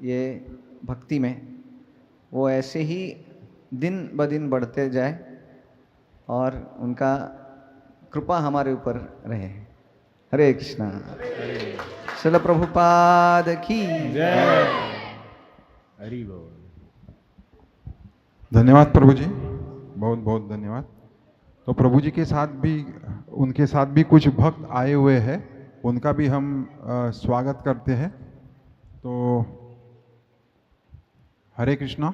ये भक्ति में, वो ऐसे ही दिन ब दिन बढ़ते जाए और उनका कृपा हमारे ऊपर रहे। हरे कृष्णा। श्रील प्रभुपाद की जय। हरि बोल। धन्यवाद प्रभु जी, बहुत बहुत धन्यवाद। तो प्रभु जी के साथ भी, उनके साथ भी कुछ भक्त आए हुए हैं, उनका भी हम स्वागत करते हैं। तो हरे कृष्णा।